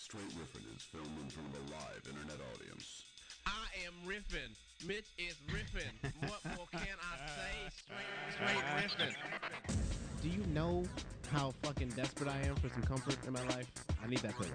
Straight Riffin is filmed in front of a live internet audience. I am riffing. Mitch is riffing. What more can I say? Straight riffing. Do you know how fucking desperate I am for some comfort in my life? I need that pillow.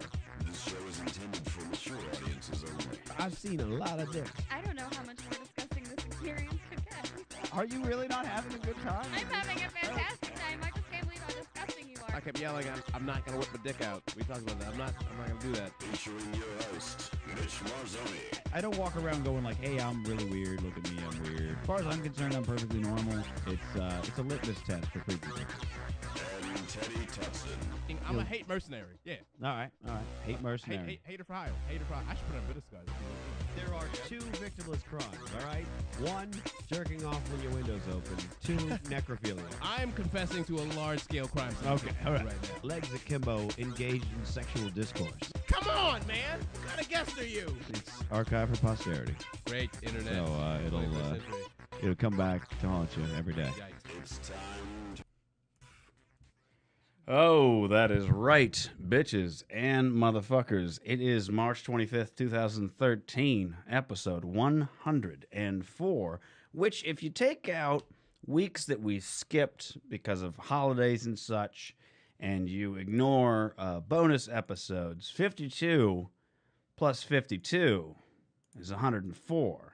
This show is intended for mature audiences only. I've seen a lot of dicks. I don't know how much more disgusting this experience could get. Are you really not having a good time? I'm having a fantastic time. I just can't believe how disgusting you are. I kept yelling, I'm not gonna whip my dick out. We talked about that. I'm not gonna do that. Featuring your host, Mitch Marzoni. I don't walk around going like, hey, I'm really weird, look at me, I'm weird. As far as I'm concerned, I'm perfectly normal. It's a litmus test for freaky people. And Teddy Tutson. I'm a hate mercenary. Yeah. All right. Hate mercenary. Hater for hire. Hater for hire. I should put on a bit of disguise. There are two victimless crimes, all right? One, jerking off when your window's open. Two, necrophilia. I am confessing to a large-scale crime. Okay, all right. Now. Legs akimbo, engaged in sexual discourse. Come on, man. What kind of guest are you? It's archived for posterity. Great internet. So it'll come back to haunt you every day. Yikes. It's time to... Oh, that is right, bitches and motherfuckers. It is March 25th, 2013, episode 104, which, if you take out weeks that we skipped because of holidays and such, and you ignore bonus episodes, 52 plus 52 is 104.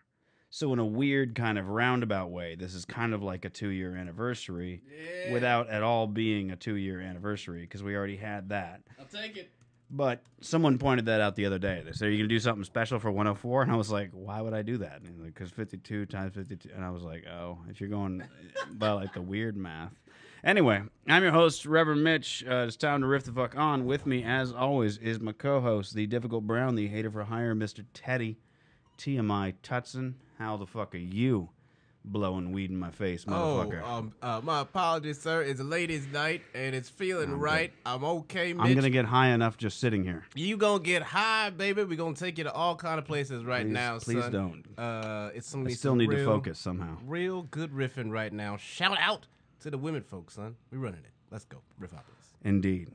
So in a weird kind of roundabout way, this is kind of like a 2-year anniversary without at all being a 2-year anniversary because we already had that. I'll take it. But someone pointed that out the other day. They said, are you going to do something special for 104? And I was like, why would I do that? Because 52 times 52. And I was like, oh, if you're going by like the weird math. Anyway, I'm your host, Reverend Mitch. It's time to riff the fuck on. With me, as always, is my co-host, the difficult brown, the hater for hire, Mr. Teddy TMI Tutson. How the fuck are you blowing weed in my face, motherfucker? My apologies, sir. It's a ladies' night, and it's feeling right. Good. I'm okay, Mitch. I'm going to get high enough just sitting here. You gonna get high, baby. We're gonna take you to all kind of places now, Please son. don't. It's gonna I be still some need to real, focus somehow. Real good riffing right now. Shout out to the women folks, son. We're running it. Let's go. Riffopolis. Indeed.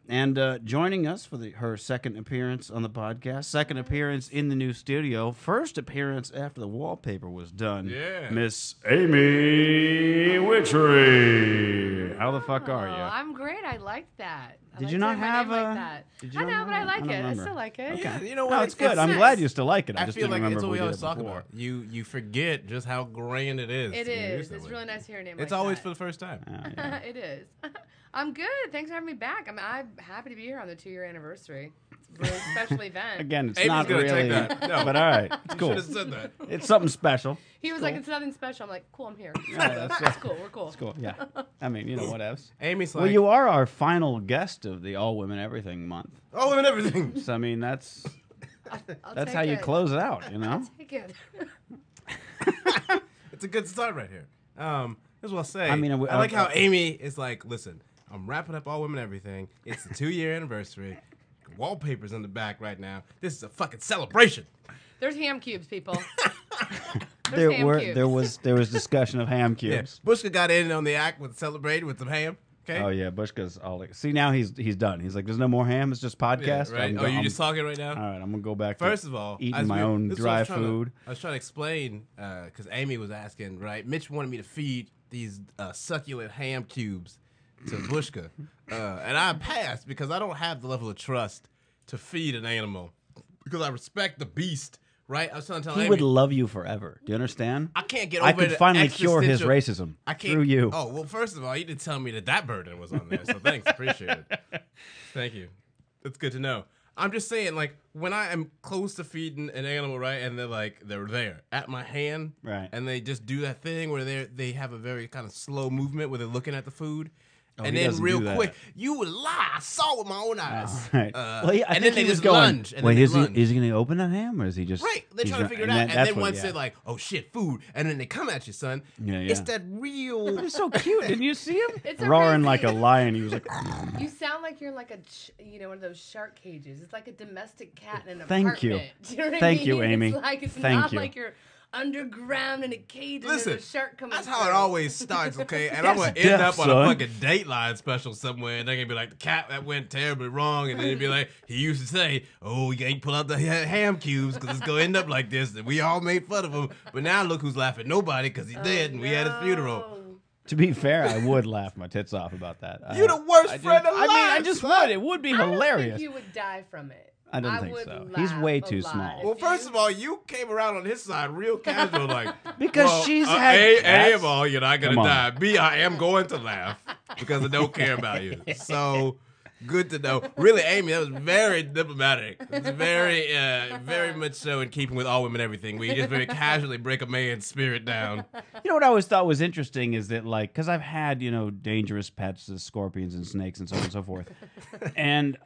And joining us for her second appearance on the podcast, second appearance in the new studio, first appearance after the wallpaper was done, Miss Amy Witry. How the fuck are you? I'm great. I like that. Did you not have like that? I know, but I like it. I still like it. Okay. Yeah, you know what? No, it's good. I'm glad you still like it. I just feel didn't like remember it's what we if always did talk before. about. You forget just how grand it is. It to use is. that It's word. really nice to hear a name It's like always that. for the first time. Yeah. It is. I'm good. Thanks for having me back. I'm happy to be here on the 2-year anniversary. It's a really special event. Again, it's Amy's not gonna really, take that. No. but all right, it's You cool. should have said that. It's something special. He was like, it's nothing special. I'm like, cool, I'm here. Yeah, That's cool. We're cool. It's cool. Yeah. I mean, you know what else? Amy's like, Well, you are our final guest of the All Women Everything month. oh, and everything. So I mean, that's I'll that's take how you it. close it out, you know. I'll take it. It's a good start right here. Here's what I'll say. I mean, I like how Amy is like, listen, I'm wrapping up All Women Everything. It's the 2-year anniversary. Wallpaper's in the back right now. This is a fucking celebration. There's ham cubes, people. There's ham cubes. There was discussion of ham cubes. Yeah. Bushka got in on the act with celebrating with some ham. Okay. Oh yeah, Bushka's all like. See now he's done. He's like, there's no more ham. It's just podcast. Yeah, right. I'm You just talking right now? All right, I'm gonna go back. First to of all, eating my own this is what I dry was trying to- food. I was trying to explain because Amy was asking. Right, Mitch wanted me to feed these succulent ham cubes to Bushka, and I passed because I don't have the level of trust to feed an animal because I respect the beast. Right, I was trying to tell He Amy. would love you forever. Do you understand? I can't get over I could the finally cure his existential- racism I can't, through you. Oh, well, first of all, you didn't tell me that burden was on there, so thanks. Appreciate it. Thank you. That's good to know. I'm just saying, like, when I am close to feeding an animal, right, and they're there at my hand, Right. and they just do that thing where they have a very kind of slow movement where they're looking at the food. Oh, And he then doesn't real do that. quick, you would lie. I saw it with my own eyes. Right. I think then they he was just going, lunge. And wait, then is they he lunge. going to open that ham or is he just Right, they're he's trying to run- figure it out, and that's then what- once yeah. they're like, "Oh shit, food," and then they come at you, son. Yeah, It's yeah. that real. It's so cute. Didn't you see him It's a roaring crazy- like a lion? He was like, You sound like you're in like one of those shark cages. It's like a domestic cat in an Thank apartment. you. Do you know what Thank I you, mean? Amy. It's like it's Thank not you. like you're underground in a cage and Listen, there's a shark coming that's how it through. always starts, okay? And I'm That's gonna end death, up on a son. fucking Dateline special somewhere, and they're gonna be like, the cat that went terribly wrong, and then it'd be like, he used to say, oh, you ain't pull out the ham cubes, because it's gonna end up like this, and we all made fun of him, but now look who's laughing. Nobody, because he dead, and we had his funeral. To be fair, I would laugh my tits off about that. You're the worst friend alive. I mean, I just son. would. It would be I don't hilarious. think you would die from it. I don't think would so. He's laugh way a too lot. small. Well, first of all, you came around on his side real casual, like Because well, she's A, had cats. of all, you're not gonna Come on. die. B, I am going to laugh because I don't care about you. So good to know. Really, Amy, that was very diplomatic. It's very much so in keeping with all women, everything. We just very casually break a man's spirit down. You know what I always thought was interesting is that, like, because I've had, dangerous pets, scorpions and snakes and so on and so forth. And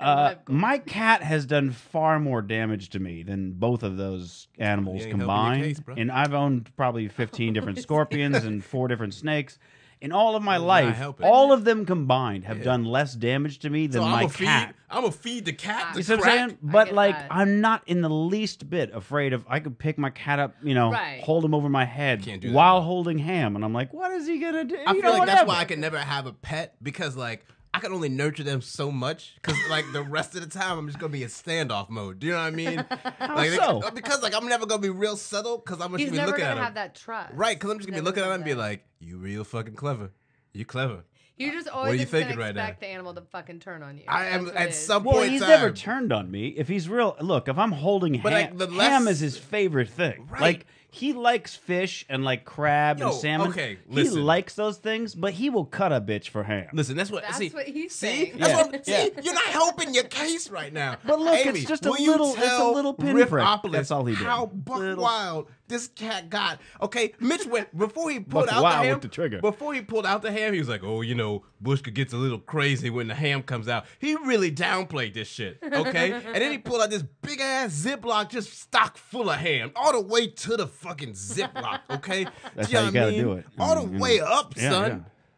my cat has done far more damage to me than both of those animals You ain't helping your combined. case, bro. And I've owned probably 15 different scorpions and 4 different snakes. In all of my not life, helping. all of them combined have done less damage to me than So my cat. I'm gonna feed the cat the You see what I'm crack. saying? But get like, that. I'm not in the least bit afraid of. I could pick my cat up, Right. hold him over my head Can't do that, while though. holding ham, and I'm like, what is he gonna do? I You feel know, like that's whatever. why I can never have a pet because like I can only nurture them so much because like the rest of the time I'm just gonna be in standoff mode. Do you know what I mean? Like, so? Because like I'm never gonna be real subtle because I'm just He's gonna be never looking gonna at him. have that trust. Right, because I'm just gonna be Never looking at him have and be that. like, you real fucking clever. You clever. You're just are always you gonna thinking right now? expect the animal to fucking turn on you. I am That's what at it is. some Well, point he's in never time. turned on me. If he's real, look, if I'm holding But, ham, like, the less- ham is his favorite thing. Right. Like, he likes fish and like crab Yo, and salmon. okay, he listen. likes those things, but he will cut a bitch for ham. Listen, that's what. That's see, what he's see, saying. that's Yeah, what. See, you're not helping your case right now. But look, it's Amy, just a will you little- it's a tell little pinprick. Riffopolis That's all he did. How buck Little- wild this cat got. Okay, Mitch went before he pulled Buck out wild the ham. with the trigger. Before he pulled out the ham, he was like, "Oh, Bushka gets a little crazy when the ham comes out." He really downplayed this shit. Okay, and then he pulled out this big ass Ziploc, just stock full of ham, all the way to the fucking Ziploc. Okay, That's Do how you know what gotta I mean? do it. All the way up, Yeah, son.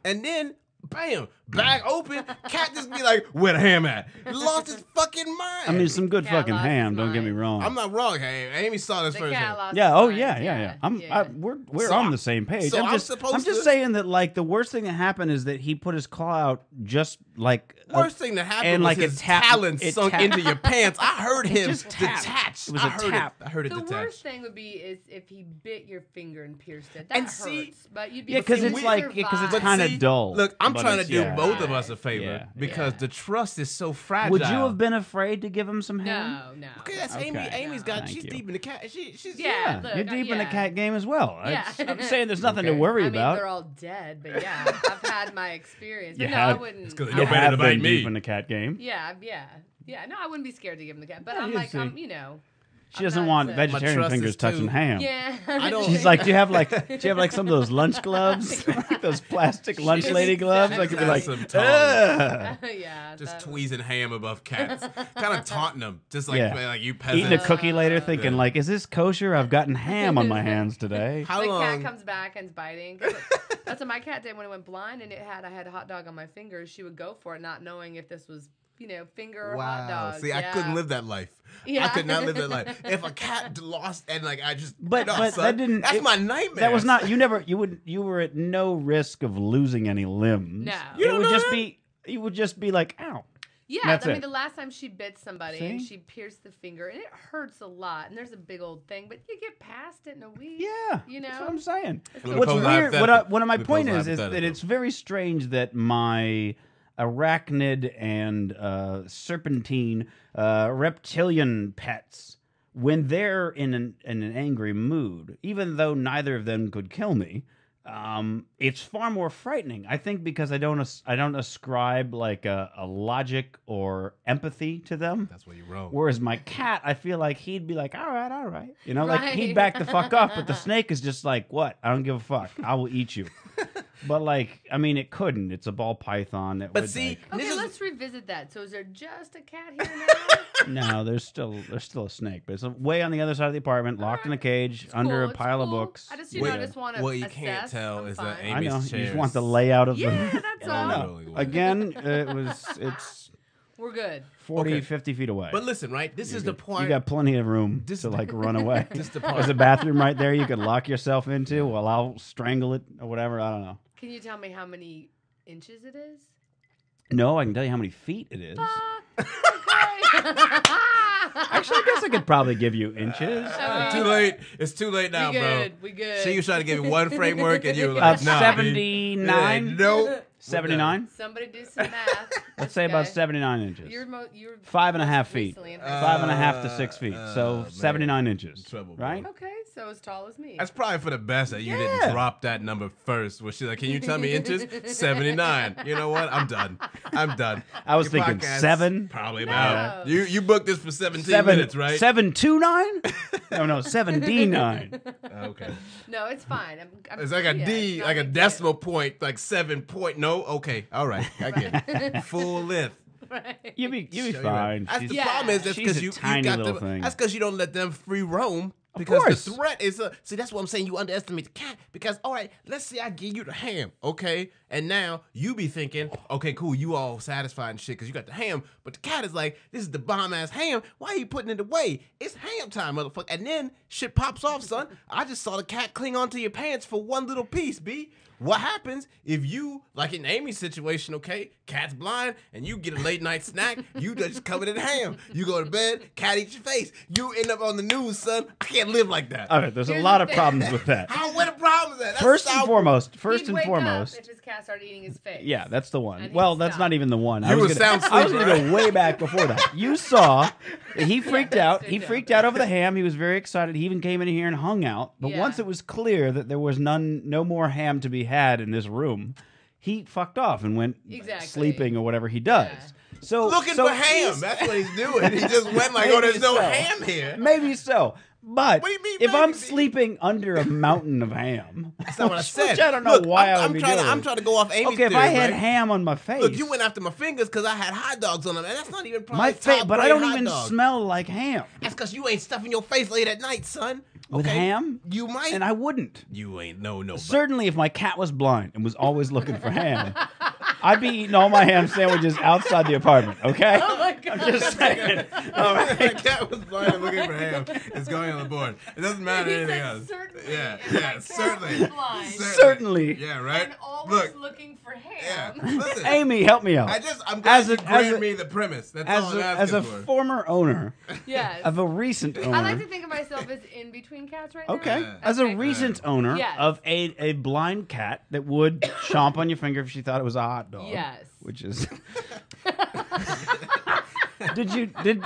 yeah. And then, bam, bag open. Cat just be like, where the ham at? Lost his fucking mind. I mean, some good Cat fucking lost ham. his Don't get me mind. wrong. I'm not wrong. Hey, Amy saw this The first. cat lost Yeah. his Oh mind. yeah. Yeah. We're So on I'm- the same page. so I'm I'm just supposed to- saying that like the worst thing that happened is that he put his claw out just like Worst thing that happened and, was like, it his tapped- talons it sunk tapped. into your pants. I heard him just tapped. detach. It was I a heard tap. it. I heard it The detach. worst thing would be is if he bit your finger and pierced it. That And hurts. see- But you'd be Yeah, 'cause you'd it's like- yeah, 'cause it's survive. kinda See, dull, Look, I'm but trying to it's- do yeah. both of us a favor Yeah. because Yeah. the trust is so fragile. Would you have been afraid to give him some ham? No. Okay, that's Okay. Amy. Amy's got. Thank she's you. deep in the cat. She's Yeah. You're Look, deep in the yeah. cat game as well. Yeah. I'm saying there's nothing to Okay. worry I mean, about. they're all dead, but yeah, I've had my experience. But You no, have- I wouldn't. It's 'cause they I know You better have to been bite me. deep in the cat game. Yeah. No, I wouldn't be scared to give him the cat. But I'm you like, see. She She doesn't want My vegetarian trust fingers is touching too- ham. Yeah. I don't- She's like, do you have like some of those lunch gloves, like those plastic lunch She's lady gloves? I could be like, some tongs. "Ugh." yeah. Just that- tweezing ham above cats, kind of taunting them, just like Yeah. like you peasants. Eating a cookie later, thinking Yeah. like, is this kosher? I've gotten ham on my hands today. How the long? cat comes back and's biting. That's what my cat did when it went blind, and I had a hot dog on my fingers. She would go for it, not knowing if this was, finger or hot Wow. dog. See, I couldn't live that life. I Yeah. could not live that life. If a cat lost and like I just But no, but son, that didn't. That's it- my nightmare. That was not. You were at no risk of losing any limbs. No. You It don't would know just that? be. You would just be like, ow. Yeah, That's I mean, it. the last time she bit somebody and See? she pierced the finger, and it hurts a lot. And there's a big old thing, but you get past it in a week. Yeah, You that's know? what I'm saying. Let me What's pose a weird? hypothetical. What my Let me point pose a is that hypothetical. it's very strange that my arachnid and serpentine reptilian pets, when they're in an angry mood, even though neither of them could kill me, it's far more frightening. I think because I don't ascribe like a logic or empathy to them. That's where you're wrong. Whereas my cat, I feel like he'd be like, all right. Like Right. he'd back the fuck up. But the snake is just like, what? I don't give a fuck. I will eat you. But like, I mean, it couldn't. It's a ball python. That But would, see, like- Okay, this is let's revisit that. So is there just a cat here now? no, there's still a snake, but it's way on the other side of the apartment, locked in a cage under Cool, a it's pile of cool. books. I just, What- I just want to what you can't tell is that Amy- I know. Amy's You just chairs. want the layout of Yeah, the. that's Oh, all. no. No. Again, it's We're good. 40, Okay. 50 feet away. But listen, right? This is the point. You got plenty of room This- to like run away. This is the point. There's a bathroom right there you could lock yourself into while I'll strangle it or whatever. I don't know. Can you tell me how many inches it is? No, I can tell you how many feet it is. Actually, I guess I could probably give you inches. Too late. It's too late now, we bro. good. We good. She was trying to give me one framework, and you were like, nah, 79? Nope. 79? Somebody do some math. Let's say about 79 inches. You're 5.5 feet. recently in 5.5 to 6 feet. So man. 79 inches. Trouble, bro. Right? Okay, so as tall as me. That's probably for the best that you Yeah. didn't drop that number first. Where she's like, can you tell me inches? 79. You know what? I'm done. I was Your thinking podcast- 7. Probably No. about. You booked this for 17 minutes, right? 729? No, 79. Okay. No, it's fine. I'm It's like a yeah, D, it's not like a big decimal point, like 7 point. No, okay, all right, I get it. Full length. deal. Right. You'll be Show you fine. That's She's- the Yeah. problem is that's She's because a you tiny got little them. thing. That's because you don't let them free roam. Because course. the threat is see that's what I'm saying. You underestimate the cat because all right, let's say I give you the ham, okay, and now you be thinking, okay, cool, you all satisfied and shit because you got the ham, but the cat is like, this is the bomb ass ham. Why are you putting it away? It's ham time, motherfucker. And then shit pops off, son. I just saw the cat cling onto your pants for one little piece, B. What happens if you, like in Amy's situation, okay, cat's blind, and you get a late night snack, you just covered in ham. You go to bed, cat eats your face. You end up on the news, son. I can't live like that. All right, there's a Here's lot the of thing. problems with that. What a problem is that? That's First and South- foremost, He'd wake up if his cat started eating his face. yeah, that's the one. And he'd Well, that's stop. not even the one. You was sound I was sleeper, going to right? go way back before that. You saw that he freaked out. sit He down. freaked out over the ham. He was very excited. He even came in here and hung out. But Yeah. once it was clear that there was no more ham to be had in this room, he fucked off and went Exactly. sleeping or whatever he does. Yeah. So Looking so for ham. he's- That's what he's doing. He just went like, oh, there's no Maybe so. ham here. Maybe so. But What do you mean, if I'm maybe? sleeping under a mountain of ham, That's not what I which said. I don't know Look, why I would I'm be trying doing. I'm trying to go off Amy's Okay, if theory, I had right? ham on my face, Look, you went after my fingers because I had hot dogs on them, and that's not even probably my face, top but I grade don't hot even dog. smell like ham That's because you ain't stuffing your face late at night, son. with Okay? ham, You might. and I wouldn't. You ain't no. But Certainly, if my cat was blind and was always looking for ham, I'd be eating all my ham sandwiches outside the apartment. Okay, Oh my god. I'm just saying. All the right. cat was blind and looking for ham. It's going on the board. It doesn't matter He anything said else. certainly Yeah, if my yeah, cat certainly. was blind Certainly. Yeah, right. and always Look, looking for yeah. ham. Listen, Amy, help me out. I'm glad As you a- grant as a- me the premise. That's all I'm As asking a for. former owner Yes. of a recent owner. I like to think of myself as in between cats right Okay. now. As a Okay. recent owner Yes. of a blind cat that would chomp on your finger if she thought it was a hot dog. Yes. Which is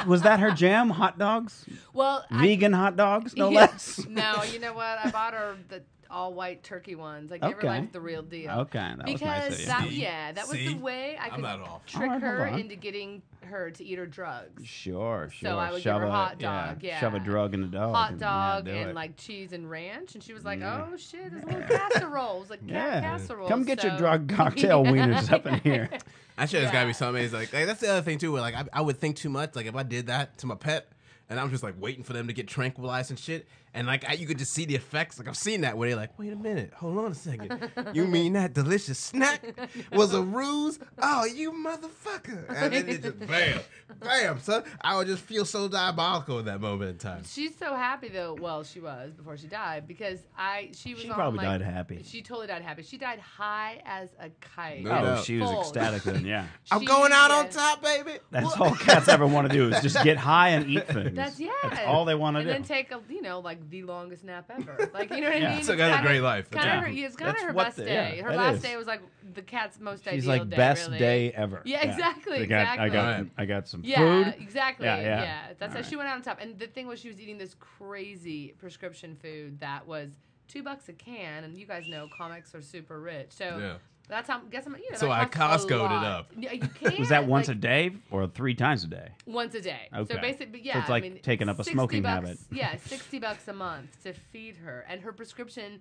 was that her jam? Hot dogs? Well, Vegan hot dogs, no Yeah. less. No, you know what? I bought her the all white turkey ones. Like never Okay. liked the real deal. Okay, that was Because nice of you. that, See? yeah, that was See? the way I I'm could not off. trick All right, her hold on. into getting her to eat her drugs. Sure. I would shove give her a hot dog, Shove a yeah. drug in the dog. Hot and, dog do and it. like cheese and ranch, and she was like, Yeah. "Oh shit, there's little casseroles, like cat Yeah. casseroles." Come get your So- drug cocktail wieners up in here. I sure there's gotta be Yeah. something. It's like that's the other thing too. Where like I would think too much. Like if I did that to my pet, and I'm just like waiting for them to get tranquilized and shit, and like you could just see the effects. Like I've seen that where they're like, wait a minute, hold on a second. You mean that delicious snack was a ruse? Oh, you motherfucker! And then it just bam, bam, son. I would just feel so diabolical in that moment in time. She's so happy though. Well, she was before she died because she was She on, probably like, died happy. She totally died happy. She died high as a kite. No Oh, doubt. she was Full. ecstatic then, yeah. I'm She- going out on yes. top, baby. That's all cats ever want to do is just get high and eat things. That's That's all they want to and do. then take a like the longest nap ever. Like you know what I Yeah. mean? So got a great life. Kind Yeah. of it's kind That's of her what best the- day. yeah, Her that last is. day was like the cat's most She's ideal like day. best really. day ever. Yeah, exactly, I exactly. I got some Yeah, food. exactly. Yeah, Yeah, yeah. That's All how she went out on top. And the thing was, she was eating this crazy prescription food that was $2 a can, and you guys know comics are super rich. So Yeah. that's how. Guess how much. So that I costs a Costco'd it lot. up. Yeah, you can. Was that once like, a day or 3 times a day? Once a day. Okay. So basically, yeah. So it's like I mean, taking up a 60 smoking bucks, habit. Yeah, $60 a month to feed her, and her prescription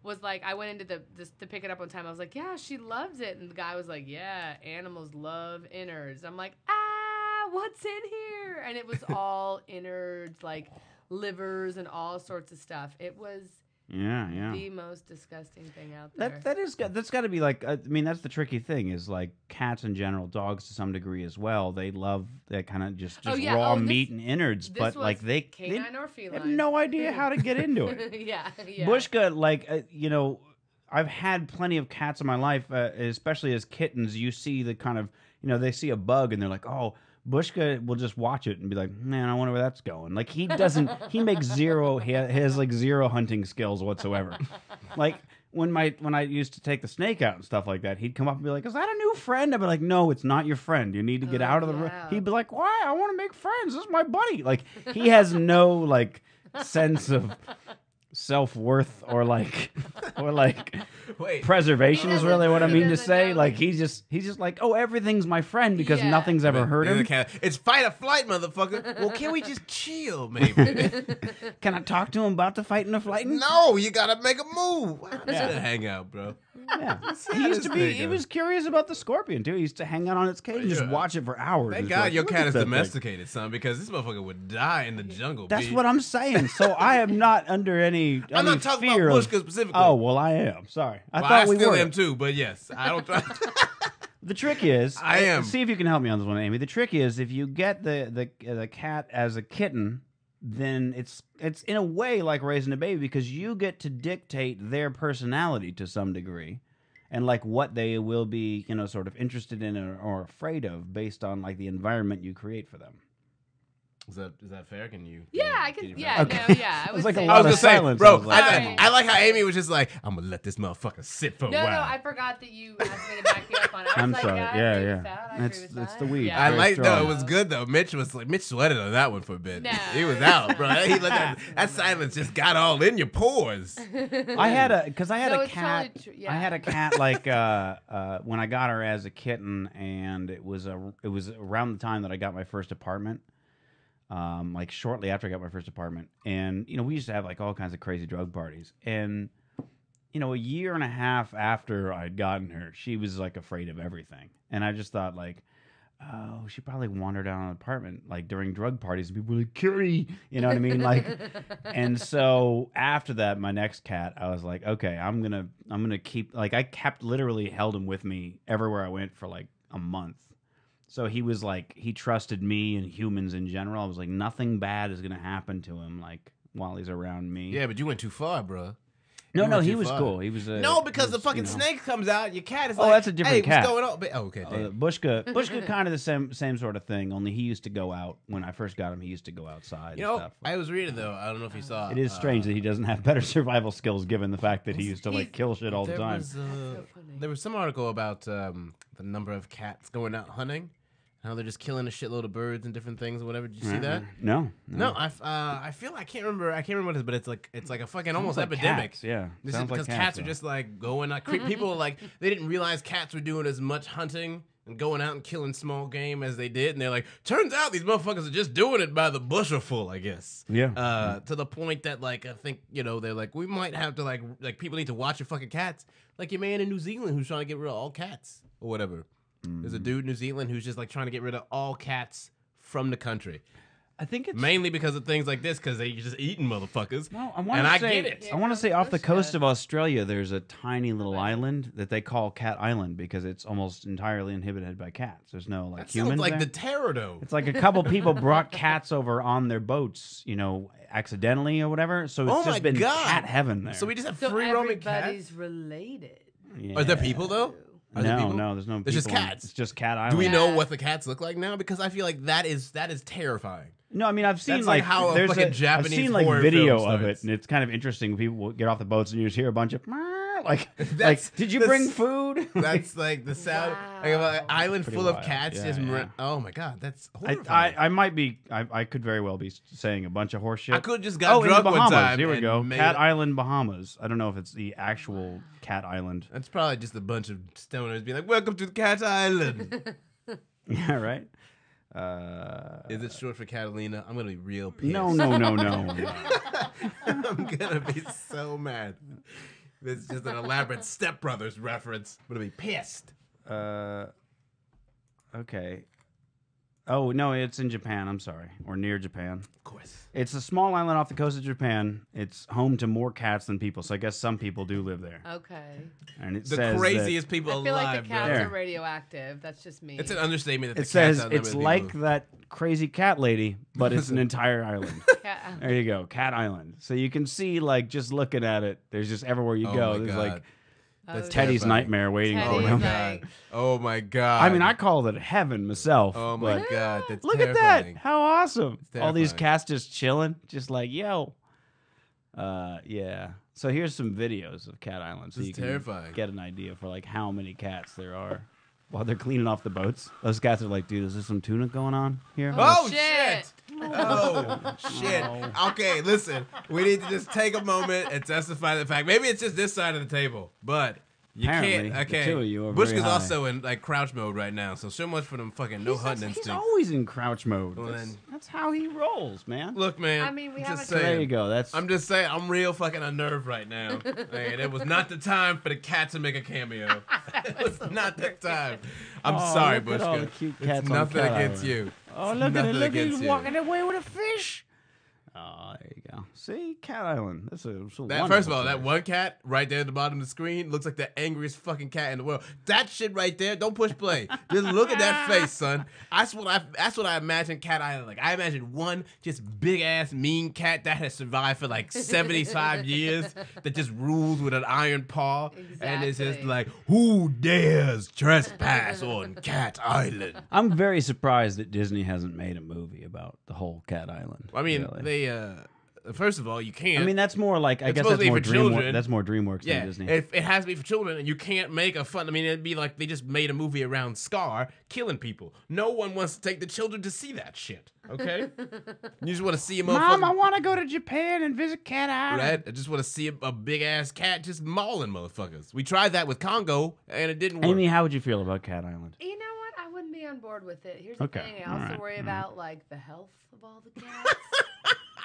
was like, I went into to pick it up one time. I was like, yeah, she loves it, and the guy was like, yeah, animals love innards. I'm like, what's in here? And it was all innards, like livers and all sorts of stuff. It was Yeah. The most disgusting thing out there. That's got to be like. I mean, that's the tricky thing is like cats in general, dogs to some degree as well. They love that kind of just raw meat and innards, but like they canine or feline. have no idea how to get into it. yeah. Bushka, like I've had plenty of cats in my life, especially as kittens. You see the kind of they see a bug and they're like, oh. Bushka will just watch it and be like, man, I wonder where that's going. Like he doesn't, he makes zero. He has like zero hunting skills whatsoever. Like when I used to take the snake out and stuff like that, he'd come up and be like, is that a new friend? I'd be like, no, it's not your friend. You need to get out of the room. He'd be like, why? I want to make friends. This is my buddy. Like he has no like sense of self-worth or like preservation is really what I mean to say. Like he's just like, oh, everything's my friend because nothing's ever hurt him. It's fight or flight, motherfucker. Well, can we just chill, maybe? Can I talk to him about the fighting or flighting? No, you gotta make a move. Just gonna hang out, bro. Yeah, he used to be. He was curious about the scorpion too. He used to hang out on its cage and just watch it for hours. Thank God your cat is domesticated, son, because this motherfucker would die in the jungle. That's what I'm saying. So I am not under any. I'm not talking about Bushka specifically. Oh well, I am. Sorry, I thought we still were. am too, but yes, I don't try. The trick is, I am. See if you can help me on this one, Amy. The trick is, if you get the cat as a kitten, then it's in a way like raising a baby because you get to dictate their personality to some degree, and like what they will be, sort of interested in or afraid of based on like the environment you create for them. Is that fair? Can you? Yeah, I can. Yeah, okay. no, yeah. I was would like say a lot I was of gonna silence. say, bro, like, I like how Amy was just like, I'm gonna let this motherfucker sit for a while. No, I forgot that you asked me to back you up on it. I was I'm like, sorry. I agree Yeah. with that. I agree with It's that. the weed. Yeah. I Very like strong. though. It was good though. Mitch sweated on that one for a bit. No. He was out, bro. He let that silence just got all in your pores. I had a No, it's cat. totally true. Yeah. I had a cat like when I got her as a kitten, and it was around the time that I got my first apartment. Like shortly after I got my first apartment, and we used to have like all kinds of crazy drug parties, and a year and a half after I'd gotten her, she was like afraid of everything, and I just thought like, oh, she probably wandered out of an apartment like during drug parties, and people were like, Curie, you know what I mean, like, and so after that, my next cat, I was like, okay, I'm gonna keep like I kept literally held him with me everywhere I went for like a month. So he was like, he trusted me and humans in general. I was like, nothing bad is going to happen to him, like, while he's around me. Yeah, but you went too far, bro. No, he was cool. He was because the fucking snake comes out. Your cat is Oh, like, that's a different hey, cat. what's going on? Okay, damn. Bushka kind of the same sort of thing, only he used to go out. When I first got him, he used to go outside and stuff. I was reading, though. I don't know if you saw. It is strange that he doesn't have better survival skills, given the fact that he used to, like, kill shit all the There time. was, So funny. there was some article about the number of cats going out hunting. How they're just killing a shitload of birds and different things or whatever. Did you see that? No. No, I feel I can't remember what it is, but it's like a fucking almost like epidemic. cats, yeah. This is Sounds like because cats, cats are yeah. just like going out. People are like they didn't realize cats were doing as much hunting and going out and killing small game as they did, and they're like, turns out these motherfuckers are just doing it by the bushel, I guess. Yeah. To the point that like I think they're like we might have to like people need to watch your fucking cats, like your man in New Zealand who's trying to get rid of all cats or whatever. There's a dude in New Zealand who's just like trying to get rid of all cats from the country. I think it's Mainly because of things like this, because they just eating motherfuckers. No, I get it. I want to say off the Bushka. coast of Australia, there's a tiny little island that they call Cat Island because it's almost entirely inhabited by cats. There's no like That humans sounds like there. the terror, though. It's like a couple people brought cats over on their boats, accidentally or whatever. So it's Oh my just been God. cat heaven there. So we just have So free roaming cats. everybody's related. Yeah. Are there people though? Are there people? No, there's no. There's just people on- cats. It's just Cat Island. Do we know Yeah. what the cats look like now? Because I feel like that is terrifying. No, I mean I've seen That's like how a there's fucking I've Japanese seen like horror video film of starts. it, and it's kind of interesting. People will get off the boats and you just hear a bunch of like That's- did you that's- bring food? That's like the sound. Like Wow. an island Pretty full of wild. cats Yeah, just. yeah. Oh my God, that's horrifying. I might be. I could very well be saying a bunch of horse shit. I could just got in the drunk Bahamas. one time. Here we and go. made Cat it- Island, Bahamas. I don't know if it's the actual Cat Island. That's probably just a bunch of stoners being like, "Welcome to Cat Island." Yeah, right. Is it short for Catalina? I'm gonna be real pissed. No. I'm gonna be so mad. This is just an elaborate Step Brothers reference. I'm gonna be pissed. Okay. Oh, no, it's in Japan. I'm sorry. Or near Japan. Of course. It's a small island off the coast of Japan. It's home to more cats than people, so I guess some people do live there. Okay. And it The says craziest people I feel alive, like the cats bro. There. are radioactive. That's just me. It's an understatement that it the says cats outnumber it's the like people. that crazy cat lady, but it's an entire island. Cat- There you go, Cat Island. So you can see, like, just looking at it, there's just everywhere you Oh go. my There's God. like That's Teddy's terrifying. nightmare waiting Teddy's for Oh my him. like- god. Oh my god. I mean, I call it heaven myself. Oh my but god. That's look at terrifying. that! How awesome! All these terrifying. cats just chilling, just like yo. Yeah. So here's some videos of Cat Island, so This you is can terrifying. get an idea for like how many cats there are. While they're cleaning off the boats, those cats are like, dude, is there some tuna going on here? Oh shit. shit! Oh shit! Okay, listen. We need to just take a moment and testify the fact. Maybe it's just this side of the table, but you Apparently, can't. the Okay, two of you are Bushka's very high. also in like crouch mode right now, so much for them fucking no hunting He's instincts. always in crouch mode. Well, that's, then- that's how he rolls, man. Look, man. I mean, we I'm have just a- saying. There you go. That's I'm just saying, I'm real fucking unnerved right now. Man, it was not the time for the cat to make a cameo. It was not the time. I'm Oh, sorry, look at all the Bushka. cute It's cats on nothing Cat against Island. you. Oh, It's look at it! nothing Look at against he's you. walking away with a fish. Oh, there you go. See, Cat Island. That's a That, wonderful first of all, that place. one cat right there at the bottom of the screen looks like the angriest fucking cat in the world. That shit right there, don't push play. Just look at that face, son. That's what I imagine Cat Island like. I imagine one just big ass mean cat that has survived for like 75 years that just rules with an iron paw, and it's just Exactly. like, who dares trespass on Cat Island? I'm very surprised that Disney hasn't made a movie about the whole Cat Island. I mean, really. first of all, you can't. I mean, that's more like I It's guess supposed that's to be more for children. That's more DreamWorks yeah, than Disney. it has to be for children, and you can't make a fun. I mean, it'd be like they just made a movie around Scar killing people. No one wants to take the children to see that shit. Okay, you just want to see a motherfucker. want to go to Japan and visit Cat Island. Right? I just want to see a big ass cat just mauling motherfuckers. We tried that with Congo, and it didn't work. Amy, how would you feel about Cat Island? You know what? I wouldn't be on board with it. Here's the Okay, thing. I all also right, worry all about like the health of all the cats.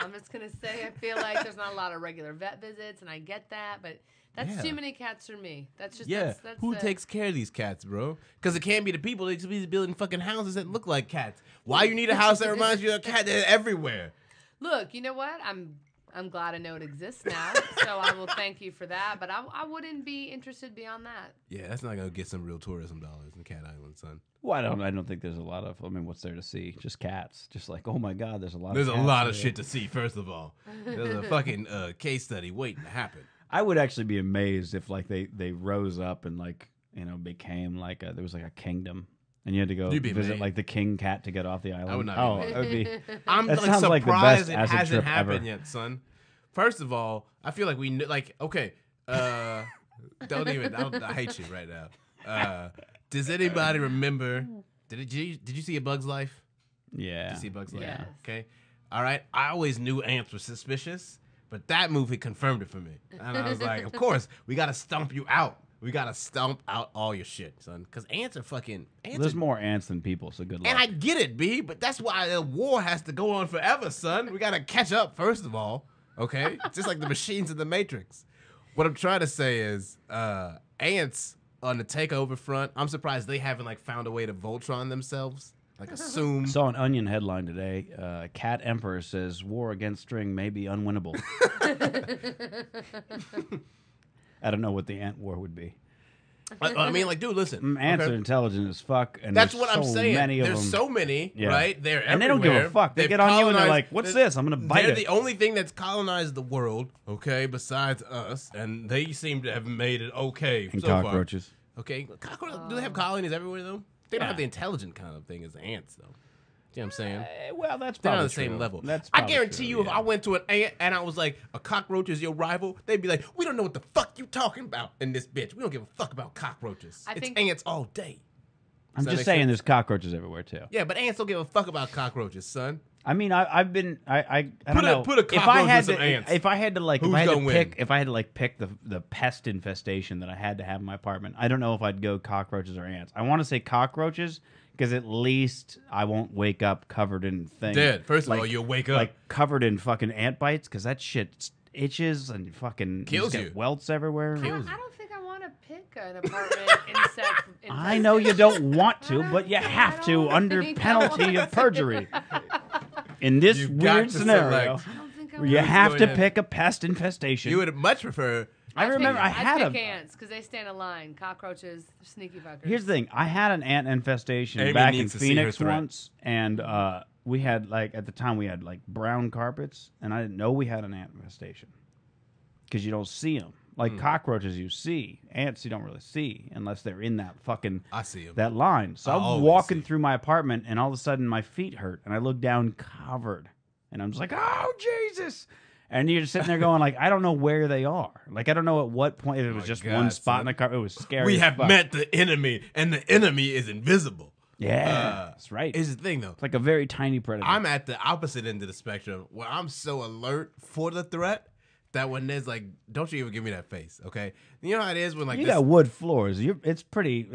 I'm just gonna say I feel like there's not a lot of regular vet visits, and I get that, but that's Yeah. too many cats for me. That's just Yeah, that's who takes care of these cats, bro? Because it can't be the people. They just be building fucking houses that look like cats. Why you need a house that reminds you of a cat? They're everywhere. Look, you know what? I'm glad I know it exists now, so I will thank you for that. But I wouldn't be interested beyond that. Yeah, that's not gonna get some real tourism dollars in Cat Island, son. Well, I don't think there's a lot of. I mean, what's there to see? Just cats. Just like, oh my God, there's a lot. There's of a cats lot of here. shit to see. First of all, there's a fucking case study waiting to happen. I would actually be amazed if like they rose up and like became like there was like a kingdom. And you had to go You'd be visit amazed. like the king cat to get off the island. would not be Oh, amazed. it would be. I'm That like sounds like the surprised best it acid hasn't trip happened ever. yet, son. First of all, I feel like we like okay. Don't even. I hate you right now. Does anybody remember? Did you see A Bug's Life? Yeah. Did you see Bug's Life? Yes. Okay. All right. I always knew ants were suspicious, but that movie confirmed it for me. And I was like, of course, we got to stomp you out. We got to stomp out all your shit, son. Because ants are fucking... Ants There's are, more ants than people, so good luck. and I get it, B, but that's why the war has to go on forever, son. We got to catch up, first of all. Okay? Just like the machines in the Matrix. What I'm trying to say is ants on the takeover front, I'm surprised they haven't like found a way to Voltron themselves. Like assume... Saw an Onion headline today. Cat Emperor says war against string may be unwinnable. I don't know what the ant war would be. I mean, like, dude, listen. Ants okay? are intelligent as fuck, and That's there's what I'm so saying. Many of There's them. so many, Yeah. right? They're And they don't give a everywhere. fuck. They They've get on you and they're colonized- like, "What's this? I'm gonna bite They're it." the only thing that's colonized the world, okay, besides us, and they seem to have made it okay And so far. cockroaches. Okay, do they have colonies everywhere though? They don't Yeah. have the intelligent kind of thing as ants, though. You know what I'm saying? Well, that's They're probably not on the same true. level. That's I probably guarantee true, you, if yeah. I went to an ant and I was like, a cockroach is your rival, they'd be like, we don't know what the fuck you talking about in this bitch. We don't give a fuck about cockroaches. I It's think- ants all day. I'm Does that just make saying, sense? there's cockroaches everywhere too. Yeah, but ants don't give a fuck about cockroaches, son. I mean, I've been I don't Put a- know. put a if I cockroach had with some to, ants. if I had to like, Who's if I had to gonna pick, win? if I had to like pick the pest infestation that I had to have in my apartment, I don't know if I'd go cockroaches or ants. I want to say cockroaches because at least I won't wake up covered in things. Dead. First of Like- all, you'll wake up. like covered in fucking ant bites because that shit itches and fucking Kills just get you. welts everywhere. Kills I don't think I want to pick an apartment insect. I know you don't want to, but you have to under think I penalty want of perjury. In this You've got weird to scenario, select. I don't think I where you want have Go to ahead. pick a pest infestation. You would much prefer. I remember I had I'd pick a. ants because they stand in line. Cockroaches, they're sneaky fuckers. Here's the thing: I had an ant infestation Amy back in needs to see her Phoenix threat. once, and we had at the time we had brown carpets, and I didn't know we had an ant infestation because you don't see them. Like cockroaches, you see. Ants, you don't really see unless they're in that fucking I see 'em. that line. So I I'm always walking see. through my apartment, and all of a sudden my feet hurt, and I look down covered, and I'm just like, "Oh Jesus!" And you're just sitting there going, I don't know where they are. I don't know at what point. It was just God, one spot son. in the carpet. It was scary. We as have fuck. met the enemy, and the enemy is invisible. Yeah, that's right. Here's the thing, though. It's like a very tiny predator. I'm at the opposite end of the spectrum where I'm so alert for the threat that when there's don't you even give me that face, okay? You know how it is when you this. got wood floors. It's pretty.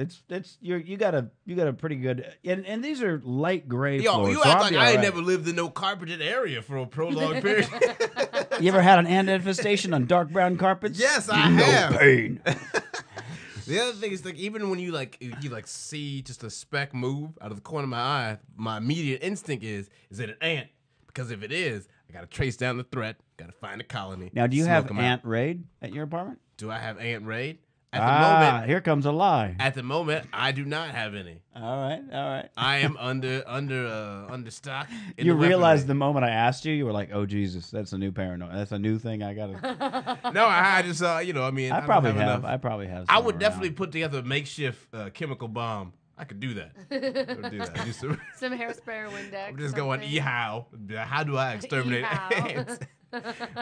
You got a pretty good. And these are light gray Yo, floors. you so act I'll like be I all ain't right. never lived in no carpeted area for a prolonged period. You ever had an ant infestation on dark brown carpets? Yes, I no have. pain. The other thing is even when you see just a speck move out of the corner of my eye, my immediate instinct is it an ant? Because if it is, I gotta trace down the threat, gotta find a colony. Now, do you smoke have 'em out. ant raid at your apartment? Do I have ant raid? At the moment, Here comes a lie. at the moment, I do not have any. All right. I am under stock. You realized the moment I asked you, you were like, "Oh Jesus, that's a new paranoia. That's a new thing I gotta." No, I just I mean, I don't probably have have. enough. I probably have. I some would around. definitely put together a makeshift chemical bomb. I could do that. I would do that. Just to- Some hairspray or Windex. I'm just going how do I exterminate Ehow. ants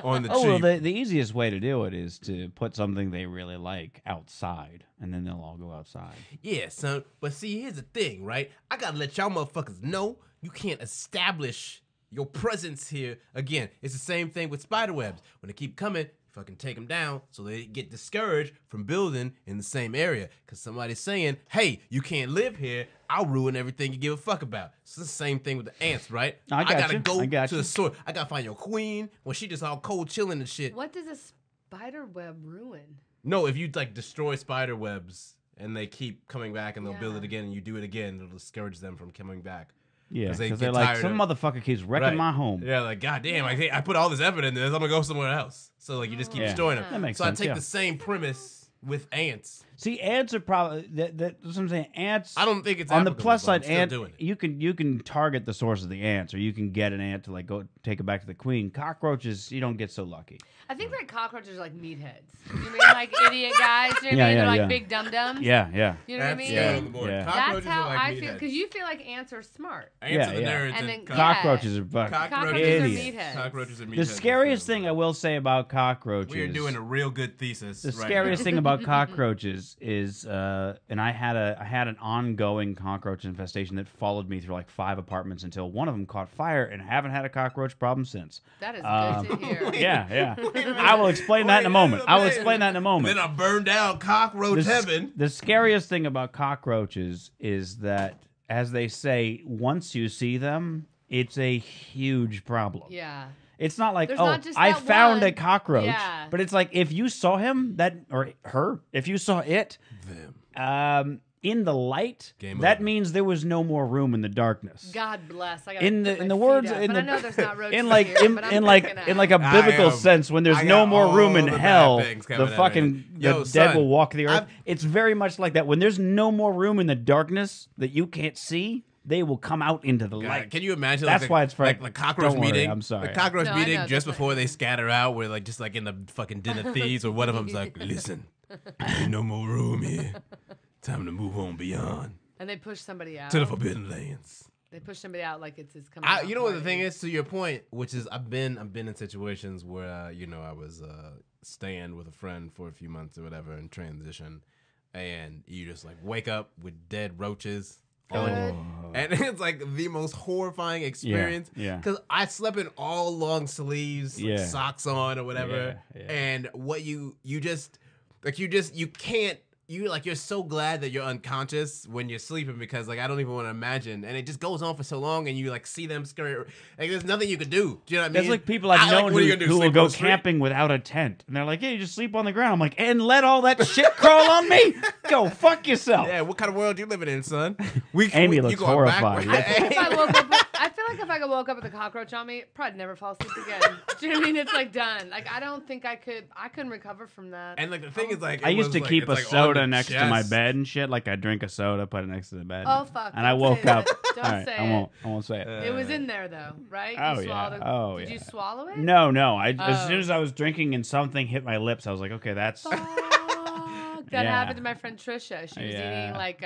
on the Oh well, cheap? the easiest way to do it is to put something they really like outside, and then they'll all go outside. Yeah, son. But see, here's the thing, right? I gotta let y'all motherfuckers know you can't establish your presence here. Again, it's the same thing with spider webs. When they keep coming, fucking take them down so they get discouraged from building in the same area. Because somebody's saying, hey, you can't live here. I'll ruin everything you give a fuck about. It's the same thing with the ants, right? I got gotta you. go I got to you. the store. I gotta find your queen when she just all cold chilling and shit. What does a spider web ruin? No, if you destroy spider webs and they keep coming back and they'll build Yeah. it again and you do it again, it'll discourage them from coming back. Yeah, 'Cause they because get they're like, tired some of- motherfucker keeps wrecking Right. my home. Yeah, God damn, I put all this effort into this. I'm gonna go somewhere else. So you just keep Yeah. destroying them. That makes so sense, I take yeah. the same premise with ants. See, ants are probably that's what I'm saying. Ants. I don't think it's on the applicable, plus but I'm side. still Ant, doing it. you can target the source of the ants, or you can get an ant to go take it back to the queen. Cockroaches, you don't get so lucky. I think cockroaches are like meatheads. You know what I mean? Like idiot guys. You know what I mean? Yeah, They're like yeah. big dum dums. Yeah, yeah. You know what I That's mean? Yeah. on the board. Yeah. That's Cockroaches how are like I feel meatheads. because you feel like ants are smart. Ants Yeah, are the yeah. nerds And and then- Cockroaches are fucking Cockroaches are idiots. meatheads. Cockroaches are meatheads. The scariest thing I will say about cockroaches. We are doing a real good thesis. The right scariest now. thing about cockroaches is, and I had an ongoing cockroach infestation that followed me through 5 apartments until one of them caught fire, and haven't had a cockroach problem since. That is Um, good to hear. Yeah. I will explain that in a moment. I will explain that in a moment. Then I burned down cockroach heaven. The scariest thing about cockroaches is that, as they say, once you see them, it's a huge problem. Yeah. It's not like, There's oh, not just I that found a one. cockroach. Yeah. But it's like, if you saw him, or her, if you saw it, in the light, Game that over. means there was no more room in the darkness. God bless. I gotta In put the my words feet up. in But the I know there's not roaches in like here, in, but I'm in like freaking in out. like a biblical sense, when there's I no got more room in all the bad hell, things the coming at me. fucking Yo, the dead son, will walk the earth. I've- It's very much like that. When there's no more room in the darkness that you can't see, they will come out into the God, light. can you imagine? That's why it's like frightening. cockroach Don't worry, meeting. I'm sorry. The cockroach No, I meeting know, just that's before they scatter out. We're just in the fucking den of thieves, or one of them's like, "Listen, ain't no more room here. Time to move on beyond And they push somebody out. to the forbidden lands." They push somebody out like it's coming out. You know what the party. thing is, to your point, which is I've been in situations where I was staying with a friend for a few months or whatever in transition, and you just wake up with dead roaches. Oh. And it's the most horrifying experience. Yeah. Because I slept in all long sleeves, socks on or whatever. Yeah, yeah. And what you just you can't you're so glad that you're unconscious when you're sleeping because like I don't even want to imagine, and it just goes on for so long, and you like see them scurry. Like there's nothing you can do. Do you know what I mean? That's like people I've known what are you gonna do, who will sleep go on the street? camping without a tent, and they're like, "Yeah, you just sleep on the ground." I'm like, "And let all that shit crawl on me? Go fuck yourself." Yeah, what kind of world you living in, son? Amy you looks going horrified. If I woke up, I feel like if I woke up with a cockroach on me, probably never fall asleep again. Do you know what I mean? It's like done. Like I don't think I couldn't recover from that. And like the thing is, like I used to keep a soda next to my chest. bed and shit. Like I drink a soda, put it next to the bed. Oh fuck! And I don't woke say up. that. Don't All right, say I won't say it. It was in there though, right? Oh, You yeah. swallowed it. Oh, Did yeah. you swallow it? No. As Oh. soon as I was drinking and something hit my lips, I was like, okay, that's. Fuck. That Yeah. happened to my friend Trisha. She was Yeah. eating like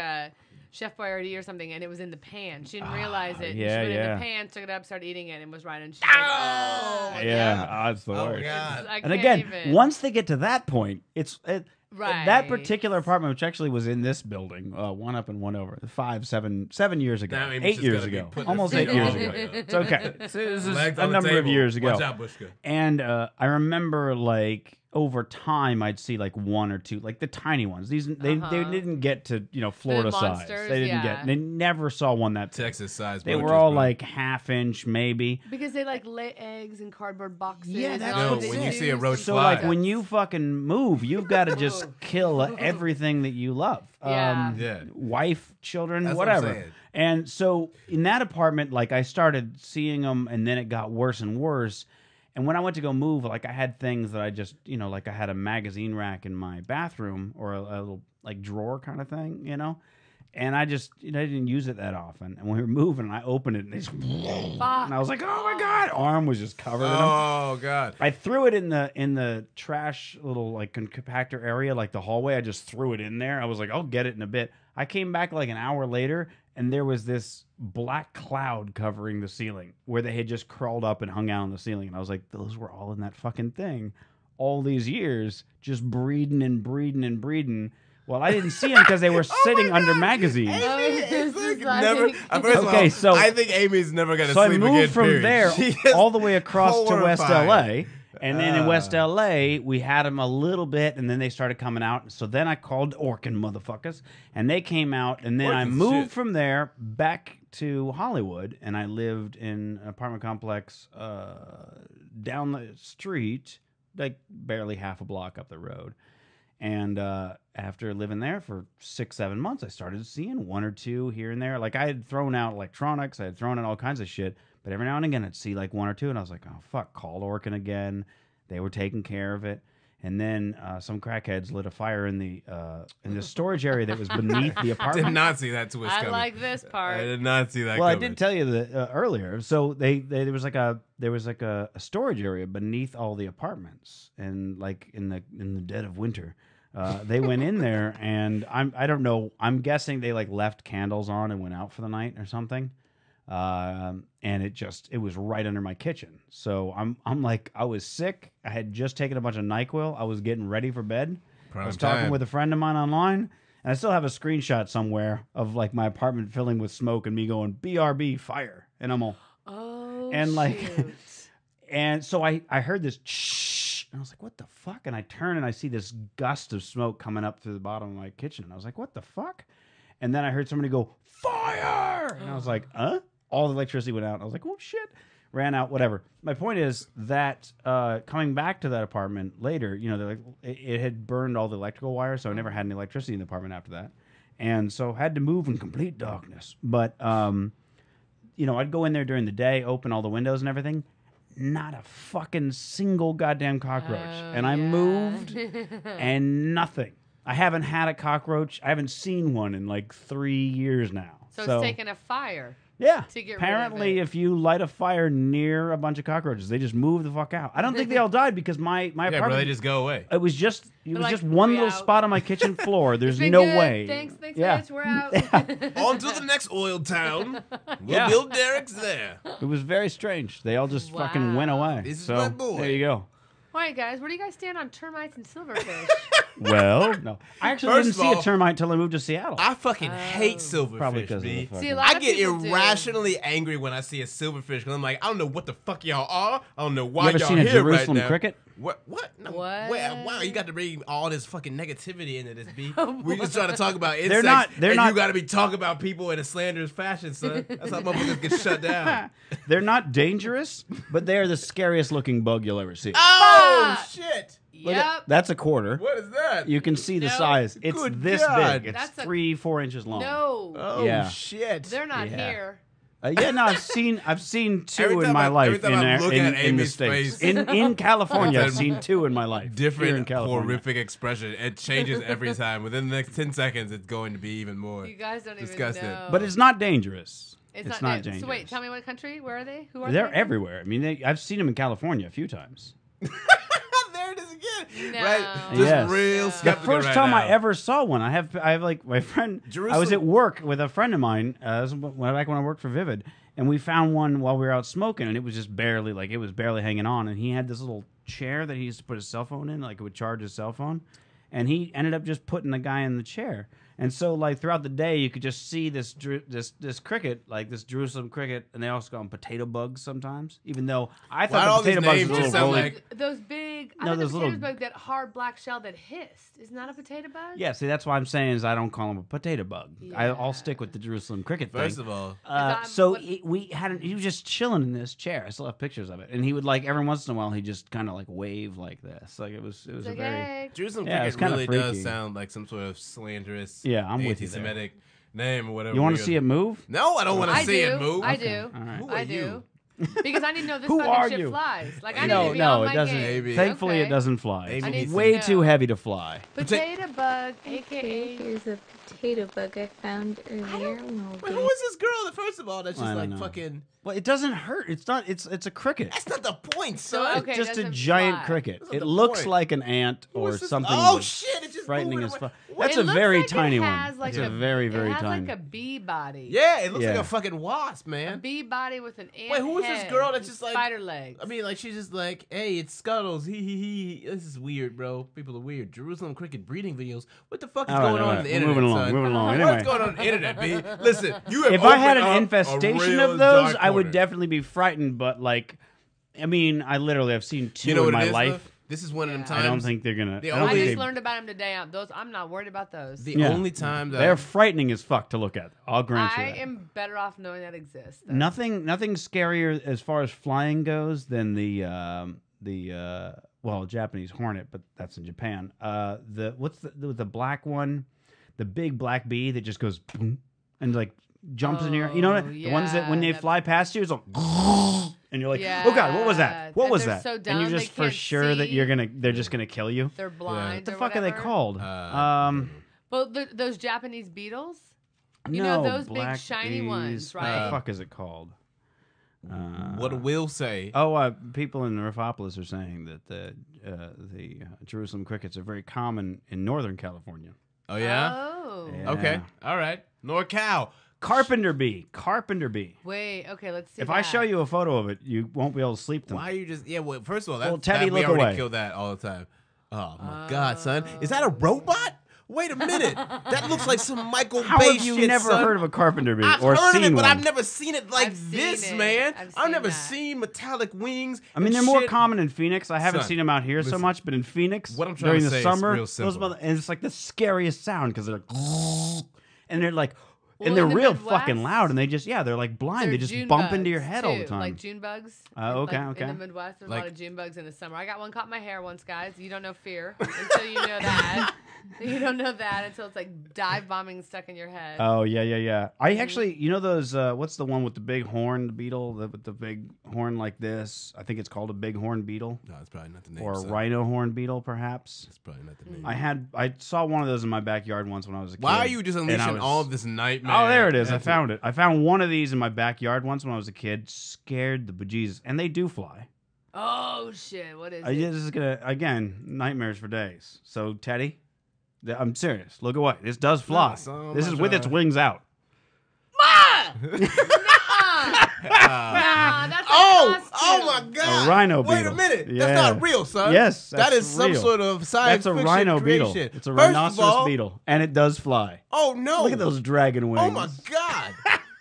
Chef Boyardee or something, and it was in the pan. She didn't realize it. yeah, She put it in yeah. the pan, took it up, started eating it, and was right. And she's like, oh, Yeah, that's the Oh worst. god. I And can't again, even. once they get to that point, Right. that particular apartment, which actually was in this building, one up and one over, 7 years ago, That means 8 she's years gotta be ago, putting almost her 8 feet years all the ago. way up. It's okay. This is Legs a on the number of table. years ago. Watch out, Bushka. And I remember like over time, I'd see like one or two, like the tiny ones. These they didn't get to Florida size. monsters, They didn't yeah. They never saw one that big. Texas size. They were roaches, all bro. like half-inch maybe. Because they like lay eggs in cardboard boxes. Yeah, and that's all No, they when you do see a is roach just So fly. like when you fucking move, you've got to just kill everything that you love. Yeah. Yeah. Wife, children, That's what I'm whatever. saying. And so in that apartment, like I started seeing them, and then it got worse and worse. And when I went to go move, like I had things that I just, like I had a magazine rack in my bathroom or a little like drawer kind of thing, And I just, I didn't use it that often. And when we were moving, I opened it and it's, and I was like, oh my god, arm was just covered in them. Oh god. I threw it in the trash little like compactor area, like the hallway. I just threw it in there. I was like, I'll get it in a bit. I came back like an hour later, and there was this black cloud covering the ceiling where they had just crawled up and hung out on the ceiling. And I was like, those were all in that fucking thing all these years, just breeding and breeding and breeding. Well, I didn't see them because they were sitting under magazines. This is like- Never. First of Okay, all, so- I think Amy's never gonna So I sleep moved again. from period. there She is all the way across to West horrified. LA. And then in West LA, we had them a little bit, and then they started coming out. So then I called Orkin motherfuckers, and they came out. And then I Orkin's moved shit. from there back to Hollywood, and I lived in an apartment complex down the street, like barely half a block up the road. And after living there for 6-7 months, I started seeing one or two here and there. Like I had thrown out electronics, I had thrown out all kinds of shit, but every now and again I'd see like one or two, and I was like, oh fuck, called Orkin again. They were taking care of it. And then some crackheads lit a fire in the storage area that was beneath the Did apartment. not see that twist I coming. like this I part. did not see that Well, I coming. did tell you that earlier. So there was like a storage area beneath all the apartments, and like in the dead of winter, they went in there, and I don't know. I'm guessing they like left candles on and went out for the night or something. And it was right under my kitchen. So I'm like, I was sick. I had just taken a bunch of NyQuil. I was getting ready for bed. I was talking with a friend of mine online, and I still have a screenshot somewhere of like my apartment filling with smoke and me going BRB fire, and I'm all, Oh, and like, shoot. and so I heard this shh, and I was like, what the fuck? And I turn and I see this gust of smoke coming up through the bottom of my kitchen, and I was like, what the fuck? And then I heard somebody go fire, and I was like, huh? All the electricity went out. I was like, oh shit. Ran out, whatever. My point is that coming back to that apartment later, it had burned all the electrical wires, so I never had any electricity in the apartment after that. And so had to move in complete darkness. But, I'd go in there during the day, open all the windows and everything. Not a fucking single goddamn cockroach. And I moved and nothing. I haven't had a cockroach. I haven't seen one in like 3 years now. So it's taken a fire. Yeah. to get rid of Apparently, it. if you light a fire near a bunch of cockroaches, they just move the fuck out. I don't think they all died because my Yeah, apartment. bro, they just go away. It was just like, just one "We little out." spot on my kitchen floor. There's It's been no good. way. Thanks, yeah. bitch. We're out. On to the next oil town. We'll Yeah. build derricks there. It was very strange. They all just fucking went away. This is so my boy. there you go. All right, guys. Where do you guys stand on termites and silverfish? Well, no, I actually First didn't of see all, a termite until I moved to Seattle. I fucking hate Probably silverfish, because of the B. fucking. See, a lot I of get people do. irrationally angry when I see a silverfish because I'm like, I don't know what the fuck y'all are. I don't know why you ever y'all seen a here Jerusalem right now. cricket? What? No, What? Wow, you got to bring all this fucking negativity into this, B. We just trying to talk about insects, They're and not- you got to be talking about people in a slanderous fashion, son. That's how motherfuckers get shut down. They're not dangerous, but they are the scariest looking bug you'll ever see. Oh, Fuck. shit. Look Yep. at- that's a quarter. What is that? You can see the No. size. It's Good this God. big. It's That's a- 3-4 inches long. No. Oh, Yeah. shit. They're not Yeah. here. Yeah, no, I've seen two Every in time my life every time I'm looking at in the Amy's States. face. In California, I've That's seen 2 in my life. Here in Different California. horrific expression. It changes every time. Within the next 10 seconds, it's going to be even more. You guys don't Disgusting. even know. But it's not dangerous. It's not not dangerous. So wait, tell me what country? Where are they? Who are They're they? everywhere. I mean, I've seen them in California a few times. There it is again. No. Right? Just Yes. real The skeptical first right time now. I ever saw one, I have like my friend. I was Jerusalem- at work with a friend of mine back when I worked for Vivid, and we found one while we were out smoking, and it was just barely hanging on. And he had this little chair that he used to put his cell phone in, like it would charge his cell phone, and he ended up just putting the guy in the chair. And so, like throughout the day, you could just see this cricket, like this Jerusalem cricket, and they also call them potato bugs sometimes. Even though I Why thought all the potato these bugs names was a just little sound roly. like- Those big. I No, thought those the potatoes little- bug, that hard black shell that hissed. Isn't that a potato bug? Yeah, see, that's why I'm saying is I don't call them a potato bug. Yeah. I'll stick with the Jerusalem cricket thing. First of all, So what- he was just chilling in this chair. I still have pictures of it, and he would like every once in a while he just kind of like wave like this. Like it was It's a like, very hey. Jerusalem Yeah, it's cricket kinda really does freaky. sound like some sort of slanderous, Yeah, I'm with you there. anti-Semitic name or whatever. You want to we're see it gonna- move? No, I don't want to I see do. it move. I do. All right. Who I are do. you? Because I need to know this Who fucking are shit you? flies. Like I need No, to be no, on it my doesn't. game. Maybe. Thankfully, Okay. it doesn't fly. Amy I need It's to way know. too heavy to fly. Potato bug, Okay, aka. here's a potato bug I found earlier. Wait, who is this girl? First of all, that's I just don't like know. fucking. Well, it doesn't hurt. It's not. It's a cricket. That's not the point, So, son. okay, It's just a doesn't giant fly. cricket. That's not It the looks point. like an ant Who or is this- something. Oh shit! It's just frightening moving as away. fuck. What? That's It a looks very like tiny it one. has like It's a a very, very it has tiny. like a bee body. Yeah, it looks Yeah. like a fucking wasp, A man. bee body with an ant. Wait, who is this head girl that's and just like- spider legs? I mean, like she's just like, hey, it's Scuttles. He. This is weird, bro. People are weird. Jerusalem cricket breeding videos. What the fuck is All right, going all on right. in the We're internet, moving along. son? Moving along. What's Anyway, What's going on in the internet, B? Listen, you have if I had opened an up a infestation real of those, dark I would corner. definitely be frightened. But like, I mean, I literally have seen 2 You know in what my it is, life. though? This is one of them Yeah. times. I don't think they're gonna. The I don't I only- think just they- learned about them today. I'm not worried about those. the Yeah. only time that They're frightening as fuck to look at. I'll grant you I that. am better off knowing that exists. Nothing scarier as far as flying goes than the Japanese hornet, but that's in Japan. What's the black one, the big black bee that just goes boom and like jumps in your, you know, Oh, the ones that when they yeah, fly past you, it's like, and you're like, oh god, what was that? What And was they're that? so and dumb, you're they just for can't sure that see. they're just gonna kill you. They're blind. What the or fuck are they whatever. called? Well, those Japanese beetles. You no, know those big black shiny bees. ones, What right? the fuck is it called? what will say. People in Riffopolis are saying that the Jerusalem crickets are very common in Northern California. Oh yeah. Oh. Yeah. Okay. All right. NorCal. Carpenter bee. Wait. Okay. Let's see. If I show that. you a photo of it, you won't be able to sleep tonight. Why are you just? Yeah. Well, first of all, that, Well, Teddy, that we look already away. kill that all the time. Oh my God, son, is that a robot? Wait a minute. That looks like some Michael How Bay have you shit, never son. heard of a carpenter bee I've or heard seen of it, but one? I've never seen it like I've seen this, it. man. I've I've seen never that. seen metallic wings. I mean, and they're more shit. common in Phoenix. I haven't Son, seen them out here so listen. much, but in Phoenix, What I'm trying during to the say is summer, real simple. and it's like the scariest sound because they're like, and they're like, Well, and they're in the real Midwest, fucking loud, and they just they're like blind. They're They just June bump into your bugs, head all the too, time. Like June bugs. Oh, okay, In okay. the Midwest, there's a Like- lot of June bugs in the summer. I got one caught in my hair once, guys. You don't know fear until you know that. You don't know that until it's like dive bombing stuck in your head. Oh yeah. I actually, you know those. What's the one with the big horn? The beetle with the big horn like this. I think it's called a bighorn beetle No, it's probably not the name. or a son. rhino horn beetle, perhaps. It's probably not the name. I saw one of those in my backyard once when I was a kid. Why are you just and I unleashing was- all of this nightmare? Oh, there it is. I into- found it. I found one of these in my backyard once when I was a kid. Scared the bejesus, and they do fly. Oh shit! What is I it? just is gonna again nightmares for days. So Teddy, I'm serious. Look away. This does fly. son, This I'm is not with its trying- wings out. Nah, that's a Oh costume. my God! A rhino Wait beetle. a minute. Yeah. That's not real, son. Yes, that that's is some real. sort of science That's a fiction rhino creation. beetle. It's a First of rhinoceros all- beetle, and it does fly. Oh no! Look at those dragon wings. Oh my God!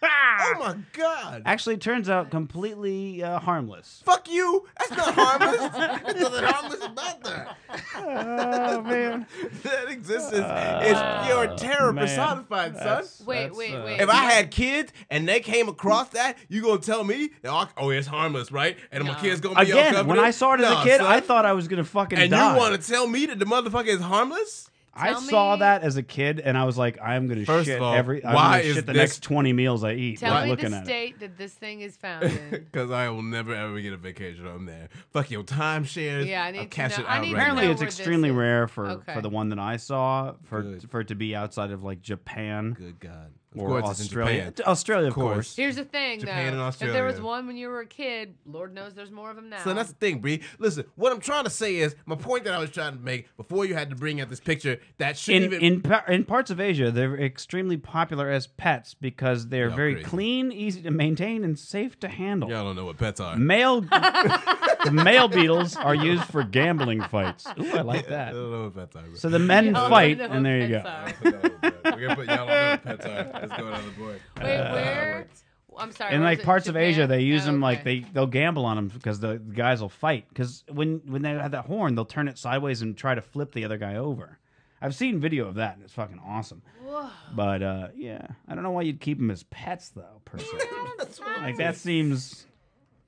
Oh my god! Actually, turns out completely harmless. Fuck you! That's not harmless. There's nothing harmless about that. Oh man. That existence is pure terror man. personified, son. Wait. If I had kids and they came across that, you gonna tell me, oh, it's harmless, right? And my kids gonna be all Again, covered when in- I saw it as Nah, a kid, son. I thought I was gonna fucking And die. you want to tell me that the motherfucker is harmless? I Tell saw me- that as a kid, and I was like, I'm gonna First shit of all, I'm why gonna is shit the this- next 20 meals I eat Tell by me looking the at it. state that this thing is found in. Because I will never ever get a vacation on there. Fuck your timeshares. Yeah, I need I'll to cash know- it I out need to right Apparently, now. know it's where this extremely is. rare for Okay. the one that I saw Good. for it to be outside of like Japan Good God. Of or course it's in Australia. Japan. Australia, of Course. course. Here's the thing, Japan though. and If there was Australia. one when you were a kid, Lord knows there's more of them now. So that's the thing, Bree. Listen, what I'm trying to say is, my point that I was trying to make before you had to bring out this picture that shouldn't even... In parts of Asia, they're extremely popular as pets because they're Y'all very crazy. clean, easy to maintain, and safe to handle. Y'all don't know what pets are. The male beetles are used for gambling fights. Ooh, I like I that. don't know what pets are. bro. So the men Y'all fight, don't know and there you what go. pets I don't know, bro. We're gonna put y'all don't know what pets are. Let's go another boy. Wait, where? I'm sorry. In where like is it? parts of Japan? Asia, they use Oh, them like okay. they'll gamble on them because the guys will fight. Because when they have that horn, they'll turn it sideways and try to flip the other guy over. I've seen video of that, and it's fucking awesome. Whoa. But yeah, I don't know why you'd keep them as pets though. Per se, like that seems.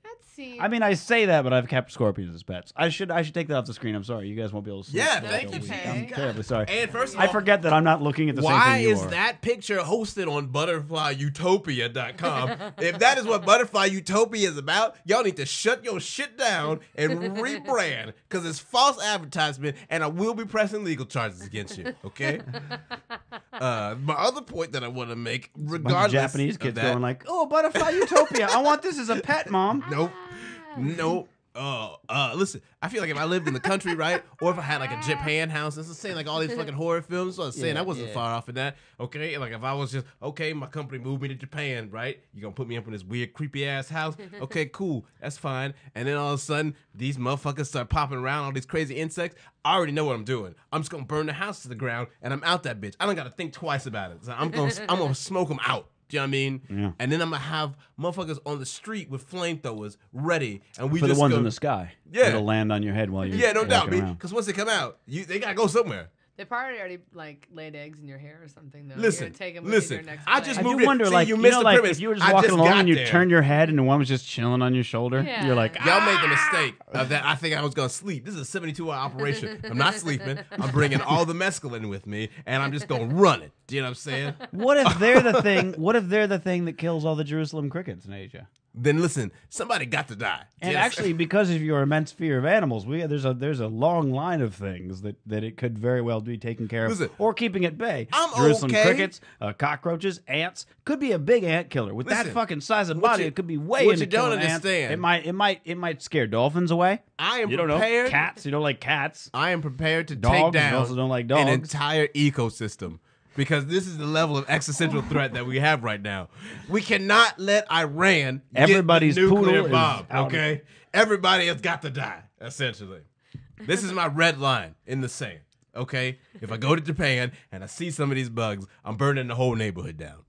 That seems. I mean, I say that, but I've kept scorpions as pets. I should take that off the screen. I'm sorry, you guys won't be able to see. Yeah, it. thank you. okay. I'm terribly sorry. And first of I all, forget that I'm not looking at the same why thing you is are. that picture hosted on butterflyutopia.com? If that is what Butterfly Utopia is about, y'all need to shut your shit down and rebrand because it's false advertisement and I will be pressing legal charges against you, okay? My other point that I want to make, Bunch of regardless Japanese of kids that, going like, "Oh, Butterfly Utopia! I want this as a pet, Mom." Nope. Nope. Listen, I feel like if I lived in the country, right, or if I had like a Japan house, this is saying like all these fucking horror films, so I was saying I wasn't far off of that, okay? Like if I was just, okay, my company moved me to Japan, right? You're gonna put me up in this weird, creepy ass house, okay, cool, that's fine. And then all of a sudden, these motherfuckers start popping around, all these crazy insects. I already know what I'm doing. I'm just gonna burn the house to the ground, and I'm out that bitch. I don't gotta think twice about it. So I'm gonna smoke them out. Do you know what I mean? Yeah. And then I'm gonna have motherfuckers on the street with flamethrowers ready, and we For the just ones go, in the sky, Yeah. it'll land on your head while you're Yeah, no doubt, walking me. around. Because once they come out, they gotta go somewhere. They probably already like laid eggs in your hair or something. Though. Listen, You're gonna take 'em with you to listen. your next I place. just I moved do in. wonder, See, like, you you missed know, the like premise. if you were I just walking along got and you there. turn your head and the one was just chilling on your shoulder, Yeah. you're like, Y'all made the mistake of that. I think I was gonna sleep. This is a 72-hour operation. I'm not sleeping. I'm bringing all the mescaline with me, and I'm just gonna run it. Do you know what I'm saying? What if they're the thing? What if they're the thing that kills all the Jerusalem crickets in Asia? Then listen, somebody got to die. And Yes. actually, because of your immense fear of animals, there's a long line of things that it could very well be taken care of Listen, or keeping at bay. I'm Jerusalem okay. crickets, cockroaches, ants could be a big ant killer. With that Listen, fucking size of what body, you- it could be way what into you don't killing ants. understand- It might scare dolphins away. I am You don't know prepared. cats. You don't like cats. I am prepared to Dogs, take you down also don't like an dogs. entire ecosystem because this is the level of existential threat that we have right now. We cannot let Iran Everybody's get the nuclear poodle is bomb. out. Okay, everybody has got to die. Essentially, this is my red line in the sand. Okay, if I go to Japan and I see some of these bugs, I'm burning the whole neighborhood down.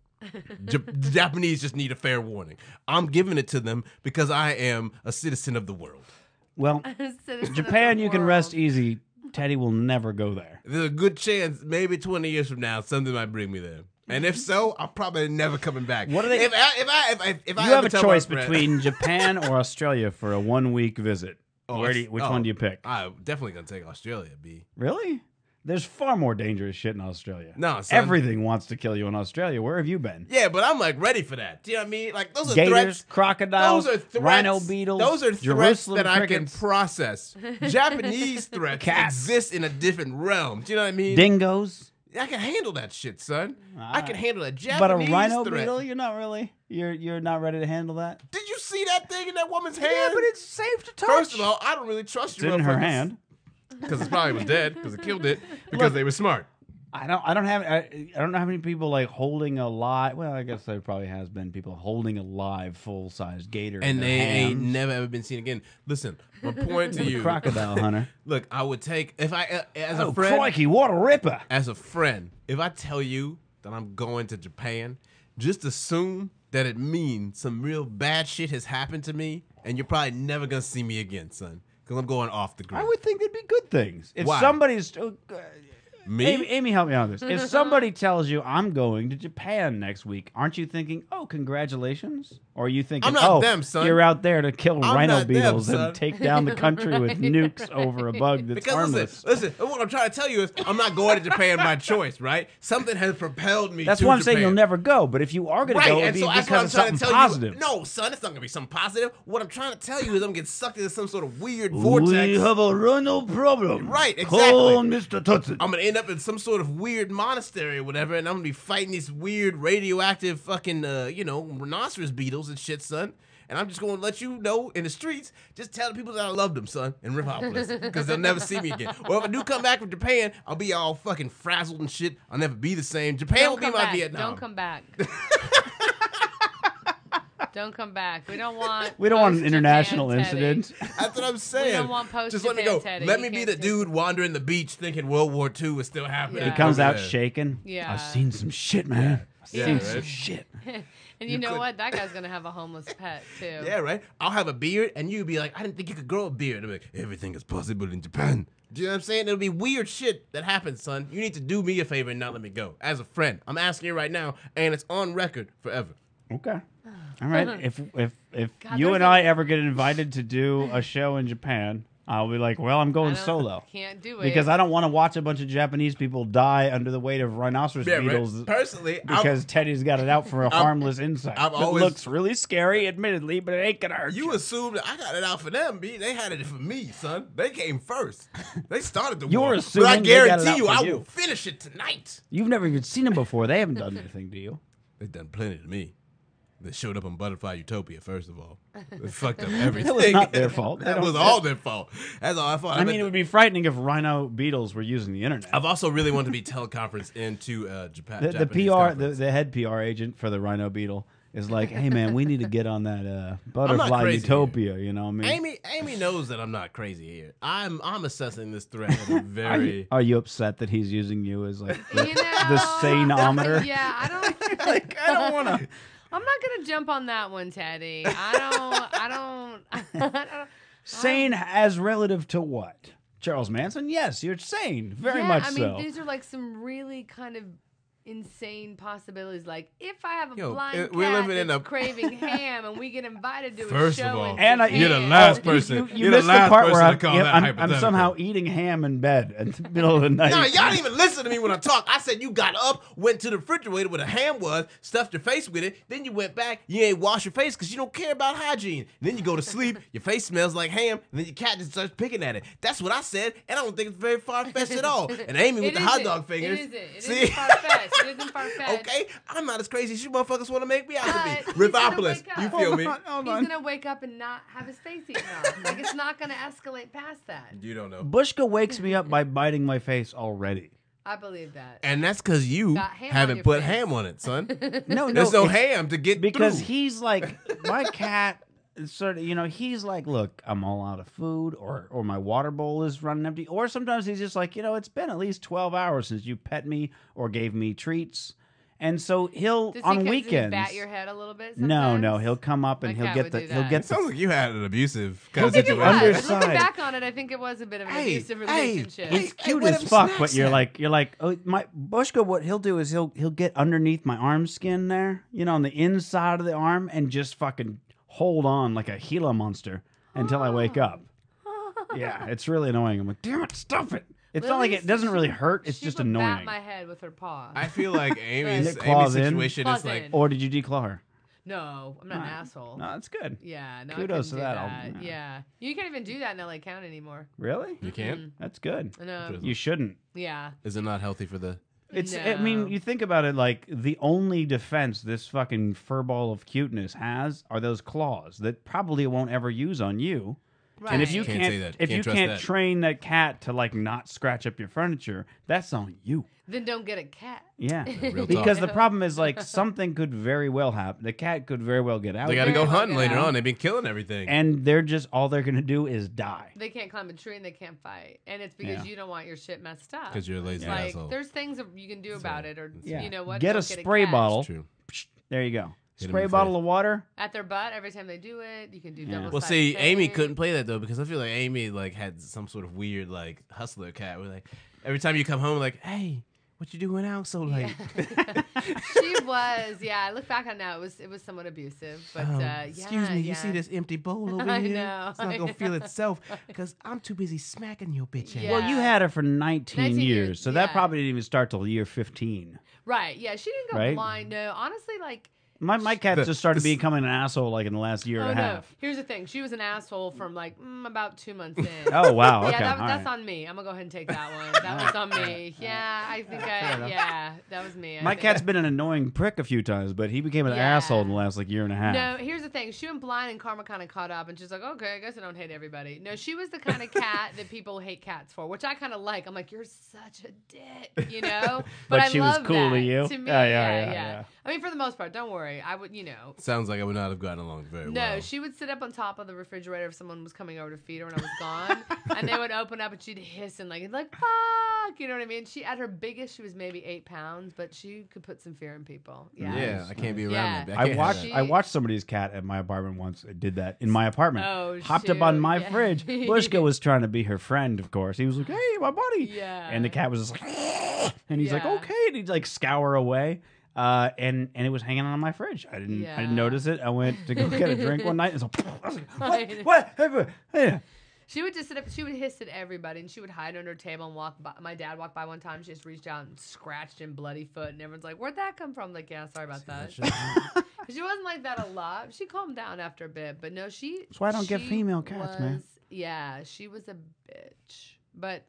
The Japanese just need a fair warning. I'm giving it to them because I am a citizen of the world. Well, Citizen of Japan, the you can world. rest easy. Teddy will never go there. There's a good chance, maybe 20 years from now, something might bring me there. And if so, I'm probably never coming back. What are they- If I You ever have a tell my choice friend- between Japan or Australia for a 1 week visit. Oh, Which one do you pick? I'm definitely gonna take Australia, B. Really? There's far more dangerous shit in Australia. No, son. Everything wants to kill you in Australia. Where have you been? Yeah, but I'm like ready for that. Do you know what I mean? Like those are Gators, threats. crocodiles, Those are threats. rhino beetles. Those are threats Jerusalem that I can crickets, process. Japanese threats Cats. exist in a different realm. Do you know what I mean? dingoes. I can handle that shit, son. I can handle a But a Japanese rhino threat. beetle, you're not really. You're not ready to handle that. Did you see that thing in that woman's hand? Yeah, but it's safe to touch. First of all, I don't really trust it's you. in her motherfuckers. hand. Because it probably was dead because it killed it because they were smart. I don't know how many people like holding a live. Well, I guess there probably has been people holding a live full size gator, in And their they ain't hands. never ever been seen again. Listen, my point to you, Crocodile hunter. Look, I would take if I as Oh, a friend, crikey, what a ripper! as a friend, if I tell you that I'm going to Japan, just assume that it means some real bad shit has happened to me, and you're probably never gonna see me again, son. Because I'm going off the grid. I would think it'd be good things. If Why? somebody's... Me? Amy, help me out with this. If somebody tells you, I'm going to Japan next week, aren't you thinking, oh, congratulations? Or are you thinking, I'm not oh, them, son. you're out there to kill I'm rhino not them, beetles son. and take down the country with nukes over a bug that's Because harmless? listen, what I'm trying to tell you is I'm not going to Japan by choice, right? Something has propelled me That's to why I'm Japan. saying you'll never go. But if you are going Right, to go, it'd and be so that's what I'm because of trying something to tell positive. you. No, son, it's not gonna be something positive. What I'm trying to tell you is I'm getting sucked into some sort of weird vortex. We have a rhino problem. Right, exactly. Call Mr. Tutson. I'm gonna end up in some sort of weird monastery or whatever, and I'm gonna be fighting these weird radioactive fucking, rhinoceros beetles and shit, son. And I'm just gonna let you know in the streets, just tell the people that I love them, son, in Riffopolis, because they'll never see me again. Or if I do come back from Japan, I'll be all fucking frazzled and shit. I'll never be the same. Japan will be my Vietnam. Don't come back. Don't come back. We don't want an international post-Japan Teddy. incident. That's what I'm saying. We don't want Just let me post-Japan go. Teddy. Let You me be can't the do- dude wandering the beach thinking World War II is still happening. Yeah. He comes out Yeah. shaking. Yeah. I've seen some shit, man. I've Yeah, seen right. some shit. And you know what? That guy's gonna have a homeless pet too. Yeah, right? I'll have a beard, and you'd be like, I didn't think you could grow a beard. I'm like, everything is possible in Japan. Do you know what I'm saying? It'll be weird shit that happens, son. You need to do me a favor and not let me go. As a friend. I'm asking you right now, and it's on record forever. Okay. All right. If God, you there's and a- I ever get invited to do a show in Japan, I'll be like, well, I'm I going don't- solo. Can't do it Because I don't want to watch a bunch of Japanese people die under the weight of rhinoceros Yeah, beetles. right? Personally, Because Teddy's got it out for a harmless insect. I've It always- looks really scary, admittedly, but it ain't gonna hurt you you. assume that I got it out for them, B. They had it for me, son. They came first. They started the You're war. assuming But I they got it guarantee out you, for I you. will finish it tonight. You've never even seen them before. They haven't done anything to you. They've done plenty to me. They showed up on Butterfly Utopia, first of all. They fucked up everything. That was not their fault. They That don't- was all their fault. That's all I thought. I mean, it would be frightening if rhino beetles were using the internet. I've also really wanted to be teleconference into Japan. The Japanese PR, conference. the head PR agent for the rhino beetle is like, hey man, we need to get on that not butterfly crazy utopia. You know what I mean? Amy knows that I'm not crazy here. I'm assessing this threat at a very. Are you upset that he's using you as like the, You know, the saneometer? Yeah, I don't. Like, I don't want to. I'm not gonna jump on that one, Teddy. I don't. Sane as relative to what? Charles Manson? Yes, you're sane. Very much I mean, so. these are like some really kind of insane possibilities. Like, if I have a Yo, blind we're cat living in that's a- craving ham and we get invited to First a of show all, in And I- Japan, You're the last You- person. You, You're the missed the last part where person to call that I'm hypothetical. somehow eating ham in bed in the middle of the night. Nah, y'all didn't even listen to me when I talk. I said you got up, went to the refrigerator where the ham was, stuffed your face with it, then you went back, you ain't wash your face because you don't care about hygiene. Then you go to sleep, your face smells like ham, and then your cat just starts picking at it. That's what I said, and I don't think it's very far-fetched at all. And Amy with It the hot isn't. dog fingers. It isn't. It See? isn't far-fetched. It isn't far-fetched. Okay, I'm not as crazy as you motherfuckers want to make me out to But be. he's gonna Riffopolis, wake up. you feel me? Hold He's on. gonna wake up and not have his face eaten off. Like, it's not gonna escalate past that. You don't know. Bushka wakes me up by biting my face already. I believe that. And that's because you Got ham on haven't your put face. ham on it, son. No, There's no it's ham to get because through. he's like my cat. Is sort of, he's like, look, I'm all out of food, or my water bowl is running empty, or sometimes he's just like, it's been at least 12 hours since you pet me or gave me treats, and so he'll Does on he weekends. bat your head a little bit? No, Sometimes? he'll come up and My he'll cat get would the do he'll that. get It sounds like you had an abusive kind of I think it situation. was. Underside. Looking back on it, I think it was a bit of an Hey, abusive hey, relationship. He's Hey, cute where as them fuck, snacks but you're at? like, oh, my Bushka. What he'll do is he'll get underneath my arm skin there, on the inside of the arm, and just fucking hold on like a Gila monster until I wake up. Yeah, it's really annoying. I'm like, damn it, stop it. It's not like Lily's- it doesn't really hurt. It's she just would annoying. Bat my head with her paw. I feel like Amy's It claws in? situation Claws is like in. Or did you declaw her? No, I'm not an asshole. No, that's good. Yeah, no, Kudos I to couldn't that. do that. Yeah, you can't even do that in LA County anymore. Really? you can't. That's good. No, You shouldn't. yeah. Is it not healthy for the? It's. No. I mean, you think about it. Like the only defense this fucking furball of cuteness has are those claws that probably it won't ever use on you. Right. And if you Can't can't, say that. if Can't you trust can't that. train that cat to like not scratch up your furniture, that's on you. Then don't get a cat. Yeah, Real because talk. the problem is like something could very well happen. The cat could very well get out, They got to Very go well hunting get later out. on. They've been killing everything. and they're just all they're gonna do is die. They can't climb a tree and they can't fight, and it's because Yeah. you don't want your shit messed up. Because you're a lazy like asshole. there's things that you can do about it, or Yeah. you know what? Get a Don't spray cat. bottle. True. There you go. Hit 'em Spray in a the bottle face. of water. At their butt every time they do it. You can do double. Well, see, Amy couldn't play that though because I feel like Amy like had some sort of weird like hustler cat where like every time you come home like, hey, what you doing out so late? She was, yeah. I look back on it now. It was somewhat abusive, but Excuse me, you see this empty bowl over I here? know, It's not gonna feel itself because I'm too busy smacking your bitch ass. Yeah. Well, you had her for 19 19 years, years, so that yeah. probably didn't even start till year 15. Right, yeah. She didn't go Right? blind. No, honestly, like. My cat just started becoming an asshole like in the last year Oh and a no! half. Here's the thing. She was an asshole from like about 2 months in. Oh wow! Okay, Yeah, all that's right. on me. I'm gonna go ahead and take that one. That was on me. Yeah, I think that was me. My cat's been an annoying prick a few times, but he became an Yeah. asshole in the last like year and a half. No, here's the thing. She went blind and Karma kind of caught up, and she's like, okay, I guess I don't hate everybody. No, she was the kind of cat that people hate cats for, which I kind of like. I'm like, you're such a dick, you know? But I she was love cool to that. you? To me, Yeah. I mean, for the most part, don't worry. I would, Sounds like I would not have gotten along very No, well. she would sit up on top of the refrigerator if someone was coming over to feed her when I was gone, and they would open up and she'd hiss and like fuck, you know what I mean? She at her biggest, she was maybe 8 pounds, but she could put some fear in people. Yeah, Yeah, I can't be around Yeah. that. I can't watched have I watched somebody's cat at my apartment once. It did that in my apartment. Oh, Hopped up on shoot, my yeah. fridge. Bushka was trying to be her friend, of course. He was like, "Hey, my buddy," Yeah. and the cat was just like, and he's like, Yeah. "Okay," and he'd like scour away. And it was hanging on my fridge. I didn't Yeah. notice it. I went to go get a drink one night, and so I was like, I "What? Yeah. She would just sit up. She would hiss at everybody, and she would hide under a table and walk by. My dad walked by one time. She just reached out and scratched him bloody foot, and everyone's like, "Where'd that come from?" I'm like, yeah, sorry about that. She wasn't like that a lot. She calmed down after a bit, but no, she. That's why I don't get she female cats, man. Yeah, she was a bitch. But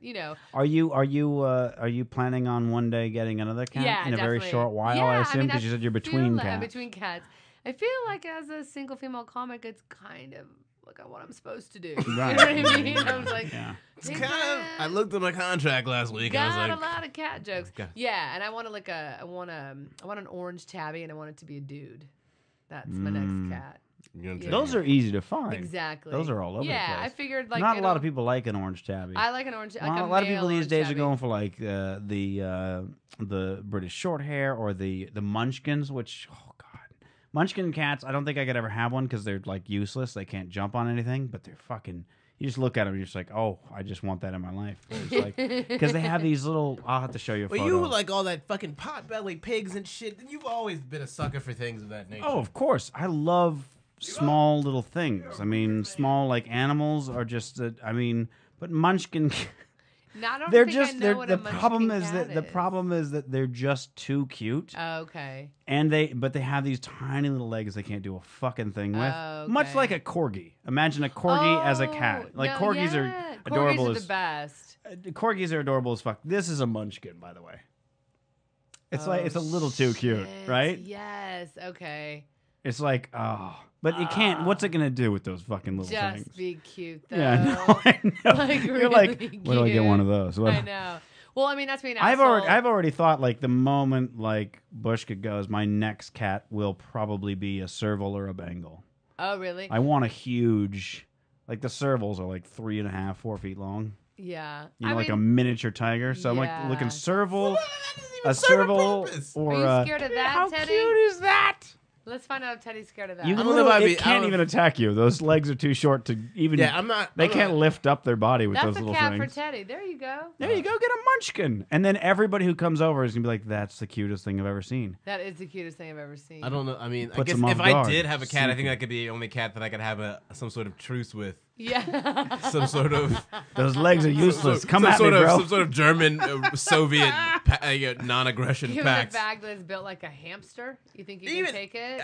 Are you planning on one day getting another cat yeah, in a very definitely. short while? Yeah, I assume mean, because you said you're feel between like- cats. Between cats, I feel like as a single female comic, it's kind of like what I'm supposed to do. You know Right. what I mean? I was like, Yeah. It's "Hey, kind of. man, I looked at my contract last week. I was got like, a lot of cat jokes. Okay. Yeah, and I want I want an orange tabby, and I want it to be a dude. That's my next cat. you're gonna Yeah. Those are easy to find. Exactly. Those are all over the Yeah, place. I figured like Not a lot of it'll- people like an orange tabby. I like an orange. Like a lot of male people these orange days tabby. are going for like the British short hair or the munchkins, which munchkin cats. I don't think I could ever have one because they're like useless. They can't jump on anything, but they're fucking. You just look at them and you're just like, oh, I just want that in my life. Because they have these little. I'll have to show you a Well, photo. you like all that fucking pot-bellied pigs and shit. You've always been a sucker for things of that nature. Oh, of course. I love small little things. I mean, small like animals are just. But munchkin. No, I don't They're think just. I They're, know what the a problem munchkin is cat that the problem is that they're just too cute. Okay. And they have these tiny little legs they can't do a fucking thing with. Oh, Much okay. like a corgi. Imagine a corgi as a cat. Like no, corgis yeah. are adorable Corgis are as the best. corgis are adorable as fuck. This is a munchkin, by the way. It's like it's a little too cute, Shit. right? Yes. Okay. It's like but it can't. What's it gonna do with those fucking little Just things? be cute though. Yeah, no, I know. Like, You're like, really where do I get one of those? What- I know. Well, I mean, that's being an I've asshole. already thought like the moment like Bushka goes, my next cat will probably be a serval or a Bengal. Oh, really? I want a huge, like the servals are like 3.5, 4 feet long. Yeah. You know, I like a mean, miniature tiger. So I'm like yeah. looking serval, a serve a serval, purpose. or Are you scared of that, how Teddy? cute is that? Let's find out if Teddy's scared of that. You don't know if I'd it be- I can't don't- even attack you. Those legs are too short to even. Yeah, I'm not. They I'm can't not- lift up their body with That's those a little cat things. for Teddy. There you go. There you go, get a munchkin, and then everybody who comes over is gonna be like, "That's the cutest thing I've ever seen." That is the cutest thing I've ever seen. I don't know. I mean, I Puts guess them off if I guard. did have a cat, I think Super. that could be the only cat that I could have some sort of truce with. Yeah. Some sort of Those legs are useless. Come some at sort me, of, bro. Some sort of German Soviet non-aggression Give him a pact. bag that's built like a hamster. You think you Even- can take it?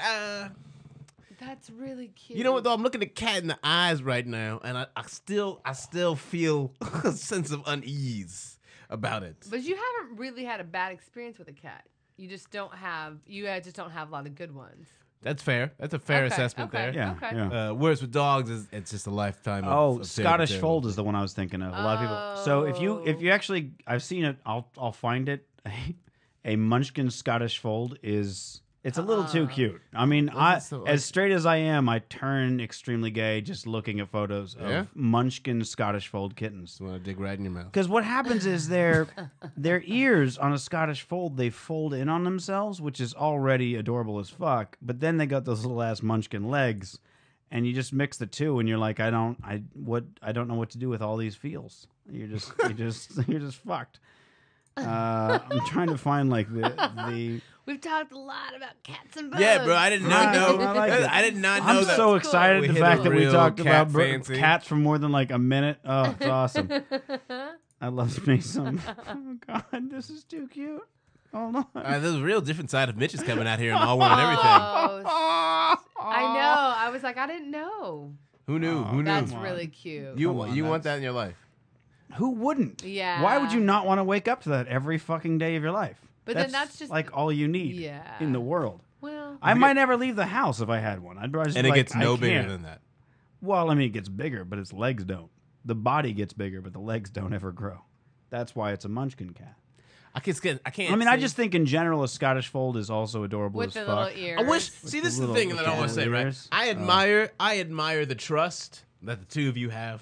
That's really cute. You know what though? I'm looking at cat in the eyes right now, and I still feel a sense of unease about it. But you haven't really had a bad experience with a cat. You just don't have. Just don't have a lot of good ones. That's fair. That's a fair Okay, assessment okay. there. Yeah, Okay. yeah. Whereas with dogs, it's just a lifetime. Oh, of Scottish terrible. Fold is the one I was thinking of. A lot of people. So if you actually, I've seen it. I'll find it. A Munchkin Scottish Fold is It's a little too cute. I mean, as straight as I am, I turn extremely gay just looking at photos of Munchkin Scottish Fold kittens. Just want to dig right in your mouth. Because what happens is their ears on a Scottish Fold, they fold in on themselves, which is already adorable as fuck. But then they got those little ass Munchkin legs, and you just mix the two, and you're like, I don't know what to do with all these feels. You're just fucked. I'm trying to find like the. We've talked a lot about cats and bugs. Yeah, bro, I did not know. I did not know I'm that. so excited We the hit fact a that we real talked cat about fancy. cats for more than like a minute. Oh, it's awesome. I love me some. Oh God, this is too cute. Hold on. There's a real different side of Mitch is coming out here and all winning everything. I know. I was like, I didn't know. Who knew? Who knew? That's really cute. You want that in your life? Who wouldn't? Yeah. Why would you not want to wake up to that every fucking day of your life? But then that's just like all you need Yeah. in the world. Well, I might never leave the house if I had one. I'd just And be it like, gets no I bigger can't. than that. Well, I mean, it gets bigger, but its legs don't. The body gets bigger, but the legs don't ever grow. That's why it's a Munchkin cat. I can't. I mean, I just think in general a Scottish Fold is also adorable with as the little fuck. ears. I wish. See, this is the thing that I want to say, right? ears. I admire the trust that the two of you have.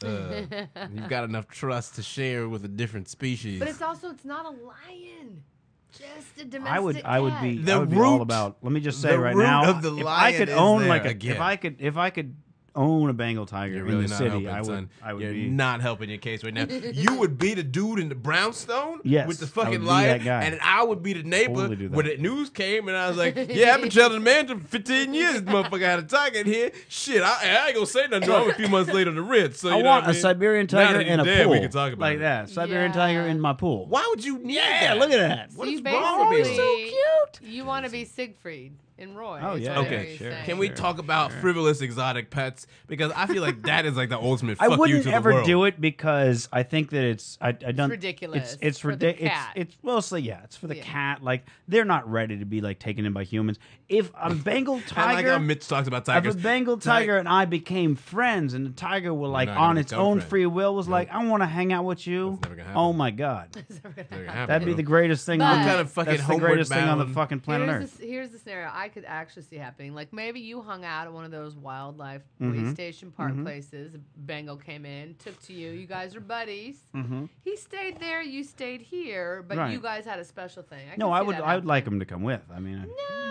You've got enough trust to share with a different species. But it's not a lion. Just a domestic I would cat. be The I would be root- all about. Let me just say the right root now, of the if I could lion is own there like again. if I could own a Bengal tiger You're in really the not city, helping, son. I would You're be not helping your case right now. You would be the dude in the brownstone Yes, with the I would fucking be lion, that guy. and I would be the neighbor Totally do that. when the news came, and I was like, "Yeah, I've been telling the manager for 15 years. This motherfucker had a tiger in here. Shit, I ain't gonna say nothing. I'm a few months later on the Ritz. So I you know want what I a mean? Siberian Now tiger that in a you're dead, pool we can talk about like it. that. Siberian Yeah. tiger in my pool. Why would you need Yeah, that? look at that. So What you is wrong with basically, you? So cute. You want to be Siegfried and Roy. Oh, is yeah. what Okay, you're sure. saying. Can we talk about frivolous exotic pets? Because I feel like that is like the ultimate fuck I you wouldn't to ever the world. do it because I think that it's I don't ridiculous It's for the ridiculous. cat. It's mostly it's for the Yeah. cat. Like they're not ready to be like taken in by humans. If a Bengal I like tiger, how Mitch talks about if tigers. a Bengal tiger and I became friends, and the tiger were like not gonna on its become own friends. free will was like, I want to hang out with you. That's never gonna happen. Oh my god, Never gonna happen, that'd be bro. the greatest thing. But- on What kind of fucking that's the homeward greatest thing on the bound- fucking planet Earth. Here's the scenario I could actually see happening. Like maybe you hung out at one of those wildlife Mm-hmm. police station park places. A Bengal came in, took to you. You guys are buddies. Mhm. He stayed there. You stayed here, but Right. you guys had a special thing. No, I would like him to come with. I mean,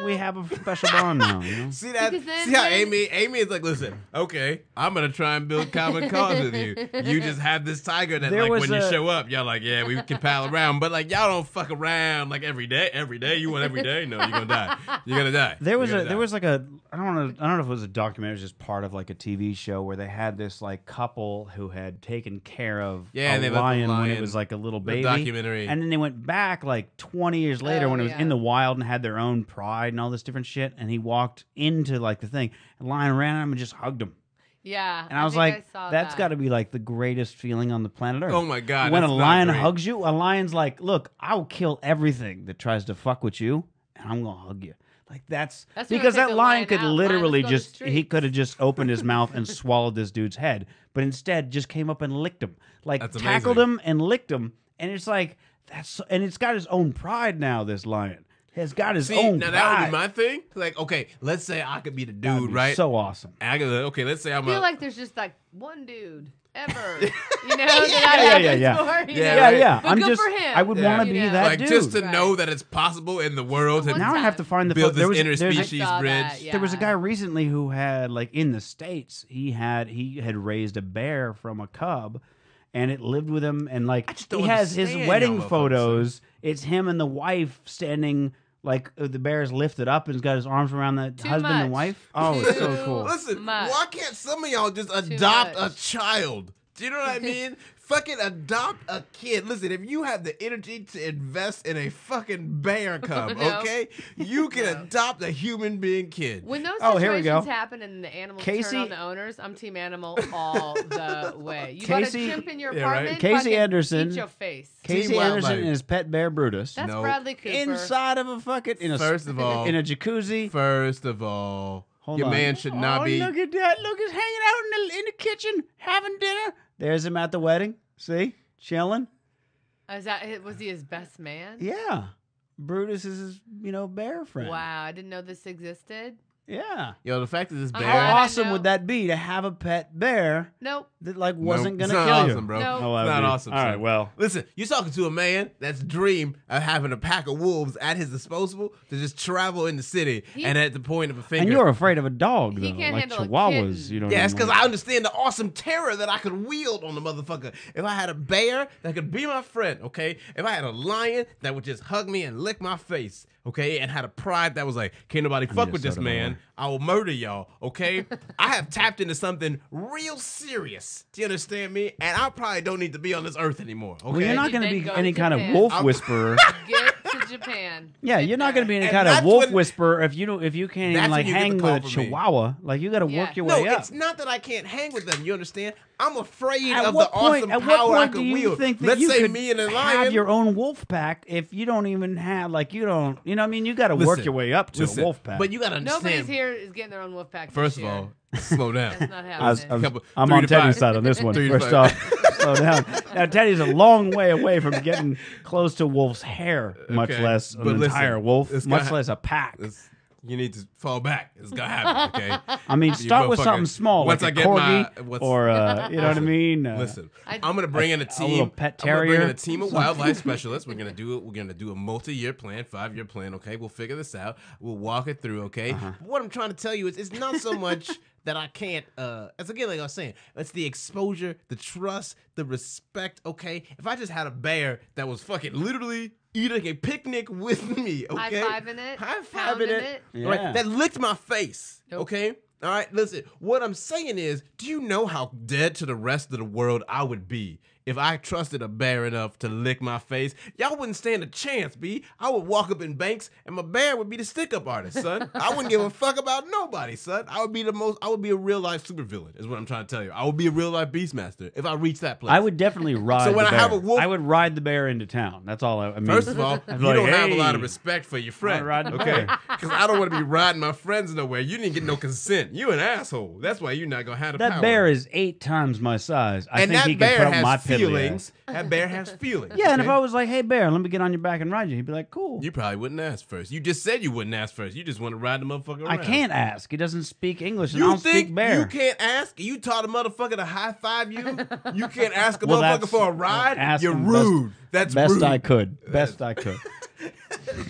we have a special bond now. You know? See that? Because then- See how then- Amy is like, listen, okay, I'm gonna try and build common cause with you. You just have this tiger that There like was when you a- show up, y'all like, yeah, we can pal around, but like y'all don't fuck around like every day. Every day you want every day? No, you're gonna die. You're gonna die. There was You're a gonna there die. was like a I don't know if it was a documentary, it was just part of like a TV show where they had this like couple who had taken care of Yeah, and they a let the lion when it lion- was like a little the baby. documentary. And then they went back like 20 years later Oh, when it was yeah. in the wild and had their own pride and all this different shit. And he walked into like the thing, and the lion ran at him and just hugged him. Yeah. And I was think like, I saw that's that. got to be like the greatest feeling on the planet Earth. Oh my God, When a that's not lion great. hugs you, a lion's like, look, I'll kill everything that tries to fuck with you, and I'm gonna hug you. Like that's That's gonna because take that the lion lion could out. Lion, literally let's go to just the he streets. could have just opened his mouth and swallowed this dude's head, but instead just came up and licked him, like That's tackled amazing. him and licked him, and it's like and it's got his own pride now. This lion has got his See, own now pride. that would be my thing. Like, okay, let's say I could be the That'd dude, be right? So awesome. And I could, okay, let's say I'm I feel a. like there's just like one dude ever, you know, that yeah, happens yeah. for, you Yeah, know? right. Yeah. But I'm good just for him. I would Yeah. want to You be know? that like dude. just to Right. know that it's possible in the world. One to Now I have to find the build there this was, there's a- interspecies I saw bridge. that, There was a yeah. guy recently who had like in the States, he had raised a bear from a cub, and it lived with him, and like just don't he has his understand wedding y'all motherfuckers, photos. It's him and the wife standing like the bear's lifted up and he's got his arms around the Too husband and much. wife. Oh, it's so Too cool. Listen, much. why can't some of y'all just adopt a much. child? Do you know what I mean? Fucking adopt a kid. Listen, if you have the energy to invest in a fucking bear cub, No. okay, you can No. adopt a human being kid. When those Oh, here we situations go. happen and the animals Casey- turn on the owners, I'm team animal all the way. You Casey- got a chimp in your Yeah, right. apartment? Casey fucking Anderson- Eat your face. Casey Team Anderson Wildlife. and his pet bear Brutus That's No. Bradley Cooper. inside of a fucking First of all, in a jacuzzi. First of all, Hold your on. man should not Oh, be. Look at that! Look, he's hanging out in the kitchen having dinner. There's him at the wedding. See, chilling. Was he his best man? Yeah, Brutus is his, bear friend. Wow, I didn't know this existed. Yeah. Yo, the fact that this I'm bear. How glad I awesome know. would that be to have a pet bear Nope. that wasn't Nope, gonna it's kill not you? awesome, bro. No. Oh, It's that'd not be- awesome. All right, son. well, Listen, you're talking to a man that's dream of having a pack of wolves at his disposal to just travel in the city and at the point of a finger. and you're afraid of a dog, though, He can't like handle a Chihuahuas. kitten. You know? Yeah, it's because like, I understand the awesome terror that I could wield on the motherfucker. If I had a bear that could be my friend, okay? If I had a lion that would just hug me and lick my face, okay? And had a pride that was like, can't nobody fuck need with a this soda, by the man. way. I will murder y'all, okay? I have tapped into something real serious. Do you understand me? And I probably don't need to be on this earth anymore, okay? Well, you're not going to Then be go any to kind of Japan. wolf I'm- whisperer. Get to Japan. Yeah, Sit you're not going to be there. any And kind of that's wolf when- whisperer if you can't even That's like when you get hang the with call a from me. Chihuahua. Like you got to Yeah. work your No, way up. it's not that I can't hang with them. You understand? I'm afraid At of what the point? awesome At power what I point could do you wield. think that Let's you say could me and a lion have your own wolf pack if you don't even have you don't? You know what I mean? You got to work Listen, your way up to listen, a wolf pack. But you gotta understand. Nobody's here is getting their own wolf pack. First this of year. all, slow down. That's not I was, happening. Couple- I'm 3 on to Teddy's 5. side on this one. 3 to First 5. off, slow down. Now Teddy's a long way away from getting close to wolf's hair, much Okay, less but an listen, entire wolf, it's much gotta- less a pack. You need to fall back. It's gonna happen, okay? I mean, You start with motherfucker. something small, Once like I a get corgi, my- what's- or you know what I mean. Listen, I- I'm gonna bring in a team. little pet I'm gonna bring in terrier. a team of wildlife specialists. We're gonna do it. We're gonna do a multi-year plan, 5-year plan. Okay, we'll figure this out. We'll walk it through. Okay. What I'm trying to tell you is, it's not so much that I can't. It's again, like I was saying, it's the exposure, the trust, the respect. Okay, if I just had a bear that was fucking literally eating a picnic with me, okay, High-fiving it, high-fiving pounding it, it. Yeah. right, that licked my face. Nope. Okay. All right, listen. What I'm saying is, do you know how dead to the rest of the world I would be if I trusted a bear enough to lick my face? Y'all wouldn't stand a chance, B. I would walk up in banks, and my bear would be the stick-up artist, son. I wouldn't give a fuck about nobody, son. I would be a real-life supervillain, is what I'm trying to tell you. I would be a real-life beastmaster if I reached that place. I would definitely ride. So when the I bear. have a wolf- I would ride the bear into town. That's all I mean. First of all, I'd you be don't like, have a lot "Hey, of respect for your friend, I ride the okay? bear." Because I don't want to be riding my friends nowhere. You didn't get no consent. You an asshole. That's why you're not gonna have the that power. bear is 8 times my size. I And think that he can bear put up my has piddly feelings. ass. That bear has feelings. Yeah, and if okay? I was like, "Hey bear, let me get on your back and ride you," he'd be like, "Cool." You probably wouldn't ask first. You just said you wouldn't ask first. You just want to ride the motherfucker around. I can't ask. He doesn't speak English, and I You don't think speak bear. you can't ask? You taught a motherfucker to high five you? You can't ask a Well, motherfucker that's- for a ride? ask You're him rude. That's Best rude. I could. Best I could.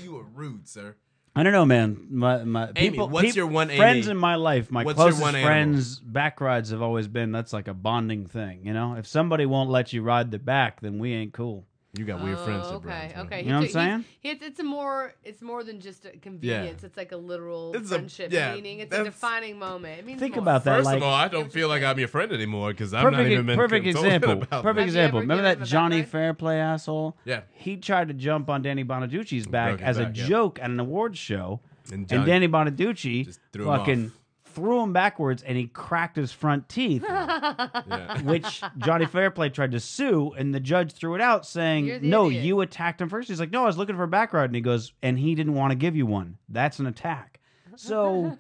You are rude, sir. I don't know, man. My Amy, people, what's your one friends Amy? in my life? My What's your closest one animal? friends' back rides have always been that's like a bonding thing. You know, if somebody won't let you ride the back, then we ain't cool. You got weird friendship, Okay, bro. okay. You know what I'm saying? It's more than just a convenience. It's like a literal It's a- friendship yeah, meaning. It's a that's- defining moment. It means Think more. about that. First like, of all, I don't feel like I'm your friend anymore because I'm not even been perfect consulted example. about Perfect that. Have you example. ever Remember given that him a Johnny back Fairplay asshole? Yeah. He tried to jump on Danny Bonaducci's back broke his as a back, yeah. joke at an awards show, And and Johnny Danny Bonaducci just threw him fucking off. threw him backwards, and he cracked his front teeth. Yeah. Which Johnny Fairplay tried to sue, and the judge threw it out, saying, You're the "No, idiot." you attacked him first." He's like, "No, I was looking for a back ride," and he goes, "And he didn't want to give you one. That's an attack." So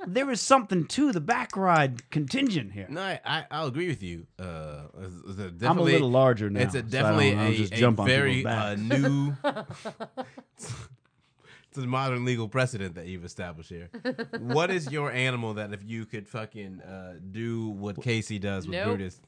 there is something to the back ride contingent here. No, I'll agree with you. It's a I'm a little larger now. It's so I definitely don't just a jump on very people's backs. new. It's a modern legal precedent that you've established here. What is your animal that if you could fucking do what Casey does with Nope. Brutus?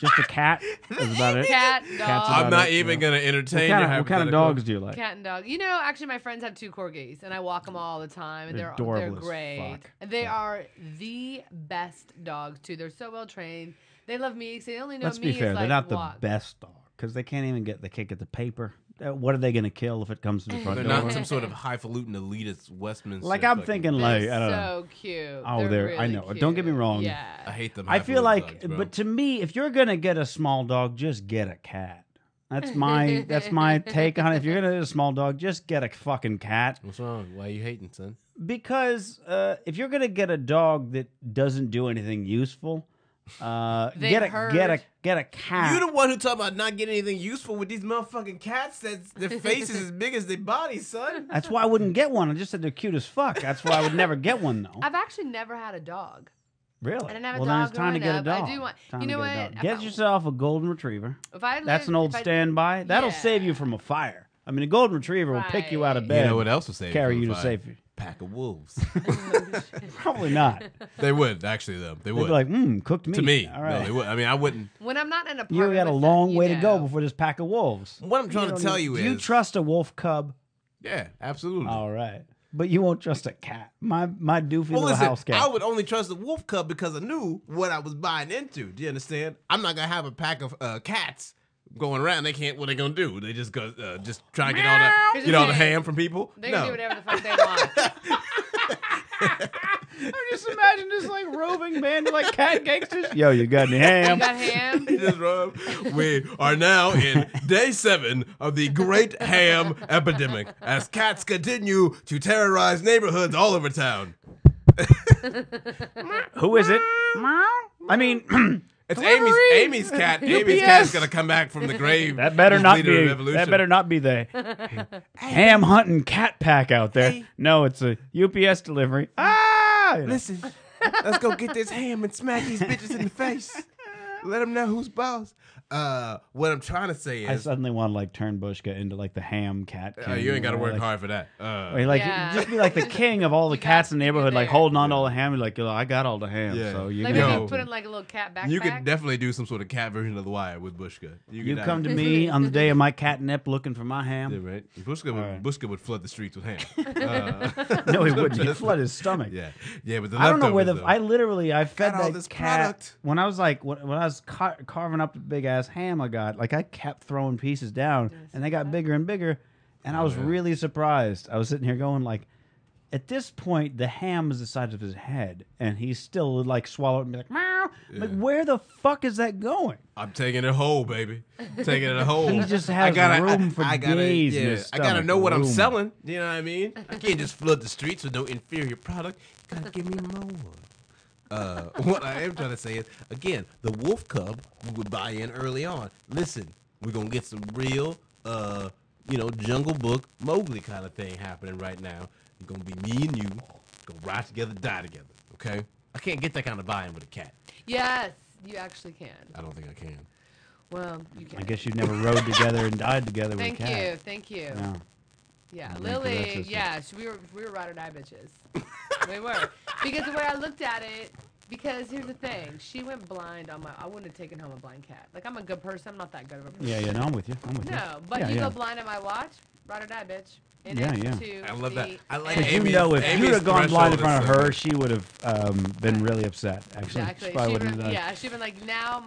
Just a cat is about it. Cat, Cat's dog, about I'm not it, even yeah. gonna entertain your What kind of hypothetical. dogs do you like? cat and dog. You know, actually, my friends have 2 corgis, and I walk them all the time, and They're they're adorable as great. fuck. They are the best dogs too. They're so well trained. They love me. So they only know Let's me be fair. as, They're like, not walk. the best dog because they can't even get the paper. What are they going to kill if it comes to the front They're door? not some sort of highfalutin elitist Westminster. Like I'm fucking- thinking, They're like I don't know. so cute. Oh, they're they're- I really know. Cute. Don't get me wrong. Yeah. I hate them. I feel highfalutin like, dogs, bro. but to me, if you're gonna get a small dog, just get a cat. That's my take on it. If you're gonna get a small dog, just get a fucking cat. What's wrong? Why are you hating, son? Because if you're gonna get a dog that doesn't do anything useful, They get a hurt. cat. You the one who talking about not getting anything useful with these motherfucking cats that's their faces as big as their bodies, son. That's why I wouldn't get one. I just said they're cute as fuck. That's why I would never get one though. I've actually never had a dog. Really? I didn't have a well, then dog it's time to growing get a up. dog. I do want- Time you to know get a what? dog. Get yourself a golden retriever. If I That's lived- an old if I- standby. That'll Yeah. save you from a fire. I mean, a golden retriever will pick you out of Right. bed. You know what else would save carry from you a to fire? safety. Pack of wolves. Probably not. They would actually though. They They'd would. be like, cooked meat. to me, All right. no, they would. I mean, I wouldn't. When I'm not in an You apartment, got a with long them, way you to go know. before this pack of wolves. What I'm trying to tell you Do is, you trust a wolf cub? yeah, absolutely. All right. But you won't trust a cat. My doofy Well, little listen, house cat. I would only trust the wolf cub because I knew what I was buying into. Do you understand? I'm not gonna have a pack of cats going around. They can't. What they gonna do? They just go, just try and get all Here's the the all the thing. ham from people. They can do No, whatever the fuck they want. I just imagine this like roving band of like cat gangsters. Yo, you got any You ham? got ham? Just rub. We are now in day 7 of the great ham epidemic as cats continue to terrorize neighborhoods all over town. Who is it? I mean, It's Delivery! Amy's cat. Amy's UPS. cat is gonna come back from the grave. that better as not leader of be. evolution. That better not be the ham hunting cat pack out there. Hey. No, it's a UPS delivery. Ah! You know. Listen, let's go get this ham and smack these bitches in the face. Let them know who's boss. What I'm trying to say I is, suddenly want to like turn Bushka into like the ham cat. King, you ain't got to work like, hard for that. Or, like Yeah. just be like the king of all the You cats got in the to be neighborhood, like there. holding on to all the ham. You're like, I got all the ham. Yeah. So you Like can maybe Yo. you put in like a little cat backpack. you could definitely do some sort of cat version of the wire with Bushka. You come to me on the day of my catnip looking for my ham. Yeah, right. Bushka would flood the streets with ham. No, he wouldn't. He'd flood his stomach. Yeah, yeah. But the I don't know where leftovers, I fed Got all that this cat product. when I was like when I was carving up the big ass ham I got. Like I kept throwing pieces down, and they got bigger and bigger, and I was really surprised. I was sitting here going like, at this point, the ham is the size of his head, and he still would like swallow it and be like, meow. Like, where the fuck is that going? I'm taking it whole, baby. Taking it whole. He just has room for days in Yeah, his I gotta stomach. know what I'm Room. selling. You know what I mean? I can't just flood the streets with no inferior product. You gotta give me more. What I am trying to say is, again, the wolf cub we would buy in early on. Listen, we're gonna get some real, Jungle Book Mowgli kind of thing happening right now. It's gonna be me and you, gonna ride together, die together. Okay? I can't get that kind of buy-in with a cat. Yes, you actually can. I don't think I can. Well, you can. I guess you never rode together and died together with a Thank cat. you, thank you. No. Yeah, Thank you for that, Lily. sister. Yeah, we were ride or die bitches. We were because the way I looked at it. Because here's the thing, she went blind on my. I wouldn't have taken home a blind cat. Like I'm a good person. I'm not that good of a person. Yeah, no, I'm with you. No, but Yeah, you yeah. go blind on my watch, ride or die, bitch. And Yeah, it's yeah. to I love that. the I like end. Because you Amy's- know, if Amy's you'd have gone blind in threshold front of is, her, she would have been really upset. Actually, Exactly. she probably She'd wouldn't been, have done. yeah, she'd been like, now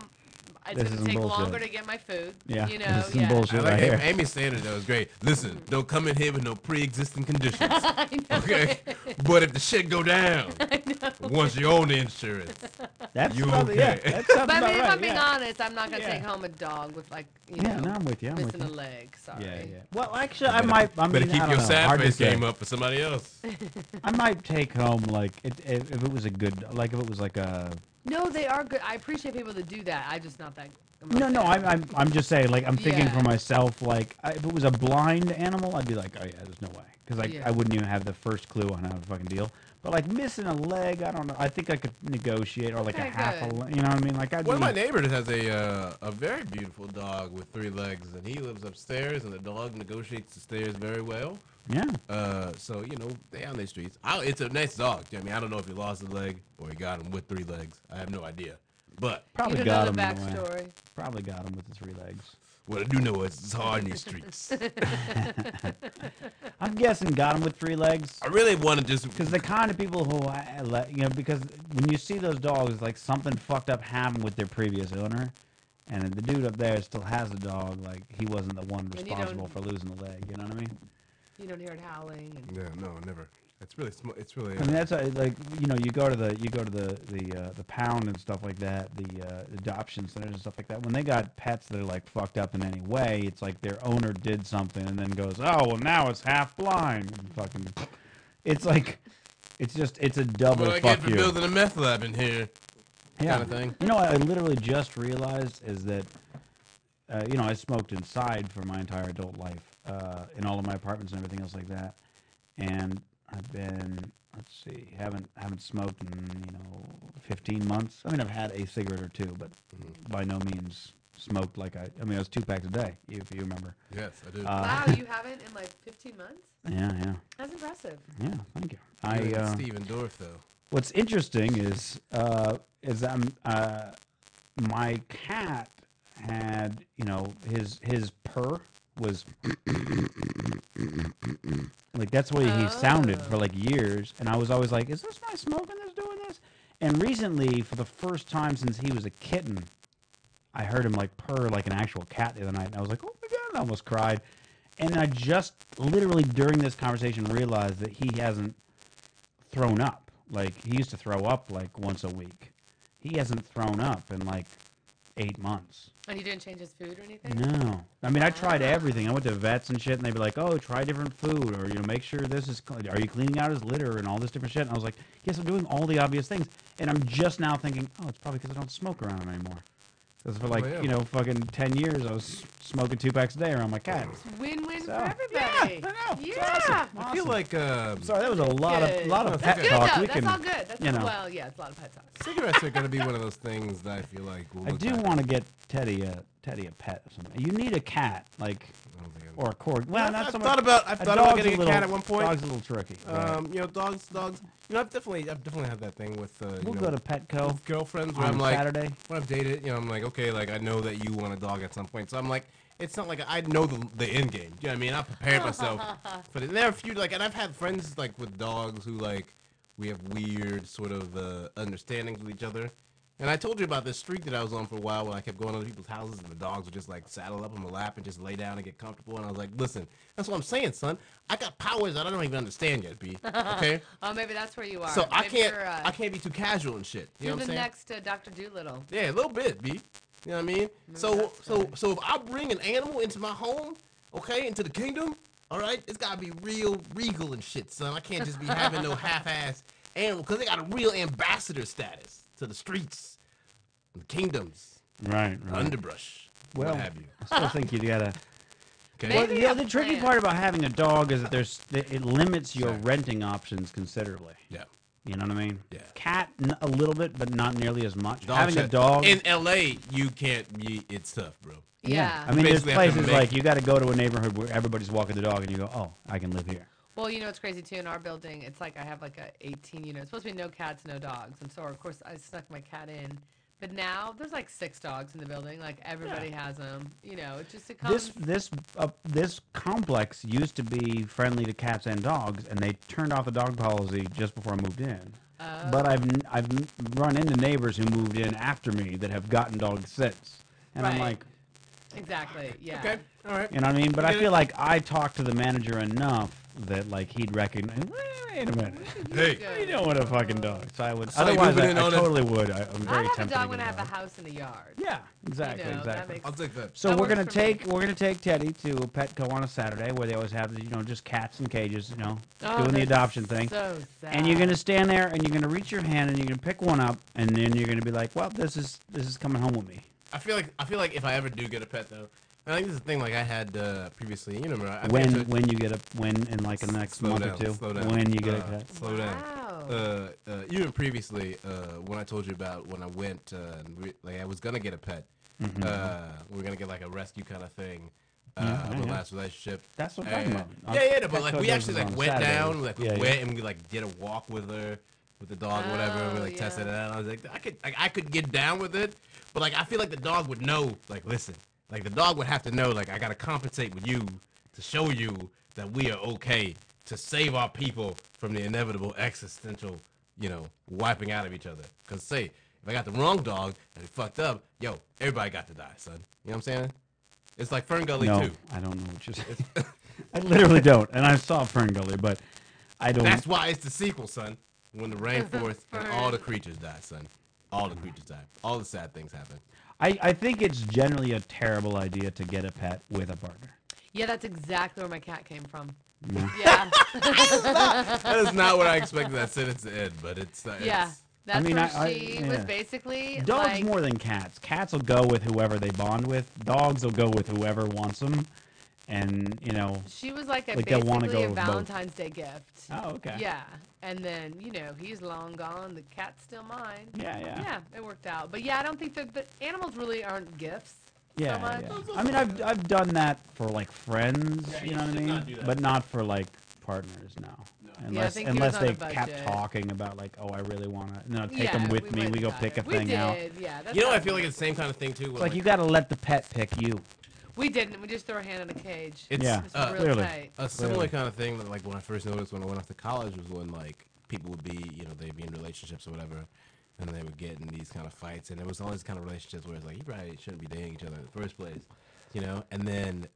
it's This going is to take bullshit. longer to get my food. Yeah, You know, this is some yeah. bullshit. I like right here. Amy's standard though is great. Listen, don't come in here with no pre-existing conditions. I know. Okay, but if the shit go down, once you own the insurance, That's You probably, okay? yeah, that sounds But I about mean, if right. I'm being yeah. honest, I'm not going to Yeah. take home a dog with like, Yeah, no, I'm with you. I'm with missing you. a leg. Sorry. Yeah, yeah. Well, actually, I might. I mean, better keep I don't your know. sad Hard to face say. game up for somebody else. I might take home like if it was a good, like if it was like a. No, they are good. I appreciate people that do that. I'm just not that. No, I'm just saying. Like I'm thinking Yeah. for myself. Like if it was a blind animal, I'd be like, oh yeah, there's no way, because Yeah. I wouldn't even have the first clue on how to fucking deal. But like missing a leg, I don't know. I think I could negotiate, or like Okay, a half a good. leg. You know what I mean? Like I'd One of be, my neighbors has a very beautiful dog with 3 legs, and he lives upstairs, and the dog negotiates the stairs very well. yeah. So they on their streets. It's a nice dog. I mean, I don't know if he lost a leg or he got him with 3 legs. I have no idea. But Probably You got don't him. know in the a way. backstory. Probably got him with the 3 legs. what I do know is it's hard in these streets. I'm guessing got him with 3 legs. I really want to just Because the kind of people who, because when you see those dogs, like something fucked up happened with their previous owner, and the dude up there still has a dog, like he wasn't the one you responsible don't- for losing a leg. You know what I mean? You don't hear it howling. And Yeah, no, never. It's really it's really. I mean that's like you go to the pound and stuff like that, the adoption centers and stuff like that. When they got pets that are like fucked up in any way, it's like their owner did something and then goes, oh well, now it's half blind. And fucking, it's like it's a double what I get fuck for you. building a meth lab in here, Yeah. kind of thing. You know, what I literally just realized is that, I smoked inside for my entire adult life, in all of my apartments and everything else like that. And I've been, haven't smoked in, 15 months. I mean, I've had a cigarette or two, but by no means smoked like I mean, it was 2 packs a day, if you remember. Yes, I do. Wow, you haven't in like 15 months? Yeah. That's impressive. Yeah, thank you. You and Steven Dorff, though. What's interesting is my cat had, his purr was like that's the way he sounded for like years, and I was always like, is this my smoking that's doing this? And recently, for the first time since he was a kitten, I heard him like purr like an actual cat the other night, and I was like, oh my God, I almost cried. And I just literally during this conversation realized that he hasn't thrown up. Like, he used to throw up like once a week. He hasn't thrown up in like 8 months. And you didn't change his food or anything? No. I mean, I tried everything. I went to vets and shit, and they'd be like, oh, try different food, or, make sure this is, are you cleaning out his litter and all this different shit? And I was like, yes, I'm doing all the obvious things. And I'm just now thinking, oh, it's probably because I don't smoke around him anymore. Because for like, fucking 10 years, I was smoking 2 packs a day around my cat. Win-win So, for everybody. Yeah, I know. Yeah. It's awesome. I feel like Sorry, that was a lot of pet That's good, talk. though. We That's can, all good. That's well, yeah, it's a lot of pet talk. cigarettes are going to be one of those things that I feel like will I look do back want to get Teddy a pet or something. You need a cat, like, I don't think I'm- or a corgi. Well, not I've so thought much. about dog's getting a little, cat at one point. Dog's a little tricky. Dogs. I've definitely had that thing with We'll go to Petco with girlfriends where on I'm like, Saturday. when I've dated, I'm like, okay, like I know that you want a dog at some point, so I'm like, it's not like I know the end game. You know what I mean? I prepared myself for it. And there are a few and I've had friends like with dogs who like we have weird sort of understandings with each other. And I told you about this streak that I was on for a while when I kept going to other people's houses and the dogs would just like saddle up on my lap and just lay down and get comfortable. And I was like, listen, that's what I'm saying, son. I got powers that I don't even understand yet, B. Okay? Oh, maybe that's where you are. So Maybe I can't be too casual and shit. You know you're what I'm the saying? next Dr. Doolittle. Yeah, a little bit, B. You know what I mean? So if I bring an animal into my home, okay, into the kingdom, all right, it's gotta be real regal and shit, son. I can't just be having no half-ass animal because they got a real ambassador status to the streets, the kingdoms, Right. underbrush, Well, what have you. I still think you gotta. Okay. Well, Maybe a the tricky plant. part about having a dog is that it limits your renting options considerably. Yeah. You know what I mean? Yeah. Cat a little bit, but not nearly as much. Dog Having a shit. dog in LA, you can't. It's tough, bro. Yeah. I mean, there's Basically have to places make- like you got to go to a neighborhood where everybody's walking the dog, and you go, "Oh, I can live here." Well, it's crazy too. In our building, it's like I have like a 18 unit. It's supposed to be no cats, no dogs, and so of course I snuck my cat in. But now there's like 6 dogs in the building. Like everybody has them. It comes. This complex used to be friendly to cats and dogs, and they turned off the dog policy just before I moved in. But I've run into neighbors who moved in after me that have gotten dogs since, and I'm Right. like, Exactly. Yeah. Okay. All right. you know what I mean? But I get feel it. like I talked to the manager enough that like he'd recognize. Wait a minute. Hey. You don't want a fucking dog. So I would. saw you Otherwise, moving I in on it. totally would. I'm very I'd have a tempted dog to when I get have a a dog. house in the yard. Yeah, exactly, That exactly. makes I'll take that. So That we're works gonna for me. take Teddy to Petco on a Saturday where they always have just cats in cages, Oh, doing the that's adoption thing. So sad. And you're gonna stand there and you're gonna reach your hand and you're gonna pick one up and then you're gonna be like, well, this is coming home with me. I feel like if I ever do get a pet though, I think this is the thing like I had previously. You know, I When think when in like the next month or two, slow down. when you get a cat. Slow Wow. down. Even previously, when I told you about when I went, I was gonna get a pet. We were gonna get like a rescue kind of thing. The last relationship. That's what I'm talking about. Yeah, but like Petco we does actually this like on went Saturdays. down, like we Yeah, went and we like did a walk with her, with the dog, whatever. And we Oh, like tested it yeah. out. I was like, I could get down with it, but like I feel like the dog would know. Like, listen, like the dog would have to know. Like I gotta compensate with you to show you that we are okay to save our people from the inevitable existential, wiping out of each other. Cause say if I got the wrong dog and it fucked up, yo, everybody got to die, son. You know what I'm saying? It's like Fern Gully No, too. I don't know what you're saying. I literally don't, and I saw Fern Gully, but I don't. That's why it's the sequel, son. When the rainforest and all the creatures die, son. All the creatures die. All the sad things happen. I think it's generally a terrible idea to get a pet with a partner. Yeah, that's exactly where my cat came from. Yeah. Yeah. That is not what I expected that sentence to end, but it's Yeah. That's mean, where I- she yeah. was basically Dogs like, more than cats. Cats will go with whoever they bond with. Dogs will go with whoever wants them, and she was like Like, they'll wanna basically go a with both. Valentine's Day gift. Oh, okay. Yeah. And then, he's long gone. The cat's still mine. Yeah. Yeah, it worked out. But yeah, I don't think but animals really aren't gifts. Yeah, so much. yeah. I mean, I've done that for like friends, Yeah, you you know what I should mean? not do that. But not for like partners, no. Yeah, I Unless think he was unless on a they kept budget. talking about like, oh, I really want to, and then I'll take Yeah, them with me. went We go and pick a got it. thing we out. did, yeah. That's You know, how I it feel like was. it's the same kind of thing too. It's like you got to let the pet pick you. We didn't. We just threw our hand in a cage. It's Yeah. It's real Clearly. tight. a similar kind of thing that like when I first noticed when I went off to college was when like people would be, you know, they'd be in relationships or whatever, and they would get in these kind of fights, and it was always kind of relationships where it's like you probably shouldn't be dating each other in the first place, you know, and then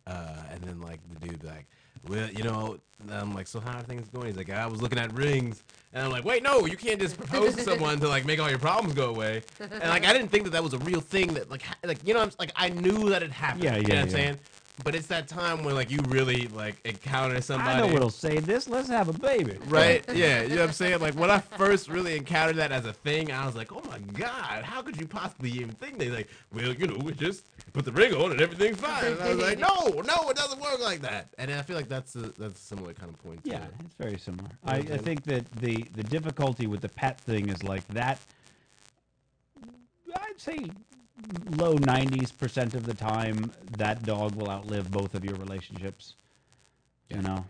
like the dude be like, well, you know, and I'm like, so how are things going? He's like, I was looking at rings, and I'm like, wait, no, you can't just propose to someone to like make all your problems go away, and like I didn't think that that was a real thing that like you know, like I knew that it happened, Yeah, you know yeah, what I'm yeah. saying. But it's that time when like you really like encounter somebody. I know what'll save this. Let's have a baby. Right? Yeah, you know what I'm saying? Like when I first really encountered that as a thing, I was like, oh my God, how could you possibly even think that? Like, well, you know, we just put the ring on and everything's fine. And I was like, no, it doesn't work like that. And I feel like that's a similar kind of point. Yeah, To it. it's very similar. Yeah, I okay. think that the difficulty with the pet thing is like that. I'd say low 90% of the time that dog will outlive both of your relationships. You know,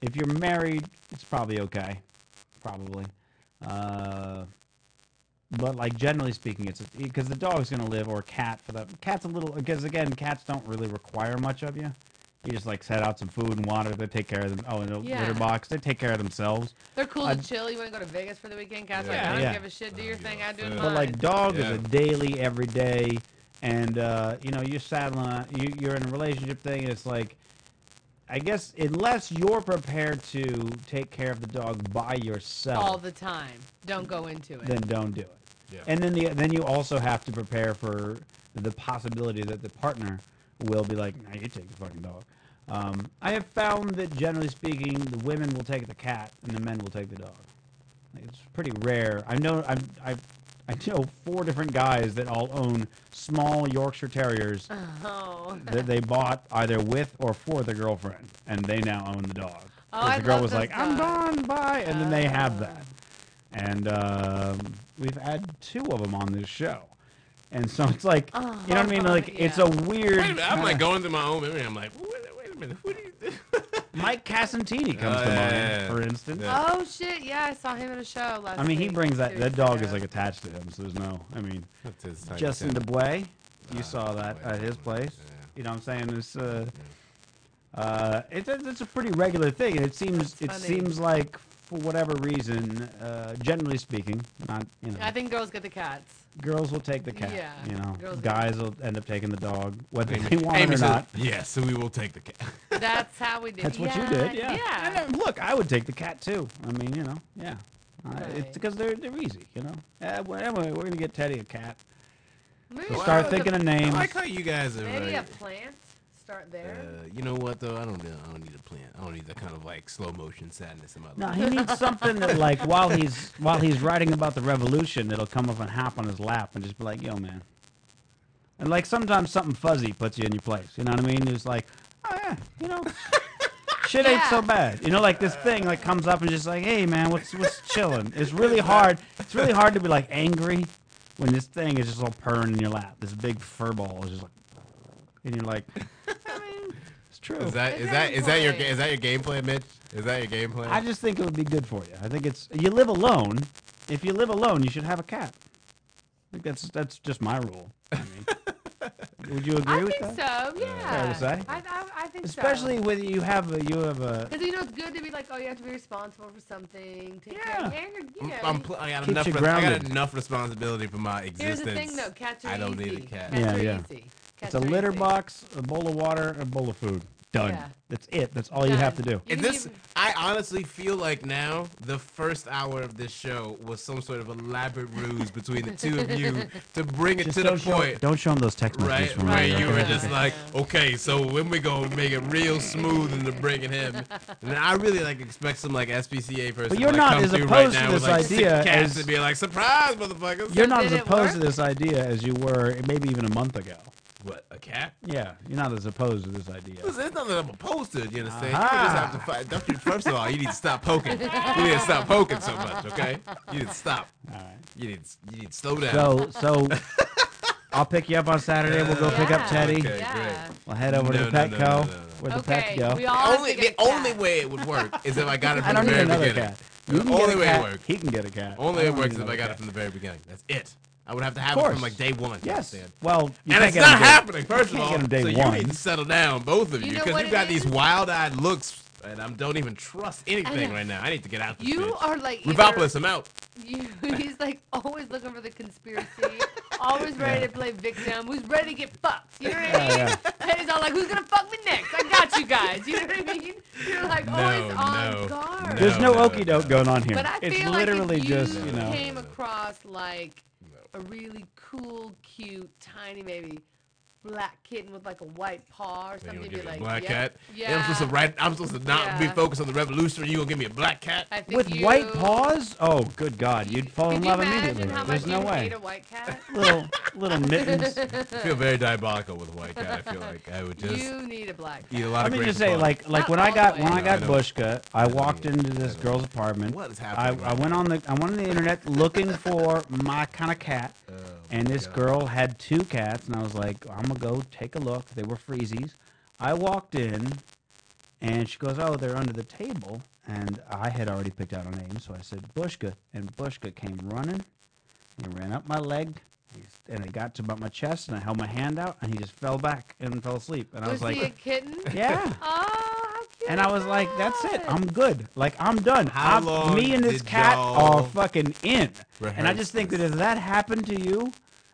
if you're married, it's probably okay, probably. But like generally speaking, it's because the dog's gonna live, or a cat for that. Cat's a little because again, cats don't really require much of you. You just like set out some food and water. They take care of them. Oh, and a Yeah. litter box. They take care of themselves. They're cool I'd- to chill. You want to go to Vegas for the weekend? Cat's like, Yeah, I don't yeah. give a shit. Do your Oh, thing. yeah. I do mine. But like dog Yeah. is a daily, every day, and you know you're saddling. You're in a relationship thing. And it's like, I guess unless you're prepared to take care of the dog by yourself, all the time. Don't go into it. then don't do it. Yeah. And then you also have to prepare for the possibility that the partner will be like, "Nah, you take the fucking dog." I have found that generally speaking, the women will take the cat and the men will take the dog. Like, it's pretty rare. I know 4 different guys that all own small Yorkshire Terriers Oh. that they bought either with or for their girlfriend, and they now own the dog. Oh, 'Cause I the girl love was those like, "I'm dogs. gone, bye," and then they have Oh. that. And we've had 2 of them on this show. And so it's like, you know what I mean? Like, it's a weird. Wait a minute, I'm kinda- like going through my own memory. I'm like, wait a minute, who do you? Mike Casantini comes Oh, to yeah, mind, yeah. for instance. Yeah. Oh shit! Yeah, I saw him at a show last. I mean, he week, brings 2 that weeks dog ago. is like attached to him, so there's no. I mean, That's his type of Justin thing. DeBoy, you Ah, saw that DeBoy, at his yeah. place. Yeah. You know what I'm saying? It's a pretty regular thing, and it seems That's funny. like for whatever reason, generally speaking, not you know, I think girls get the cats. girls will take the cat. Yeah, You know, girls guys will end up taking the dog, whether Amy, they want Amy it or said, not. yes, so we will take the cat. That's how we did. That's what you did, yeah. And, look, I would take the cat too. I mean, you know, yeah. It's Right. because they're easy, you know. Anyway, we're gonna get Teddy a cat. Maybe We'll Well, start with thinking a- of I names. like how you guys are. Maybe like, a plant. Start there. you know what though? I don't need a plant. I don't need that kind of like slow motion sadness in my No, life. he needs something that, like, while he's writing about the revolution, that'll come up and hop on his lap and just be like, "Yo, man." And like sometimes something fuzzy puts you in your place. You know what I mean? It's like, oh yeah, you know, shit ain't so Yeah. bad. You know, like this thing like comes up and just like, "Hey, man, what's chilling?" It's really hard. It's really hard to be like angry when this thing is just all purring in your lap. This big fur ball is just like, and you're like, I mean, it's true. Is that It's is that very is that your important. is that your game plan, Mitch? Is that your game plan? I just think it would be good for you. I think you live alone. If you live alone, you should have a cat. I think that's just my rule. I mean, would you agree I with think that? so. Yeah. Fair to say? I think so. Especially when you have a because you know it's good to be like, oh, you have to be responsible for something. Take care. Yeah. Yeah, you know. I got Keeps enough. you I got grounded. enough responsibility for my Here's existence. the thing, though. Cats are I don't easy. need a cat. Cats Yeah, are yeah. easy. it's Cats a are litter easy. box, a bowl of water, a bowl of food. Done. Yeah. That's it. That's all you have to do. You And can this, even- I honestly feel like now the first hour of this show was some sort of elaborate ruse between the two of you to bring it Just to the don't point. Don't show them those text messages Right, from where me, you were okay? just like, okay, so when we go make it real smooth into bringing him, and I really like expect some like SPCA person But you're to like, not come as through opposed right to now with this like 6 idea cats as- and be like, surprise, motherfuckers. You're not did as it opposed to work? this idea as you were maybe even a month ago. What, a cat? Yeah, you're not as opposed to this idea. Listen, it's not that I'm opposed to it, you understand? Aha. You just have to fight. Don't you, first of all, you need to stop poking. You need to stop poking so much, okay? You need to stop. All right. You need to slow down. So I'll pick you up on Saturday. We'll go pick up Teddy. Okay, Yeah. great. We'll head over to No, the no, Petco, no. where the Okay, pets go. we all have to The get a cat. only way it would work is if I got it I from don't the need very another beginning. cat. You The can only get a way cat. it works. He can get a cat. Only I it don't works need if I another got it cat. from the very beginning. That's it. I would have to have Of it course. from like day one. Yes. Instead. Well, you And can't it's get 'em not day- happening, first of can't all. get 'em day So you one. need to settle down, both of you, You know because what you've it got these is? wild-eyed looks, and I don't even trust anything And right now. I need to get out this You bitch. are like Revopolis, I'm out. He's like always looking for the conspiracy, always ready to play victim, who's ready to get fucked. You know what I mean? Yeah. And he's all like, "Who's gonna fuck me next? I got you guys." You know what I mean? You're like always on guard. There's no No, okey doke going on here. But I It's feel like literally if you just, came across like a really cool, cute, tiny, maybe black kitten with like a white paw or You something, gonna you'd give be me a like, black "Yep, cat? yeah." I'm supposed to not be Yeah. focused on the revolution. You gonna give me a black cat? I think with you, white paws? Oh, good God. You'd fall in Could you love imagine immediately. how There's much no you way. hate a white cat? Little mittens. I feel very diabolical with a white cat. I feel like I would just You need a black eat a cat. lot Let of me grapes just say, of like Not when I all got the when way. I got No, I know. Bushka, I walked into this know. girl's apartment. What is I, happening? I went on the internet looking for my kind of cat, and this girl had two cats, and I was like, I'm gonna go take a look. They were freezies. I walked in, and she goes, "Oh, they're under the table." And I had already picked out a name, so I said Bushka, and Bushka came running. He ran up my leg, and it got to about my chest, and I held my hand out, and he just fell back and fell asleep. And I was Was he a like, kitten? "Yeah." Oh, how cute And I is was like, "That's it. that? I'm good. Like I'm done. How long Me and this did cat y'all are fucking in." And I rehearse just think that if that happened to you,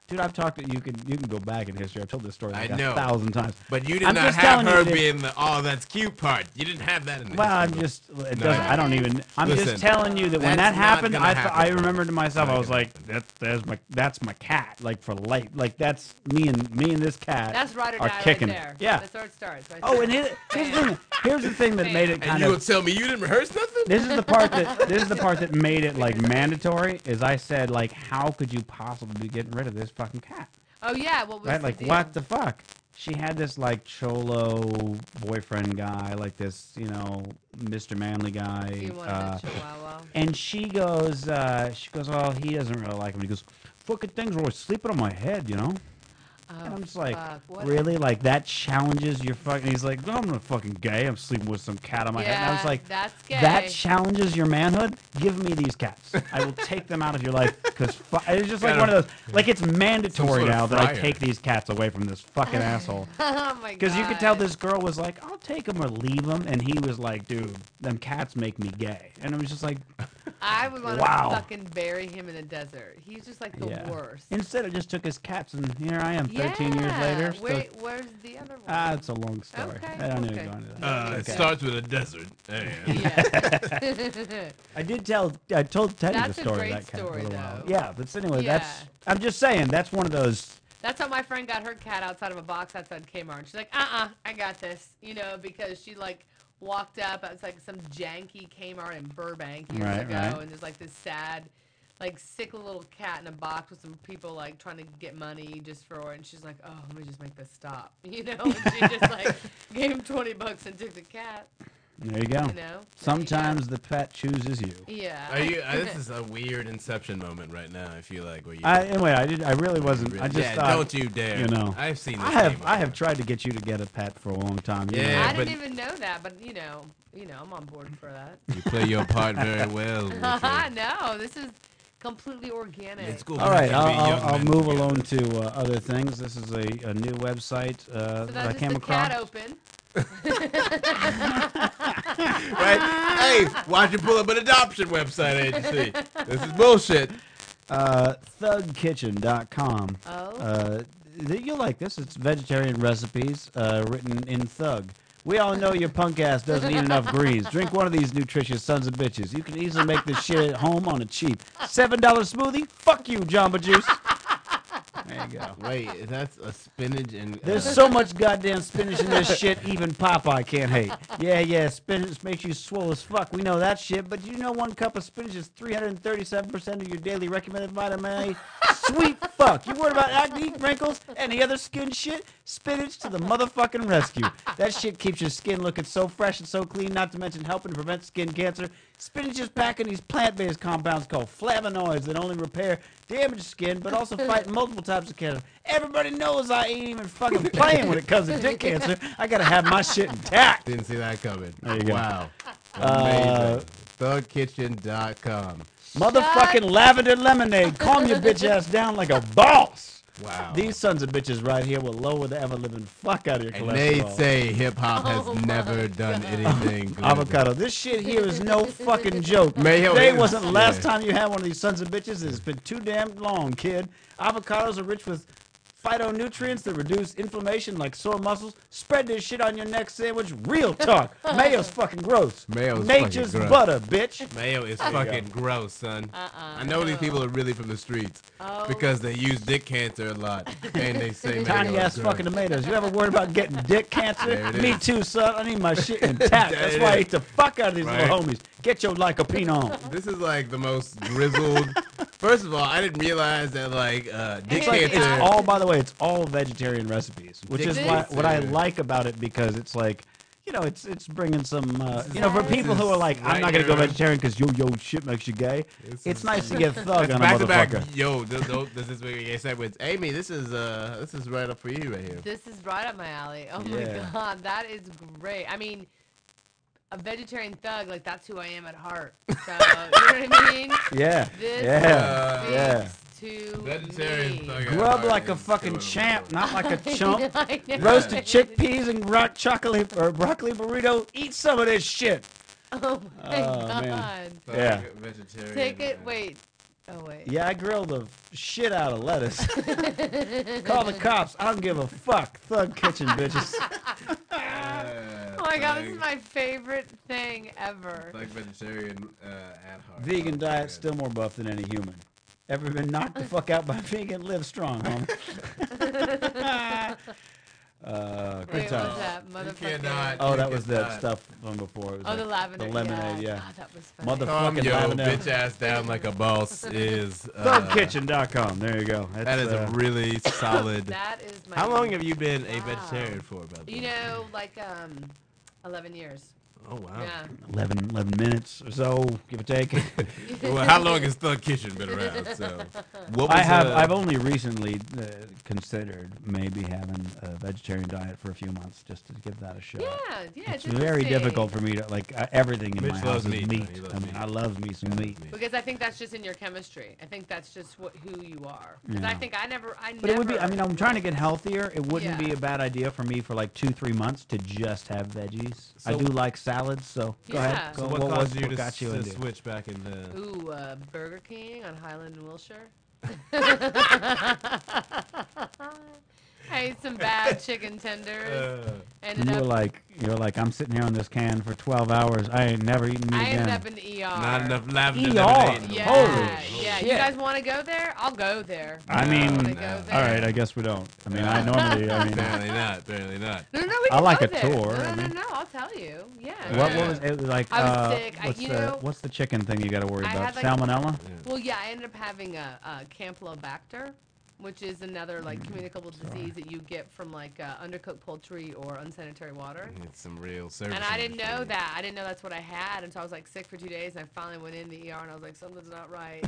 dude, I've talked to you. You can go back in history. I've told this story like I know. 1,000 times. But you did I'm not just have telling you her that- being the "oh, that's cute" part. You didn't have that in the Well, I'm history book. just. It No, doesn't. no. I don't even. I'm Listen, just telling you that when that's that not happened, gonna happen, I bro. remembered to myself. Not I was gonna like, that's my cat. Like for life. Like that's me and this cat. That's right or are die kicking right it. there. Yeah. That's where it starts. Right Oh, there. and here's the thing that made it And kind you of. would tell me you didn't rehearse nothing? This is the part that made it like mandatory. Is I said like, how could you possibly be getting rid of this fucking cat? Oh yeah, what was Right? the Like deal? what the fuck? She had this like cholo boyfriend guy, like this, Mr. Manly guy. He wanted a chihuahua. And she goes, oh, he doesn't really like him. He goes, fucking things are always sleeping on my head, Oh, And I'm just like, fuck, what really? Like that challenges your fucking? He's like, no, I'm not fucking gay. I'm sleeping with some cat on my head. And I was Yeah, like, that's gay. that challenges your manhood? Give me these cats. I will take them out of your life because it's just like Got one of him. those. Like it's mandatory sort of now that I fryer. take these cats away from this fucking asshole. Oh my god. Because you could tell this girl was like, I'll take them or leave them, and he was like, dude, them cats make me gay. And it was just like, I would want Wow. to fucking bury him in the desert. He's just like the yeah. worst. Instead, I just took his cats, and here I am, 13 years later. Still, Wait, where's the other one? it's a long story. Okay, I don't need to okay. go into that. It Okay. starts with a desert. And Yeah. I told Teddy That's the a story great of that cat story, for a little while. though. Yeah, but anyway, Yeah. I'm just saying, that's one of those. That's how my friend got her cat outside of a box outside Kmart. And she's like, I got this, because she like walked up. It was like some janky Kmart in Burbank years Right, ago, right. and there's like this sad, like sick little cat in a box with some people like trying to get money just for it. And she's like, oh, let me just make this stop, And she just like gave him $20 and took the cat, There you go. Sometimes the pet chooses you. Yeah. Are you? This is a weird Inception moment right now. I feel like where you. Anyway, I really wasn't. I just yeah, thought. don't you dare. I've seen. This I have tried to get you to get a pet for a long time. you know. Yeah, I but- didn't even know that, but I'm on board for that. You play your part very well. I Witry. know. This is completely organic. Let's go All back right, and be young I'll men move together. along to other things. This is a new website So that I that's came just the across. cat open. Right? Hey, why'd you pull up an adoption website agency? This is bullshit. Thugkitchen.com. Oh. You'll like this. It's vegetarian recipes written in Thug. We all know your punk ass doesn't eat enough greens. Drink one of these nutritious sons of bitches. You can easily make this shit at home on a cheap $7 smoothie. Fuck you, Jamba Juice. There you go. Wait, that's a spinach and. There's so much goddamn spinach in this shit, even Popeye can't hate. Yeah, spinach makes you swole as fuck. We know that shit, but you know 1 cup of spinach is 337% of your daily recommended vitamin A? Sweet fuck. You worried about acne, wrinkles, any other skin shit? Spinach to the motherfucking rescue. That shit keeps your skin looking so fresh and so clean, not to mention helping to prevent skin cancer. Spinach is packing these plant-based compounds called flavonoids that only repair damaged skin, but also fight multiple types of cancer. Everybody knows I ain't even fucking playing when it comes to dick cancer. I gotta have my shit intact. Didn't see that coming. There you go. Wow. Amazing. ThugKitchen.com. Motherfucking lavender lemonade. Calm your bitch ass down like a boss. Wow. These sons of bitches right here will lower the ever-living fuck out of your And cholesterol. they say hip-hop has Oh never my done God. anything good. Avocado. This shit here is no fucking joke. Mayo Today is- wasn't the last yeah. time you had one of these sons of bitches. It's been too damn long, kid. Avocados are rich with phytonutrients that reduce inflammation like sore muscles. Spread this shit on your next sandwich. Real talk. Mayo's fucking gross. Mayo's Nature's fucking gross. butter, bitch. Mayo is fucking gross, son. I know these people are really from the streets Oh. because they use dick cancer a lot, and they say mayo Tiny is ass gross. fucking tomatoes. You ever worried about getting dick cancer? There it Me is. too, son. I need my shit intact. There That's it why I is. eat the fuck out of these Right. little homies. Get your lycopene on. This is like the most grizzled. First of all, I didn't realize that like dick It's like, cancer. it's all, by the way, it's all vegetarian recipes, which is Dick what I cancer. like about it, because it's like, you know, it's bringing some, is- you know, for This people who are like, I'm right not gonna go here. vegetarian because yo shit makes you gay. This It's is- nice to get thug on a back to back. motherfucker. Yo, does this make any sense? With Amy, this is right up for you right here. This is right up my alley. Oh my Yeah. god, that is great. I mean, a vegetarian thug, like that's who I am at heart. So you know what I mean? Yeah, This yeah, yeah. speaks to Vegetarian me. thug. Grub Yeah, like a it's fucking killing champ, them. not like a chump. I know. Roasted chickpeas and rock chocolate or broccoli burrito. Eat some of this shit. Oh my Oh, god. man. Thug, Yeah. Vegetarian. Take it. Wait. Oh wait. Yeah, I grilled the shit out of lettuce. Call the cops. I don't give a fuck. Thug Kitchen, bitches. Oh my god, this is my favorite thing ever. Like vegetarian at heart. Vegan diet still more buff than any human. Ever been knocked the fuck out by a vegan? Live strong, homie. Wait, Great what time. was that? You Motherfucker. cannot- Oh, You that was the cannot. stuff from before. It was Oh, the like lavender. The lemonade, yeah. God, that was funny. Mother- Calm fucking your lavender. bitch ass down like a boss is. Thugkitchen.com. There you go. That is a really solid. That is my. How long have you been a Wow. vegetarian for? About You know, like 11 years. Oh wow. Yeah. 11 minutes or so, give or take. Well, how long has Thug Kitchen been around? So, what was, I've only recently considered maybe having a vegetarian diet for a few months just to give that a shot. Yeah, It's very interesting. difficult for me to like everything in Mitch my loves house is meat, meat. though. He loves I mean, meat. I love me some meat. Because I think that's just in your chemistry. I think that's just who you are. Because Yeah. I think I never. But it would be. I mean, I'm trying to get healthier. It wouldn't Yeah. be a bad idea for me for like 2-3 months to just have veggies. I So- do like salads, so go Yeah. ahead. So Go, what what caused you to, got you to into? switch back into? Ooh, Burger King on Highland and Wilshire. I ate some bad chicken tenders. Ended You were up. like, I'm sitting here on this can for 12 hours. I ain't never eaten meat I again. ended up in the ER. Not enough lavender. ER. lemonade. Yeah, Holy yeah. shit. You guys want to go there? I'll go there. I You mean, wanna go there? all right, I guess we don't. I mean, I normally. I mean, Apparently not. Apparently not. No, we I can like go a there. tour, No, I no, mean. no. I'll tell you. Yeah. what was it like? I was sick. What's what's the chicken thing you got to worry I about? had, like- Salmonella. Well, yeah, I ended up having a Campylobacter, which is another like communicable disease that you get from like undercooked poultry or unsanitary water. It's some real service. And I didn't know that. I didn't know that's what I had until I was like sick for 2 days, and I finally went in the ER, and I was like, something's not right.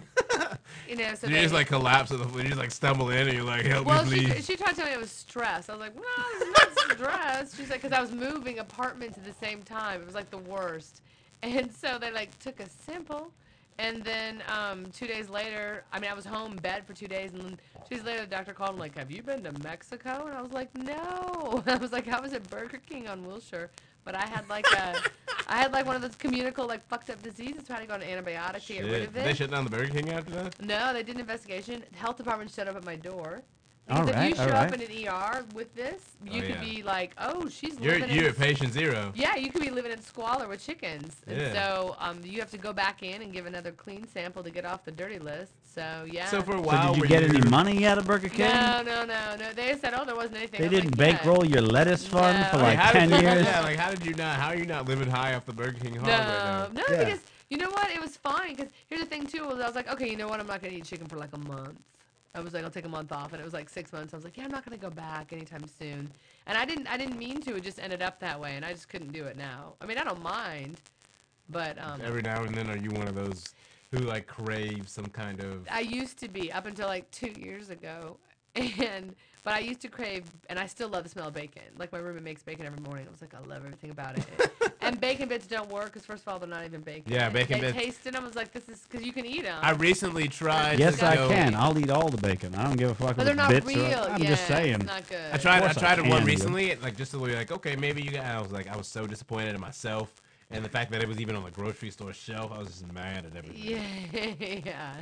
You know, so Did you they- just like collapse on the floor? You just like stumble in and you're like, help Well, me, please. she tried to tell me it was stress. I was like, no, it's not stress. She's like, because I was moving apartments at the same time. It was like the worst. And so they like took a sample. And then 2 days later, I mean, I was home bed for 2 days, and then 2 days later, the doctor called and like, have you been to Mexico? And I was like, no. I was like, I was at Burger King on Wilshire, but I had like one of those communicable like fucked up diseases. So I had to go on antibiotics to get rid Shit. of Did they it. shut down the Burger King after that? No, they did an investigation. The health department showed up at my door. All Because if you right, show all up right. in an ER with this, you Oh, could yeah. be like, oh, she's You're living in at patient zero. yeah, you could be living in squalor with chickens. And Yeah. so you have to go back in and give another clean sample to get off the dirty list. So, yeah. So for a So while, did you were get any money out of Burger King? no. They said, oh, there wasn't anything. They I was didn't like, yeah. bankroll your lettuce fund for No. like how 10 did you, years? Yeah, like how did you not? How are you not living high off the Burger King hog right now? No, Yeah. because you know what? It was fine. Because here's the thing, too. Was I was like, okay, you know what? I'm not going to eat chicken for like a month. I was like, I'll take a month off, and it was like 6 months. I was like, yeah, I'm not gonna go back anytime soon. And I didn't mean to. It just ended up that way, and I just couldn't do it now. I mean, I don't mind, but Every now and then, are you one of those who like crave some kind of? I used to be up until like 2 years ago, but I used to crave, and I still love the smell of bacon. Like my roommate makes bacon every morning. I was like, I love everything about it. And bacon bits don't work because first of all, they're not even bacon. Yeah, bacon they bits. tasted them. I was like, this is because you can eat them. I recently tried. Yes, to I go- can. I'll eat all the bacon. I don't give a fuck but if they're it's not bits real. or. I'm yeah, just saying. It's not good. I tried course I it one can, recently, like just to be like, okay, maybe you guys. I was so disappointed in myself, and the fact that it was even on the grocery store shelf, I was just mad at everything. Yeah.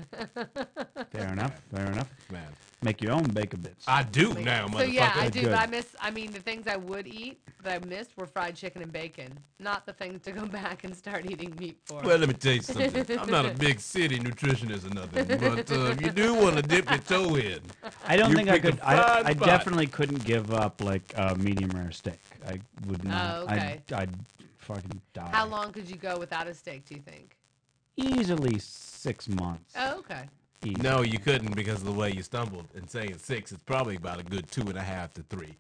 Fair enough. Fair enough. Man, Make your own bacon bits. I do now, So motherfucker. yeah, I Good, do, good. but I miss. I mean, the things I would eat that I missed were fried chicken and bacon, not the things to go back and start eating meat for. Well, let me tell you something. I'm not a big city nutritionist or nothing, but if you do want to dip your toe in, I don't You think I pick a could. fine I spot. definitely couldn't give up like a medium rare steak. I would not. Oh, okay. I'd fucking die. How long could you go without a steak? Do you think? Easily 6 months. Oh, okay. Easy. no, you couldn't because of the way you stumbled and saying 6. It's probably about a good 2.5 to 3.